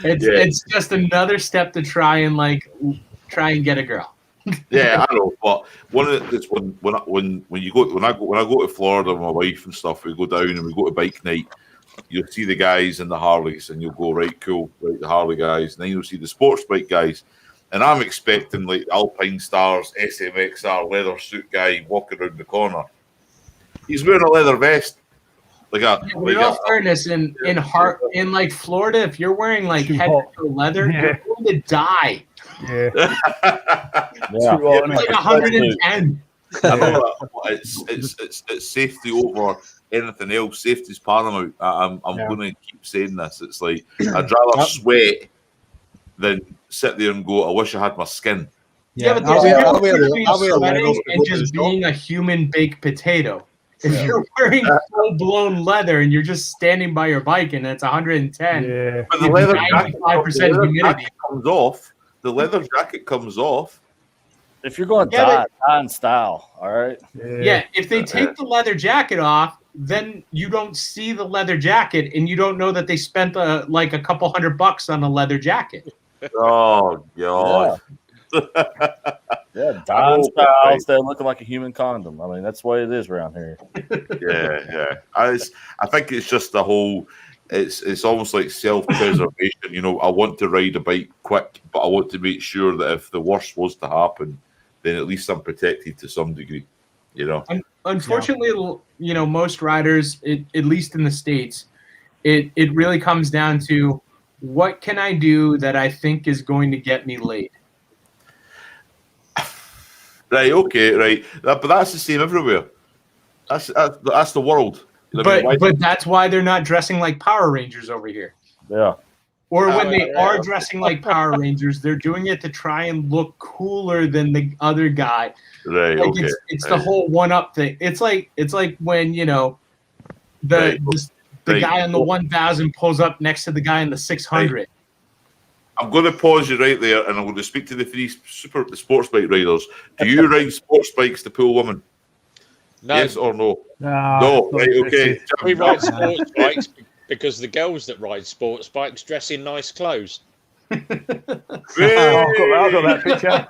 It's just another step to try and get a girl. Yeah, I know. But one of the, it's when I go to Florida with my wife and stuff, we go down and we go to bike night. You'll see the guys in the Harleys, and you'll go, right, cool, right, the Harley guys. And then you'll see the sports bike guys, and I'm expecting like Alpine Stars, SMXR leather suit guy walking around the corner. He's wearing a leather vest. In all fairness, in like Florida, if you're wearing like head to leather, you're going to die. Yeah. It's like 110. I know it's safety over anything else. Safety's paramount. I'm going to keep saying this. It's like I'd rather sweat than sit there and go, I wish I had my skin. Yeah, but there's a difference between sweating and just being a human baked potato. If you're wearing full-blown leather and you're just standing by your bike and it's 110, but the leather 95% humidity comes off. The leather jacket comes off. If you're going die in style, all right? Yeah, if they take the leather jacket off, then you don't see the leather jacket and you don't know that they spent like a couple $100 on a leather jacket. Oh, God. Yeah, die in style instead of looking like a human condom. I mean, that's the way it is around here. Yeah. I think it's just the whole... It's almost like self-preservation. You know, I want to ride a bike quick, but I want to make sure that if the worst was to happen, then at least I'm protected to some degree. You know. Unfortunately, you know, most riders, at least in the States, it really comes down to what can I do that I think is going to get me laid. Right. Okay. Right. But that's the same everywhere. That's the world. But that's why they're not dressing like Power Rangers over here. Yeah. Or when they are dressing like Power Rangers, they're doing it to try and look cooler than the other guy. Right. Like Okay. It's the whole one-up thing. It's like when, you know, the guy on the 1000 pulls up next to the guy in the 600. Right. I'm going to pause you right there, and I'm going to speak to the three sports bike riders. Do you ride sports bikes to pull women? No. Yes or no? No. Right. Okay. We ride sports bikes because the girls that ride sports bikes dress in nice clothes. I've got that picture.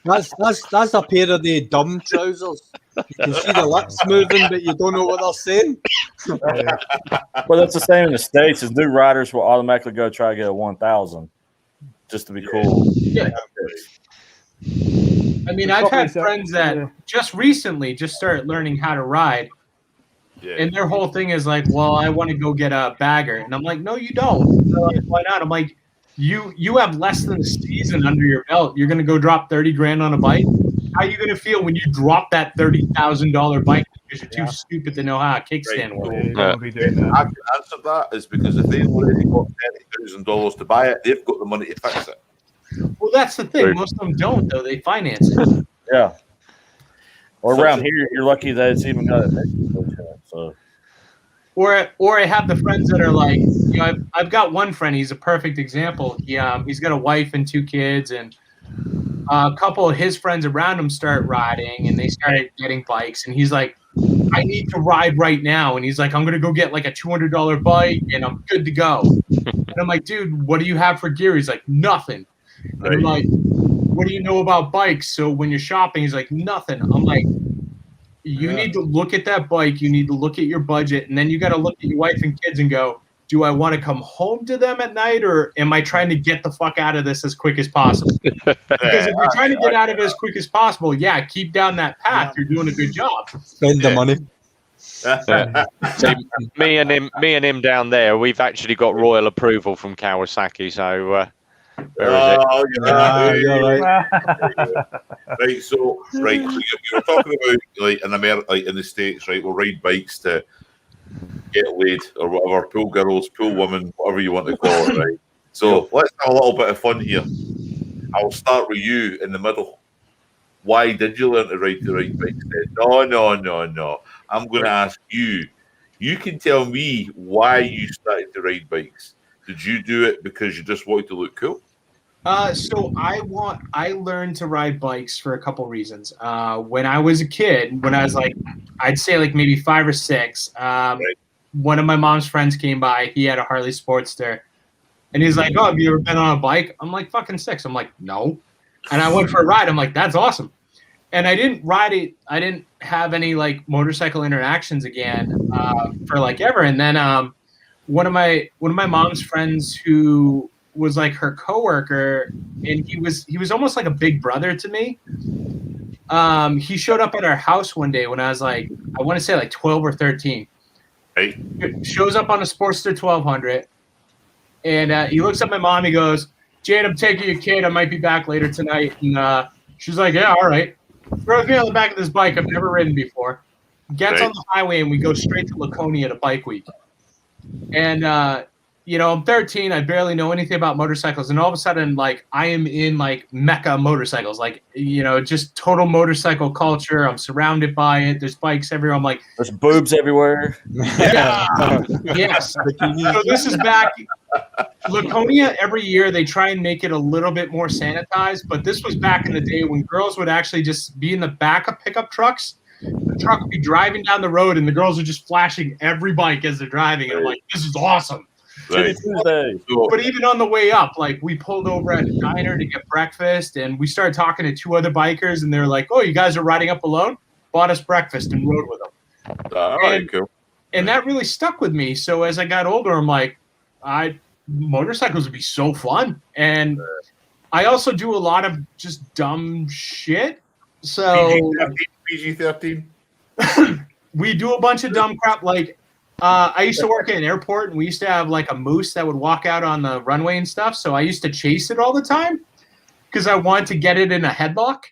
That's a pair of the dumb trousers. You can see the lips moving, but you don't know what they're saying. Well, that's the same in the States. Is new riders will automatically go try to get a 1000 just to be cool. Yeah. I mean, I've had friends that just recently just started learning how to ride. Yeah. And their whole thing is like, well, I want to go get a bagger. And I'm like, no, you don't. Like, why not? I'm like, you have less than a season under your belt. You're going to go drop $30,000 on a bike. How are you going to feel when you drop that $30,000 bike because you're too stupid to know how a kickstand works? I can answer that is because if they've already got $30,000 to buy it, they've got the money to fix it. Well, that's the thing. Most of them don't, though. They finance it. Yeah. Or around here, you're lucky that it's even got a so. Or I have the friends that are like, you know, I've got one friend. He's a perfect example. He's got a wife and 2 kids, and a couple of his friends around him start riding, and they started getting bikes. And he's like, I need to ride right now. And he's like, I'm gonna go get like a $200 bike, and I'm good to go. And I'm like, dude, what do you have for gear? He's like, nothing. And I'm like, what do you know about bikes? So when you're shopping, he's like, nothing. I'm like, you need to look at that bike. You need to look at your budget. And then you got to look at your wife and kids and go, do I want to come home to them at night, or am I trying to get the fuck out of this as quick as possible? Because if you're trying to get out of it as quick as possible, keep down that path. You're doing a good job. Spend the money. See, me and him down there, we've actually got royal approval from Kawasaki. So where is it? Oh, Ah, you're right. Right, so you were talking about like in America, like in the States, right? We'll ride bikes to get laid or whatever, pool girls, pool women, whatever you want to call it, right? So let's have a little bit of fun here. I'll start with you in the middle. Why did you learn to ride bikes then? No. I'm going to ask you. You can tell me why you started to ride bikes. Did you do it because you just wanted to look cool? So I learned to ride bikes for a couple reasons. When I was a kid, when I was like, I'd say like maybe 5 or 6, one of my mom's friends came by. He had a Harley Sportster, and he's like, "Oh, have you ever been on a bike?" I'm like, "Fucking 6." I'm like, "No," and I went for a ride. I'm like, "That's awesome," and I didn't ride it. I didn't have any like motorcycle interactions again for like ever. And then one of my mom's friends who was like her coworker, and he was almost like a big brother to me. He showed up at our house one day when I was like, I want to say like 12 or 13. Right. Shows up on a Sportster 1200, and he looks at my mom. He goes, "Jade, I'm taking your kid. I might be back later tonight." And she's like, "Yeah, all right." Throws me on the back of this bike I've never ridden before. Gets on the highway, and we go straight to Laconia to Bike Week. And I'm 13. I barely know anything about motorcycles, and all of a sudden, like, I am in like Mecca motorcycles, like, just total motorcycle culture. I'm surrounded by it. There's bikes everywhere. I'm like, there's boobs everywhere. Yeah. Yes. So this is back. Laconia, every year they try and make it a little bit more sanitized, but this was back in the day when girls would actually just be in the back of pickup trucks. The truck would be driving down the road, and the girls are just flashing every bike as they're driving. And I'm like, this is awesome. Right. But even on the way up, like, we pulled over at a diner to get breakfast, and we started talking to 2 other bikers, and they're like, "Oh, you guys are riding up alone?" Bought us breakfast and rode with them. All right, cool. And that really stuck with me. So as I got older, I'm like, motorcycles would be so fun. And I also do a lot of just dumb shit. So PG-13. We do a bunch of dumb crap. Like, I used to work at an airport, and we used to have like a moose that would walk out on the runway and stuff. So I used to chase it all the time because I wanted to get it in a headlock.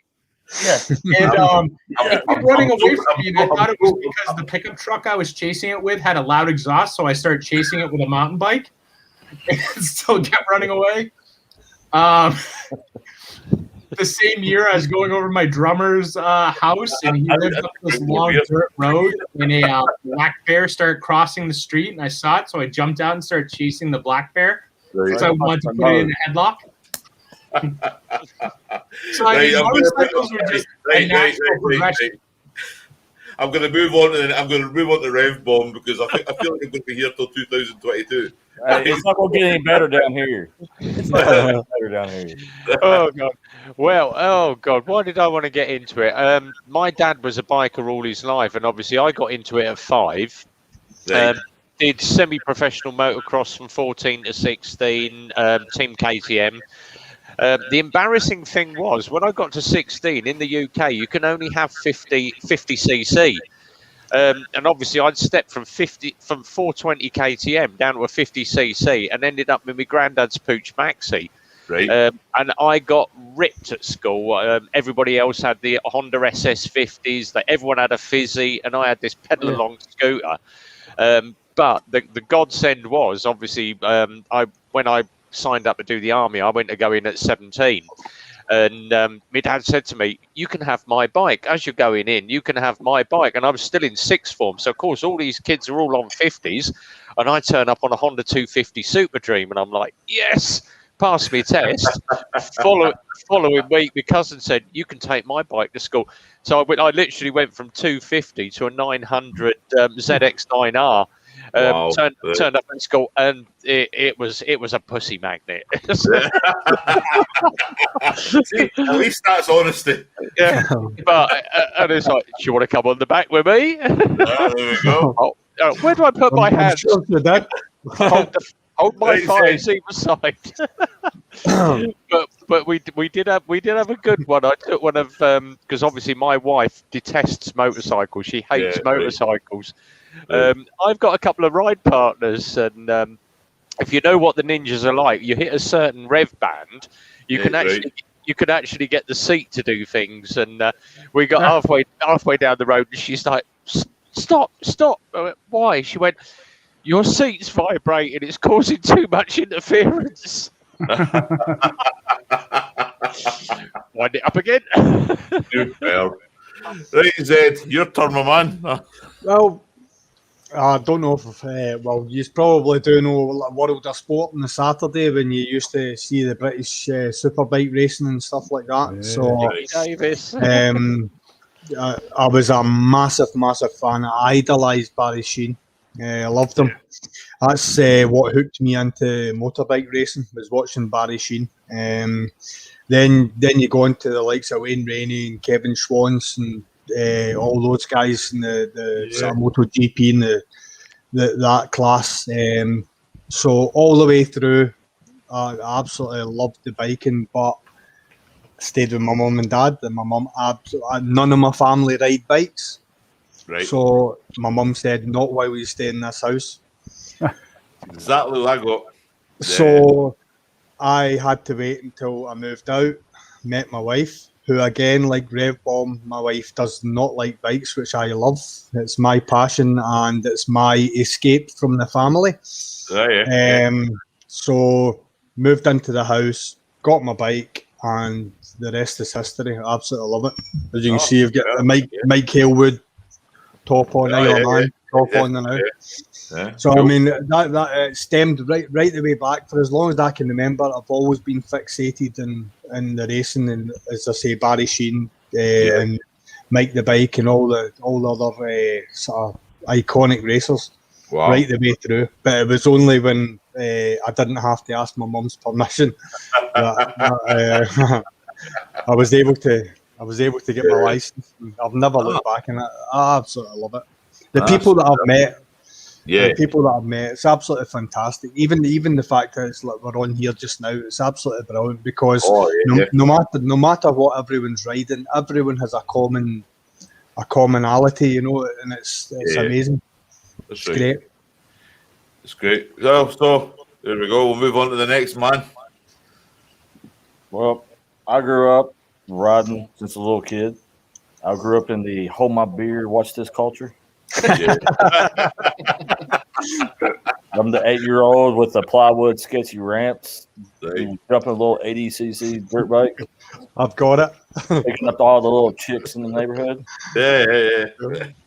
Yeah. And it kept running away from me. And I thought it was because the pickup truck I was chasing it with had a loud exhaust. So I started chasing it with a mountain bike, and it still kept running away. The same year, I was going over my drummer's house, and he lived up this long dirt road, and a black bear started crossing the street, and I saw it, so I jumped out and started chasing the black bear. Right. So I wanted to put it in a headlock. So I mean, motorcycles were just a natural progression. I'm going to move on, and I'm going to move on to Rev Bomb because I feel like I'm going to be here till 2022. It's not going to get any better down here. It's not going to get better down here. Oh God! Well, oh God! Why did I want to get into it? My dad was a biker all his life, and obviously I got into it at 5. Did semi-professional motocross from 14 to 16, Team KTM. The embarrassing thing was when I got to 16 in the UK, you can only have 50cc. And obviously I'd stepped from 420 KTM down to a 50cc and ended up with my granddad's Pooch Maxi. Right. And I got ripped at school. Everybody else had the Honda SS50s. Everyone had a Fizzy, and I had this pedal along scooter. But the godsend was obviously when I signed up to do the army, I went to go in at 17. And my dad said to me, "You can have my bike. As you're going in, you can have my bike." And I was still in sixth form. So, of course, all these kids are all on 50s. And I turn up on a Honda 250 Super Dream. And I'm like, yes, pass me test. Following week, my cousin said, "You can take my bike to school." So I literally went from 250 to a 900 ZX9R. Wow. Turned up at school, and it was a pussy magnet. See, at least that's honesty. Yeah, but and it's like, "Do you want to come on the back with me?" There we go. Where do I put my hands? That. Hold my thighs either side. But But we did have a good one. I took one of because obviously my wife detests motorcycles. She hates motorcycles. I've got a couple of ride partners, and if you know what the ninjas are like, you hit a certain rev band, you can actually get the seat to do things. And we got halfway down the road, and she's like, "Stop! I went, why?" She went, "Your seat's vibrating. It's causing too much interference." Wind it up again. Right, Zed, your turn, my man. Well, I don't know if, you probably do know World of Sport on the Saturday when you used to see the British superbike racing and stuff like that. Yeah. So, Davis. I was a massive fan. I idolised Barry Sheen. I loved him. That's what hooked me into motorbike racing, was watching Barry Sheen. Then you go into the likes of Wayne Rainey and Kevin Schwantz and all those guys in the sort of MotoGP and that class. So all the way through, I absolutely loved the biking, but I stayed with my mum and dad, and my mum none of my family ride bikes. Right. So my mum said, "Not while we stay in this house." Exactly what I got. So I had to wait until I moved out, met my wife, who again, like Rev Bomb, my wife does not like bikes, which I love. It's my passion and it's my escape from the family. So moved into the house, got my bike, and the rest is history. I absolutely love it. As you can see, you've got the Mike Halewood top on, top on the now. So cool. I mean that stemmed right the way back. For as long as I can remember, I've always been fixated in the racing, and as I say, Barry Sheen and Mike the Bike and all the other sort of iconic racers, right the way through. But it was only when I didn't have to ask my mum's permission that I was able to get my license. I've never looked back, and I absolutely love it. The people that I've met. The people that I've met, it's absolutely fantastic. Even the fact that it's like we're on here just now, it's absolutely brilliant because no matter what everyone's riding, everyone has a commonality, and it's amazing. It's great. It's great. So there we go. We'll move on to the next man. Well, I grew up riding since a little kid. I grew up in the hold my beer, watch this culture. I'm the 8-year-old with the plywood sketchy ramps, jumping a little 80cc dirt bike. I've got it. Picking up all the little chicks in the neighborhood. Yeah.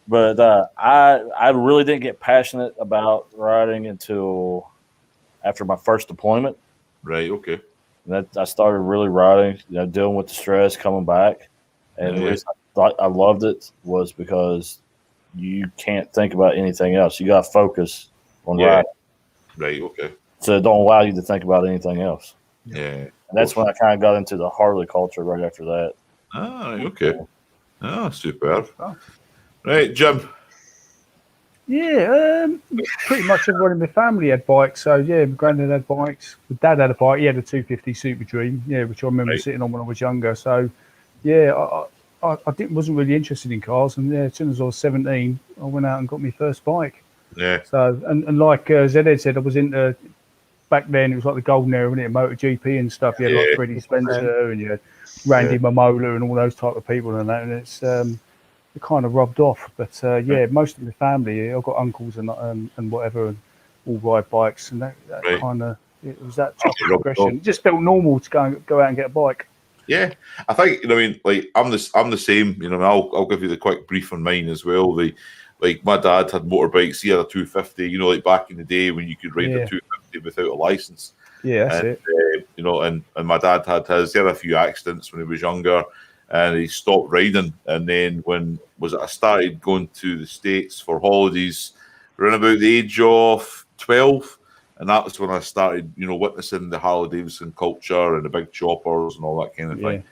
But I really didn't get passionate about riding until after my first deployment. Right. Okay. And I started really riding, dealing with the stress coming back, and the reason I thought I loved it was because you can't think about anything else. You got to focus on riding. Right, okay. So it don't allow you to think about anything else. Yeah. And that's when I kind of got into the Harley culture right after that. Ah, okay. Oh, superb. Right, Jim. Yeah, pretty much everyone in my family had bikes. So, my granddad had bikes. My dad had a bike. He had a 250 Super Dream, which I remember sitting on when I was younger. So, I wasn't really interested in cars, and as soon as I was 17, I went out and got my first bike. Yeah. So and like Zed said, I was into back then. It was like the golden era, wasn't it? MotoGP and stuff. You had like Freddie Spencer and you had Randy Mamola and all those type of people and that. And it's it kind of rubbed off. But most of the family, I've got uncles and whatever, and all ride bikes, and that kind of it was that type of progression. It just felt normal to go out and get a bike. Yeah, I think like I'm the same. I'll give you the quick brief on mine as well. Like my dad had motorbikes. He had a 250. Like back in the day when you could ride a 250 without a license. Yeah, that's it. And my dad had his. He had a few accidents when he was younger, and he stopped riding. And then I started going to the States for holidays around about the age of 12. And that was when I started, witnessing the Harley Davidson culture and the big choppers and all that kind of thing.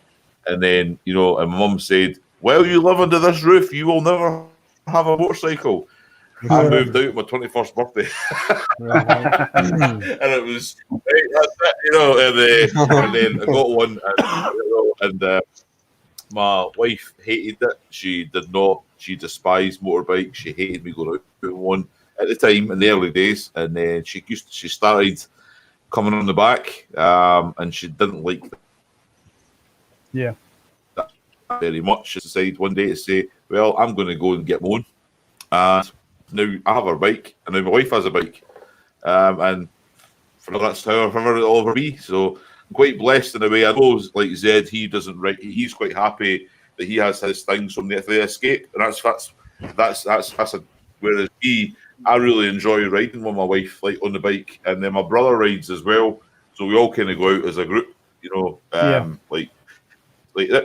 And then, and my mum said, "Well, you live under this roof, you will never have a motorcycle." I moved out my 21st birthday, and it was that's it, and then I got one, and my wife hated it. She did not. She despised motorbikes. She hated me going out in one at the time in the early days, and then she started coming on the back, and she didn't like Yeah. that very much. She decided one day to say, "Well, I'm going to go and get my own." And now I have a bike, and now my wife has a bike, and that's however it'll ever be. So I'm quite blessed in a way. I know, like Zed, he doesn't write. He's quite happy that he has his things from the Escape, and that's a. Whereas I really enjoy riding with my wife, like on the bike, and then my brother rides as well. So we all kind of go out as a group, like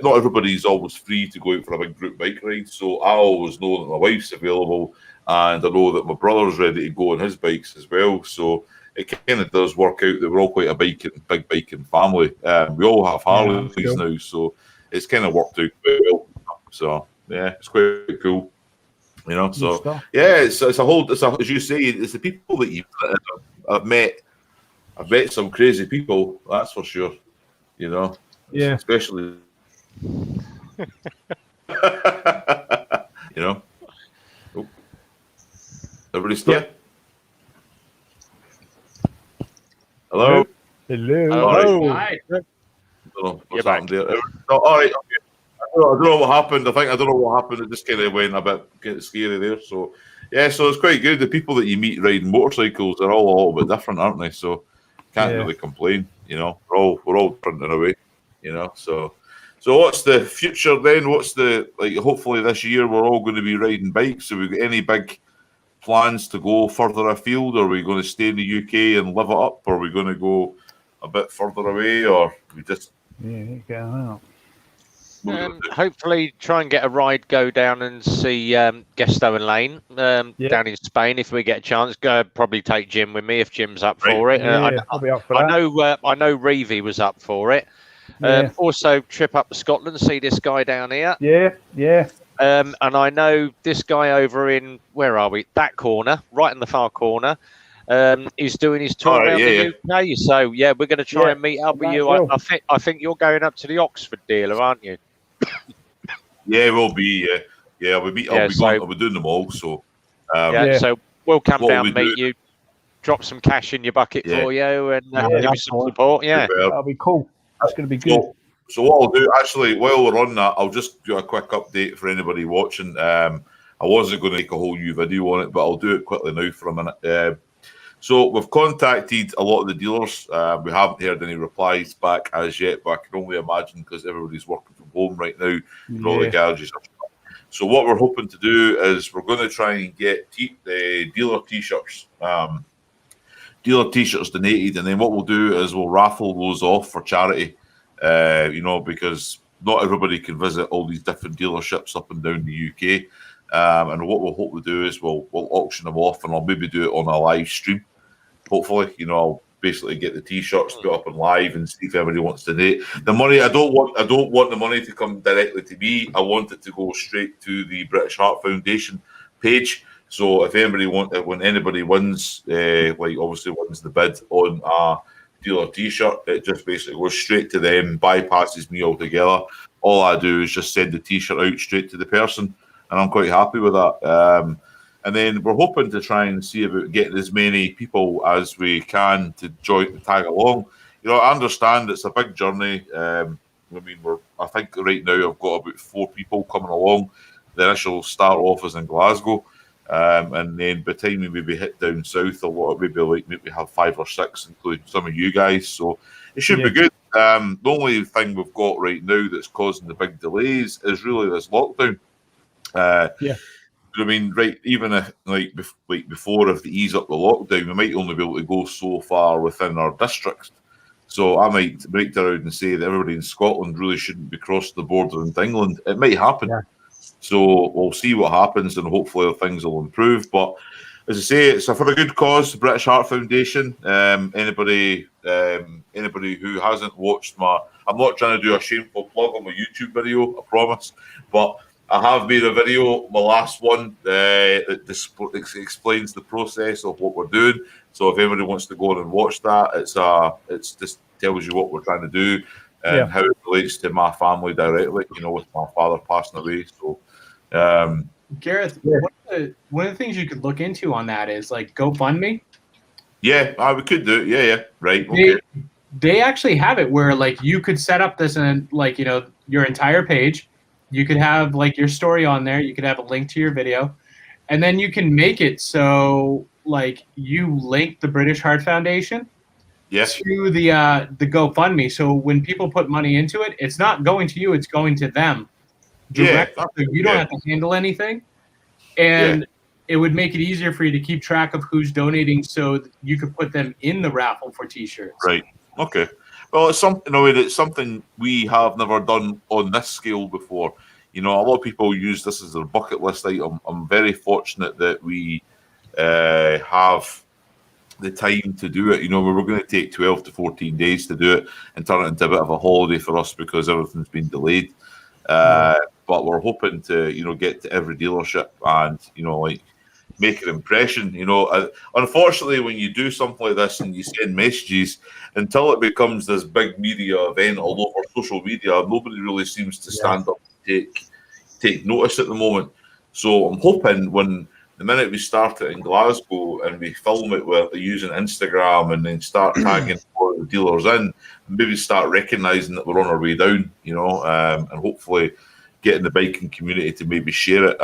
not everybody's always free to go out for a big group bike ride. So I always know that my wife's available, and I know that my brother's ready to go on his bikes as well. So it kind of does work out that we're all quite a big biking family. We all have Harleys now, so it's kind of worked out quite well. So yeah, it's quite cool. So yeah, it's a whole. As you say, it's the people that I've met. I've met some crazy people, that's for sure. Yeah, especially. Oh. Everybody still? Yeah. Hello. Hello. Hi. What's happened there? All right. Okay. I don't know what happened. I don't know what happened. It just kind of went a bit scary there. So, yeah, so it's quite good. The people that you meet riding motorcycles are all a little bit different, aren't they? So, can't really complain. We're all different in a way. So what's the future then? What's hopefully this year we're all going to be riding bikes. Have we got any big plans to go further afield? Or are we going to stay in the UK and live it up? Or are we going to go a bit further away? Or we just get out. Hopefully try and get a ride, go down and see Gesto and Lane down in Spain if we get a chance. Go probably take Jim with me if Jim's up for it. I'll be up for that. I know Reevy was up for it. Also trip up to Scotland, see this guy down here. Yeah. And I know this guy over in, where are we? That corner, right in the far corner. He's doing his tour around the UK. So yeah, we're going to try and meet up with you. I think you're going up to the Oxford dealer, aren't you? Yeah, we'll be. Yeah, I'll be doing them all. So so we'll come down and meet you, drop some cash in your bucket for you, and give you some support. Yeah, that'll be cool. That's going to be good. So what I'll do, actually, while we're on that, I'll just do a quick update for anybody watching. I wasn't going to make a whole new video on it, but I'll do it quickly now for a minute. So we've contacted a lot of the dealers. We haven't heard any replies back as yet, but I can only imagine because everybody's working from home right now and all the garages are shut. So what we're hoping to do is we're going to try and get dealer T-shirts. Dealer T-shirts donated, and then what we'll do is we'll raffle those off for charity. Because not everybody can visit all these different dealerships up and down the UK. And what we'll hope to do is we'll auction them off, and I'll maybe do it on a live stream. Hopefully, I'll basically get the T-shirts put up on live and see if anybody wants to donate. The money I don't want the money to come directly to me. I want it to go straight to the British Heart Foundation page. So if anybody when anybody wins, obviously wins the bid on a dealer T-shirt, it just basically goes straight to them, bypasses me altogether. All I do is just send the T-shirt out straight to the person, and I'm quite happy with that. And then we're hoping to try and see about getting as many people as we can to tag along. I understand it's a big journey. I think right now I've got about 4 people coming along. The initial start off is in Glasgow. And then by the time we maybe hit down south or what, maybe have 5 or 6, including some of you guys. So it should be good. The only thing we've got right now that's causing the big delays is really this lockdown. Even before, if they ease up the lockdown, we might only be able to go so far within our districts. So I might break around and say that everybody in Scotland really shouldn't be crossing the border into England. It might happen. Yeah. So we'll see what happens, and hopefully things will improve. But as I say, it's for a good cause, the British Heart Foundation. Anybody who hasn't watched I'm not trying to do a shameful plug on my YouTube video, I promise. But I have made a video, my last one, that explains the process of what we're doing. So if anybody wants to go on and watch that, it's just tells you what we're trying to do and how it relates to my family directly. You know, with my father passing away. So, Gareth, one of the things you could look into on that is like GoFundMe. yeah, we could do it. Yeah, right. Okay. They actually have it where like you could set up this and like your entire page. You could have like your story on there. You could have a link to your video, and then you can make it so like you link the British Heart Foundation to the GoFundMe. So when people put money into it, it's not going to you; it's going to them directly. So you don't have to handle anything, and it would make it easier for you to keep track of who's donating, so that you could put them in the raffle for T-shirts. Right. Okay. Well, it's something. It's something we have never done on this scale before. You know, a lot of people use this as their bucket list item. I'm very fortunate that we have the time to do it. You know, we were going to take 12 to 14 days to do it and turn it into a bit of a holiday for us because everything's been delayed. But we're hoping to, get to every dealership and, like, make an impression. Unfortunately, when you do something like this and you send messages, until it becomes this big media event all over social media, nobody really seems to stand up and take notice at the moment. So I'm hoping when the minute we start it in Glasgow and we film it with using Instagram and then start tagging all the dealers in, maybe start recognizing that we're on our way down, and hopefully getting the biking community to maybe share it.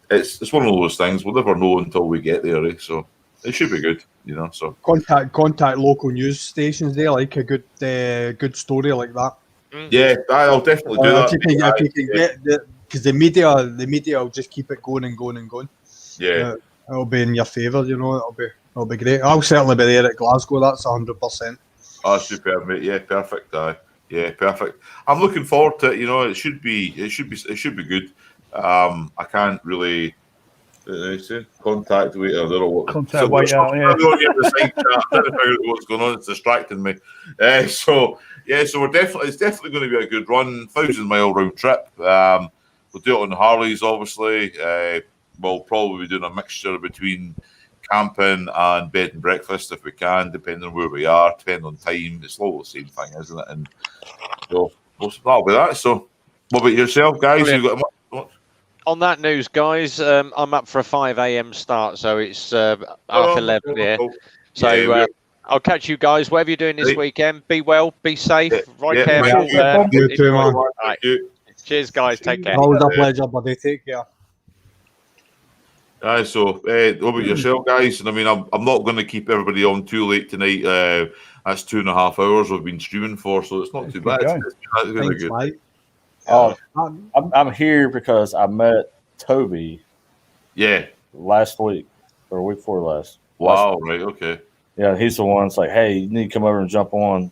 It's one of those things we'll never know until we get there, so it should be good, So contact local news stations there, like a good story like that. Yeah, I'll definitely do that. If you can get because the media will just keep it going and going and going. Yeah, it'll be in your favour, It'll be great. I'll certainly be there at Glasgow. That's 100%. Oh, superb, mate. Yeah, perfect. Yeah, perfect. I'm looking forward to it. It should be good. I can't really contact waiter. Contact waiter. I don't get the side chat. I'm trying to figure out what's going on. It's distracting me. So it's definitely going to be a good run. 1,000-mile round trip. We'll do it on Harleys, obviously. We'll probably be doing a mixture between camping and bed and breakfast if we can, depending on where we are, depending on time. It's all the same thing, isn't it? And so that'll be that. So, what about yourself, guys? You got much? On that news, guys, I'm up for a 5 a.m. start, so it's half 11 here. So I'll catch you guys, whatever you're doing this weekend. Be well, be safe, careful. You too, man. Right. Cheers, guys. Take care. Always a pleasure, buddy. Take care. So what about yourself, guys? And I mean, I'm not going to keep everybody on too late tonight. That's 2.5 hours we've been streaming for, so it's not too bad. It's really good. Mate. I'm here because I met Toby. Yeah. Last week or week before last. Wow. Right. Okay. Yeah, he's the one that's like, hey, you need to come over and jump on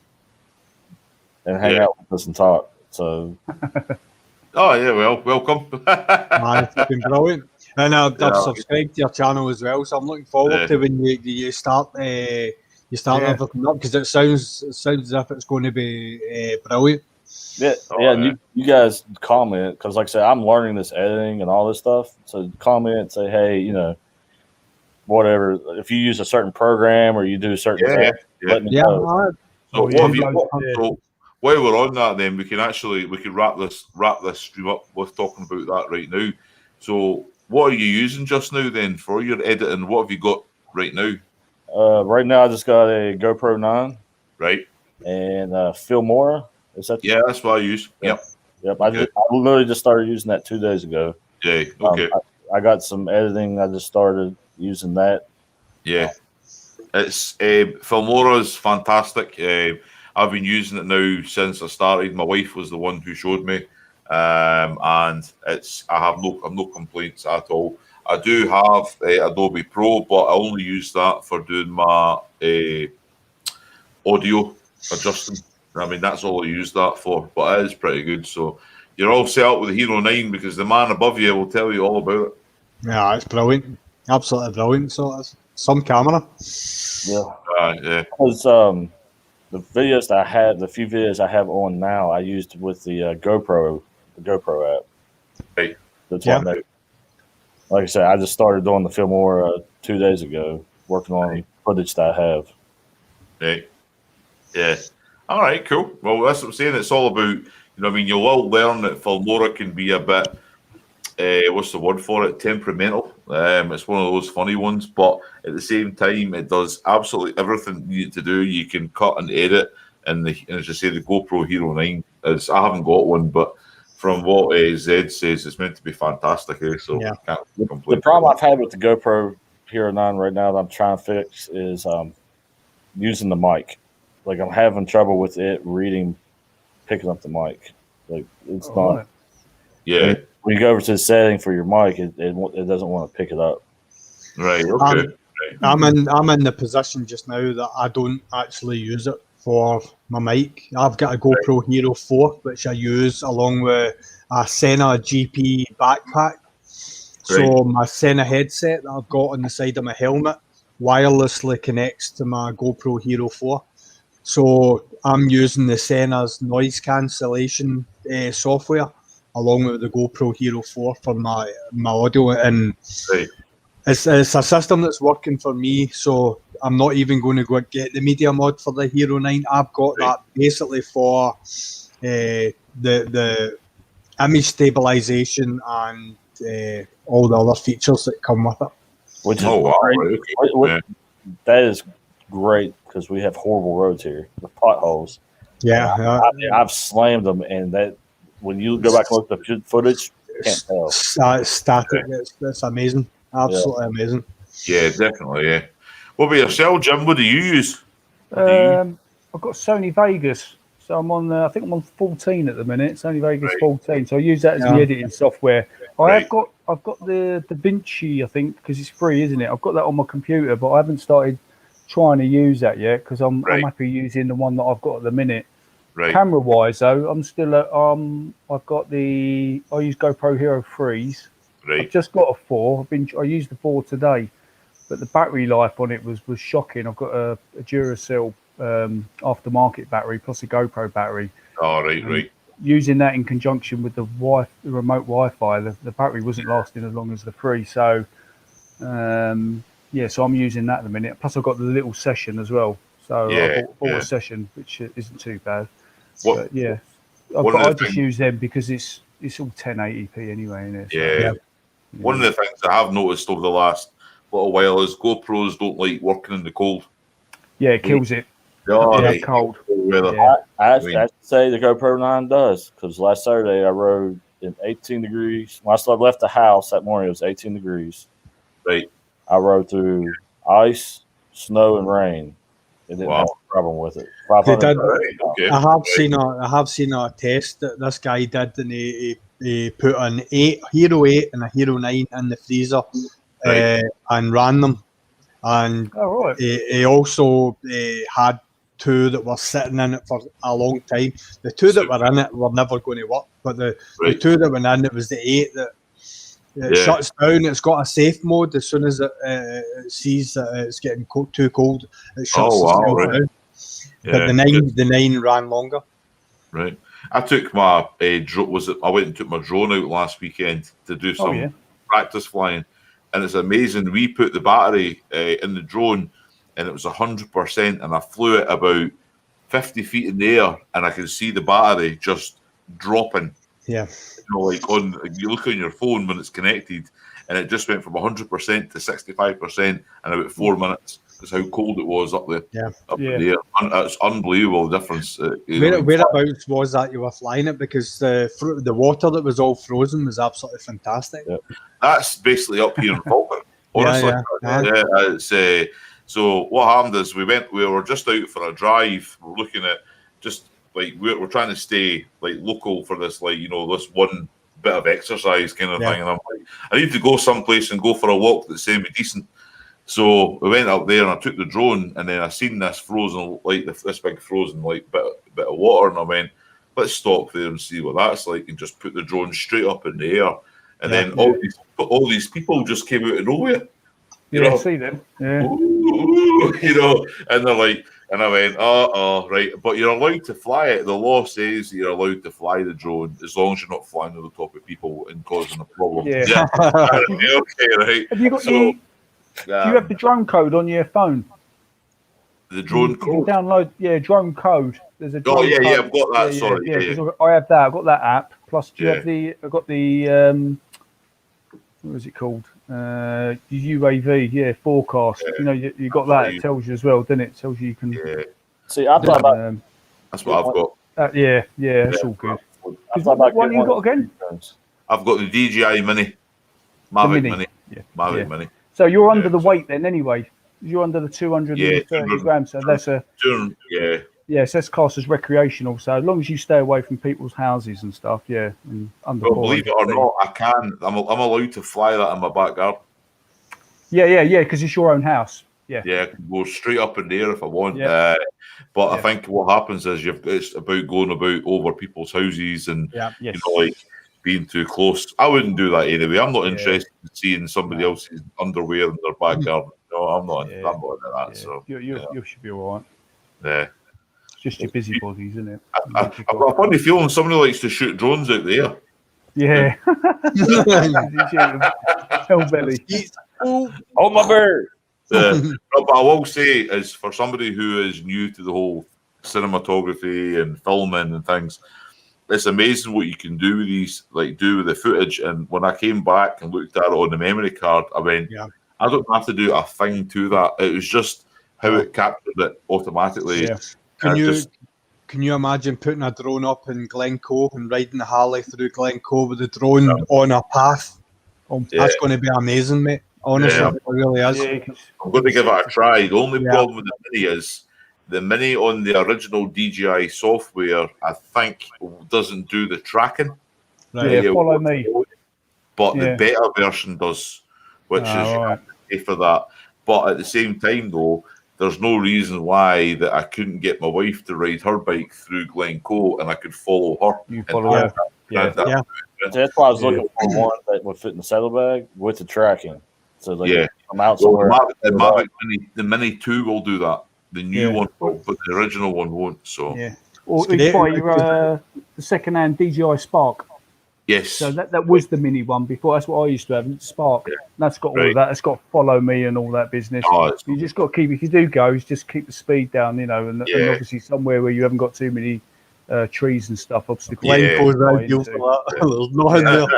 and hang out with us and talk. So. Oh yeah. Well, welcome. Man, it's been brilliant. And I've subscribed to your channel as well, so I'm looking forward to when you start everything up because it sounds as if it's going to be brilliant. Yeah, you guys comment because, like I said, I'm learning this editing and all this stuff. So comment and say, hey, whatever. If you use a certain program or you do certain things, let me know. So while we're on that, then we can wrap this stream up with talking about that right now. So, what are you using just now then for your editing? What have you got right now? Right now, I just got a GoPro 9. Right. And Filmora. Is that? Yeah, that's what I use. Yep. I literally just started using that 2 days ago. Yeah. Okay. I got some editing. I just started using that. Yeah. It's Filmora's fantastic. I've been using it now since I started. My wife was the one who showed me. And I have no complaints at all. I do have Adobe Pro, but I only use that for doing my audio adjusting. I mean, that's all I use that for, but it is pretty good. So you're all set up with the Hero 9 because the man above you will tell you all about it. Yeah, it's brilliant. Absolutely brilliant. So it's some camera. Yeah. Because the videos that I had, the few videos I have on now, I used with the GoPro app. Right. That's what I know. Like I said, I just started doing the Fillmore 2 days ago, working on footage that I have. Right. Yeah. All right, cool. Well, that's what I'm saying. It's all about, I mean, you'll all learn that Filmora can be a bit, what's the word for it? Temperamental. It's one of those funny ones, but at the same time, it does absolutely everything you need to do. You can cut and edit, and as you say, the GoPro Hero 9 is. I haven't got one, but from what Zed says, it's meant to be fantastic. So can't complain. The problem I've had with the GoPro Hero 9 right now that I'm trying to fix is using the mic. Like, I'm having trouble with it picking up the mic. Like, it's not. Right. Yeah. When you go over to the setting for your mic, it doesn't want to pick it up. Right. Okay. I'm in the position just now that I don't actually use it for my mic. I've got a GoPro Hero 4, which I use along with a Sena GP backpack. So my Sena headset that I've got on the side of my helmet wirelessly connects to my GoPro Hero 4. So I'm using the Sena's noise cancellation software along with the GoPro Hero 4 for my audio, and it's a system that's working for me. So I'm not even going to go get the media mod for the Hero 9. I've got that basically for the image stabilization and all the other features that come with it. Which is that is great because we have horrible roads here with potholes. Yeah, I've slammed them, and that when you go back and look at the footage, you can't tell. Static. It's amazing. Absolutely amazing. Yeah, definitely. Yeah. What about yourself, Jim? What do you use? I've got Sony Vegas, so I'm on. I think I'm on 14 at the minute. Sony Vegas 14. So I use that as the editing software. I've got the DaVinci, I think, because it's free, isn't it? I've got that on my computer, but I haven't started trying to use that yet because I'm happy using the one that I've got at the minute. Right. Camera wise, though, I'm still at. I've got I use GoPro Hero 3s. Right. I've just got a 4. I used the 4 today, but the battery life on it was shocking. I've got a Duracell aftermarket battery plus a GoPro battery. Oh, right. Using that in conjunction with the remote Wi-Fi, the battery wasn't lasting as long as the 3. So, so I'm using that at the minute. Plus, I've got the little Session as well. So I bought a Session, which isn't too bad. But I just use them because it's all 1080p anyway. Isn't it? So, One of the things I have noticed over the last little while is GoPros don't like working in the cold. Yeah, it kills it. Cold. I have to say the GoPro 9 does, because last Saturday I rode in 18 degrees. When I left the house that morning, it was 18 degrees. Right. I rode through ice, snow, and rain. It didn't have a problem with it. I have seen a test that this guy did, and he put an Hero 8 and a Hero 9 in the freezer and ran them. And he also had 2 that were sitting in it for a long time. The 2 that were in it were never going to work, but the 2 that were in it was the 8 that shuts down. It's got a safe mode. As soon as it sees that it's getting too cold, it shuts itself down. But the 9 ran longer. Right. I took my drone. I went and took my drone out last weekend to do some practice flying, and it's amazing. We put the battery in the drone, and it was 100%, and I flew it about 50 feet in the air, and I could see the battery just dropping. Yeah. Like you look on your phone when it's connected, and it just went from 100% to 65% in about 4 minutes. That's how cold it was up there. In the air. It's unbelievable difference. Whereabouts was that you were flying it? Because the water that was all frozen was absolutely fantastic. Yeah. That's basically up here in Falkirk. Honestly, it's so what happened is we were just out for a drive. We're looking at just like we're trying to stay like local for this, like this one bit of exercise kind of thing. And I'm like, I need to go someplace and go for a walk that's semi-decent. So we went up there and I took the drone, and then I seen this frozen, like this big frozen like bit of water, and I went, let's stop there and see what that's like, and just put the drone straight up in the air, and then all these people just came out of nowhere. You know, see them. Yeah. ooh, you know, and they're like, and I went, right, but you're allowed to fly it. The law says you're allowed to fly the drone as long as you're not flying over the top of people and causing a problem. Yeah. Okay, right. Have you got So, do you have the drone code on your phone? the drone You can code? download, drone code. There's a drone Oh, yeah, code. I've got that. Sorry. Yeah. 'cause I have that. I've got that app. Plus, do you Yeah. have I've got the what was it called? The UAV, forecast. Yeah. You know, you got that. It tells you as well, doesn't it? It tells you can. Yeah. See, I thought about. That's what I've got. Yeah, that's all good. I thought about What getting you got again? I've got the DJI Mini, Mavic Mini. Mini, Yeah. Mavic Mini. So you're under the weight then, anyway. You're under the 230 Yeah, grams. So that's Yeah. so that's classed as recreational. So as long as you stay away from people's houses and stuff, and under. Well, believe it or not, I can. I'm allowed to fly that in my back garden. Yeah, because it's your own house. Yeah. Yeah, I can go straight up in the air if I want. Yeah. But I think what happens is it's about going about over people's houses and you know, like being too close. I wouldn't do that anyway. I'm not interested in seeing somebody else's underwear in their back garden. No, I'm not. I'm not into that. So you should be all right. Yeah. It's just your busybodies, isn't it? I've got a funny feeling somebody likes to shoot drones out there. Yeah. Hellbelly. Oh, my bird. No, but I will say is for somebody who is new to the whole cinematography and filming and things, it's amazing what you can do with these, like do with the footage. And when I came back and looked at it on the memory card, I went, I don't have to do a thing to that. It was just how it captured it automatically. Yeah. Can you imagine putting a drone up in Glencoe and riding the Harley through Glencoe with the drone on a path? That's going to be amazing, mate. Honestly, it really is. I'm going to give it a try. The only problem with the Mini is the Mini on the original DJI software, I think, doesn't do the tracking. Right. Yeah, follow me. But the beta version does, which is okay for that. But at the same time, though, there's no reason why that I couldn't get my wife to ride her bike through Glencoe and I could follow her. You follow her. That's why I was looking for one that would fit in the saddlebag with the tracking. So I'm out somewhere. The Mini 2 will do that. The new one will, but the original one won't. So or you buy your the second-hand DJI Spark. Yes. So that was the Mini one before. That's what I used to have. Spark. That's got all of that. It's got follow me and all that business. You just got to keep. If you do go, just keep the speed down. You know, and obviously somewhere where you haven't got too many trees and stuff. Obviously, There's nothing there.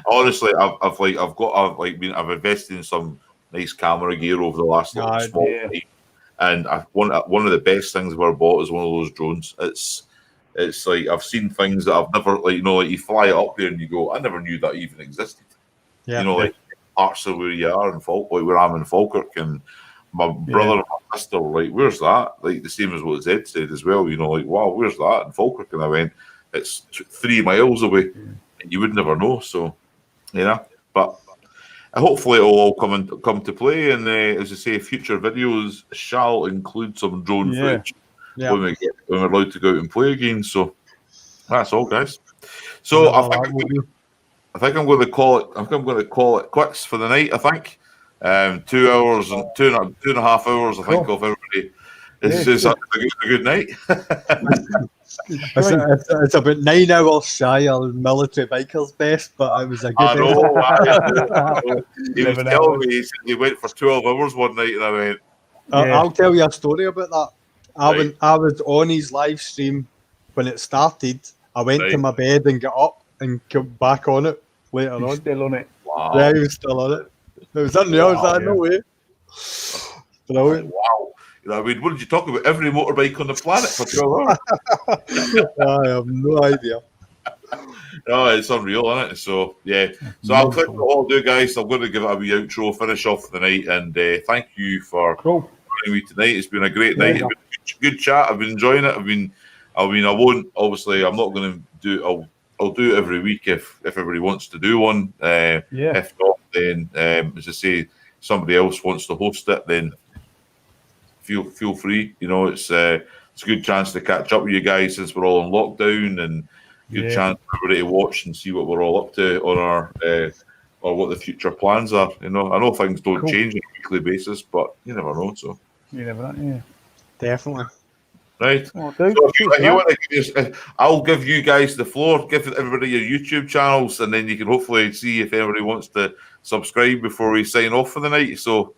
Honestly, I've invested in some nice camera gear over the last small time, and one of the best things I've ever bought is one of those drones. It's like I've seen things that I've never like you fly it up there and you go, I never knew that even existed. Like parts of where you are in where I'm in Falkirk, and my brother and my sister were like, where's that? Like the same as what Zed said as well, like, wow, where's that in Falkirk? And I went, it's 3 miles away. You would never know, so but hopefully it'll all come to play, and as I say, future videos shall include some drone footage when we're allowed to go out and play again. So that's all, guys. So I think I'm going to call it. I think I'm going to call it quits for the night. I think 2 hours and two and a half hours. I think of everybody. Is that a good night? It's about 9 hours shy of military biker's best, but it was a good. I know. He was telling me he went for 12 hours one night, and I went. I'll tell you a story about that. I was on his live stream when it started. I went to my bed and got up and came back on it later on. Still on it. Wow. Yeah, he was still on it. It was unreal. I was like, no way. Brilliant. Wow. I mean, what did you talk about? Every motorbike on the planet for 12 hours? I have no idea. No, it's unreal, isn't it? So, So I'll click what I'll do, guys. I'm going to give it a wee outro, finish off the night, and thank you for joining me tonight. It's been a great night. It's been a good chat. I've been enjoying it. I mean, I won't, obviously, I'm not going to do I'll do it every week if everybody wants to do one. If not, then, as I say, somebody else wants to host it, then feel free. It's a good chance to catch up with you guys since we're all in lockdown, and good chance for everybody to watch and see what we're all up to on or what the future plans are. You know, I know things don't Cool. change on a weekly basis, but you never know. So, You never know. Yeah. Definitely. right. Oh, dude. So if cheers for you that. want to, I'll give you guys the floor. Give everybody your YouTube channels, and then you can hopefully see if anybody wants to subscribe before we sign off for the night. So,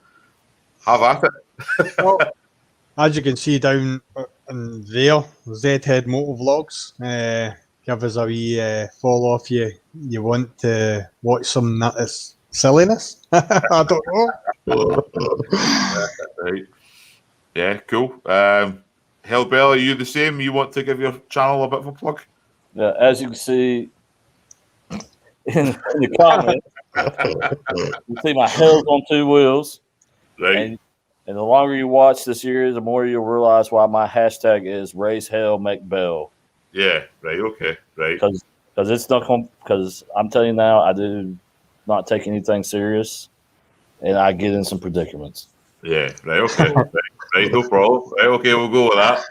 have at it. Well, as you can see down in there, Z-Head Motor Vlogs. Give us a wee follow if you want to watch some silliness. I don't know. Right. Yeah, cool. Hellbell, are you the same? You want to give your channel a bit of a plug? Yeah, as you can see in the comments, you see my Hell's on 2 wheels. Right. And the longer you watch this series, the more you'll realize why my hashtag is Raise Hell Make Bell. Yeah. Right. Okay. Right. Because it's not because I'm telling you now, I do not take anything serious, and I get in some predicaments. Yeah. Right. Okay. right. No problem. Right. Okay. We'll go with that.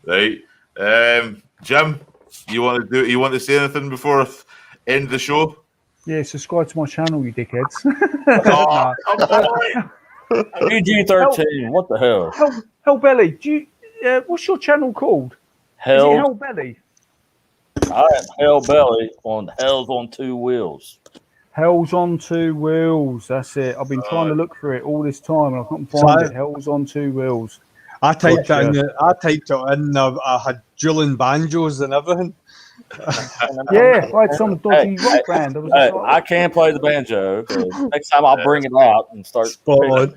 Right. Jim, you want to say anything before I end the show? Yeah, subscribe to my channel, you dickheads. Oh, Nah. PG-13. What the hell? Hellbelly, do you? What's your channel called? Is it Hell. Hellbelly? I am Hell Belly on Hell's on 2 wheels. Hell's on 2 wheels. That's it. I've been trying to look for it all this time and I couldn't find it. Hell's on 2 wheels. I typed Gotcha. it in. I typed it in. I had dueling banjos and everything. Yeah, I had some dodgy rock band. I was Hey, just like, I can play the banjo. So next time I'll bring it out and start. Spot on.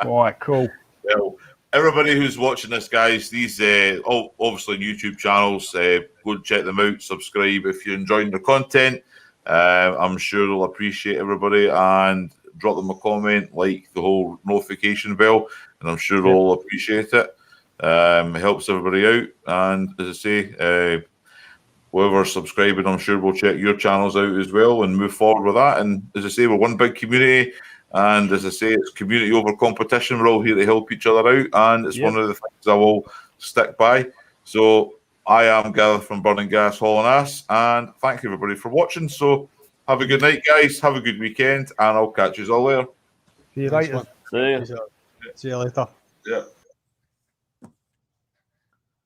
right, cool. Well, everybody who's watching this, guys, these obviously YouTube channels, go and check them out. Subscribe if you're enjoying the content. I'm sure they'll appreciate everybody, and drop them a comment, like the whole notification bell, and I'm sure they'll appreciate it. It helps everybody out, and as I say, whoever's subscribing, I'm sure we'll check your channels out as well and move forward with that. And as I say, we're one big community. And as I say, it's community over competition. We're all here to help each other out, and it's one of the things I will stick by. So I am Gareth from Burning Gas, Hauling Ass, and thank you everybody for watching. So have a good night, guys. Have a good weekend, and I'll catch you all later. See you later. See ya. See you later. Yeah.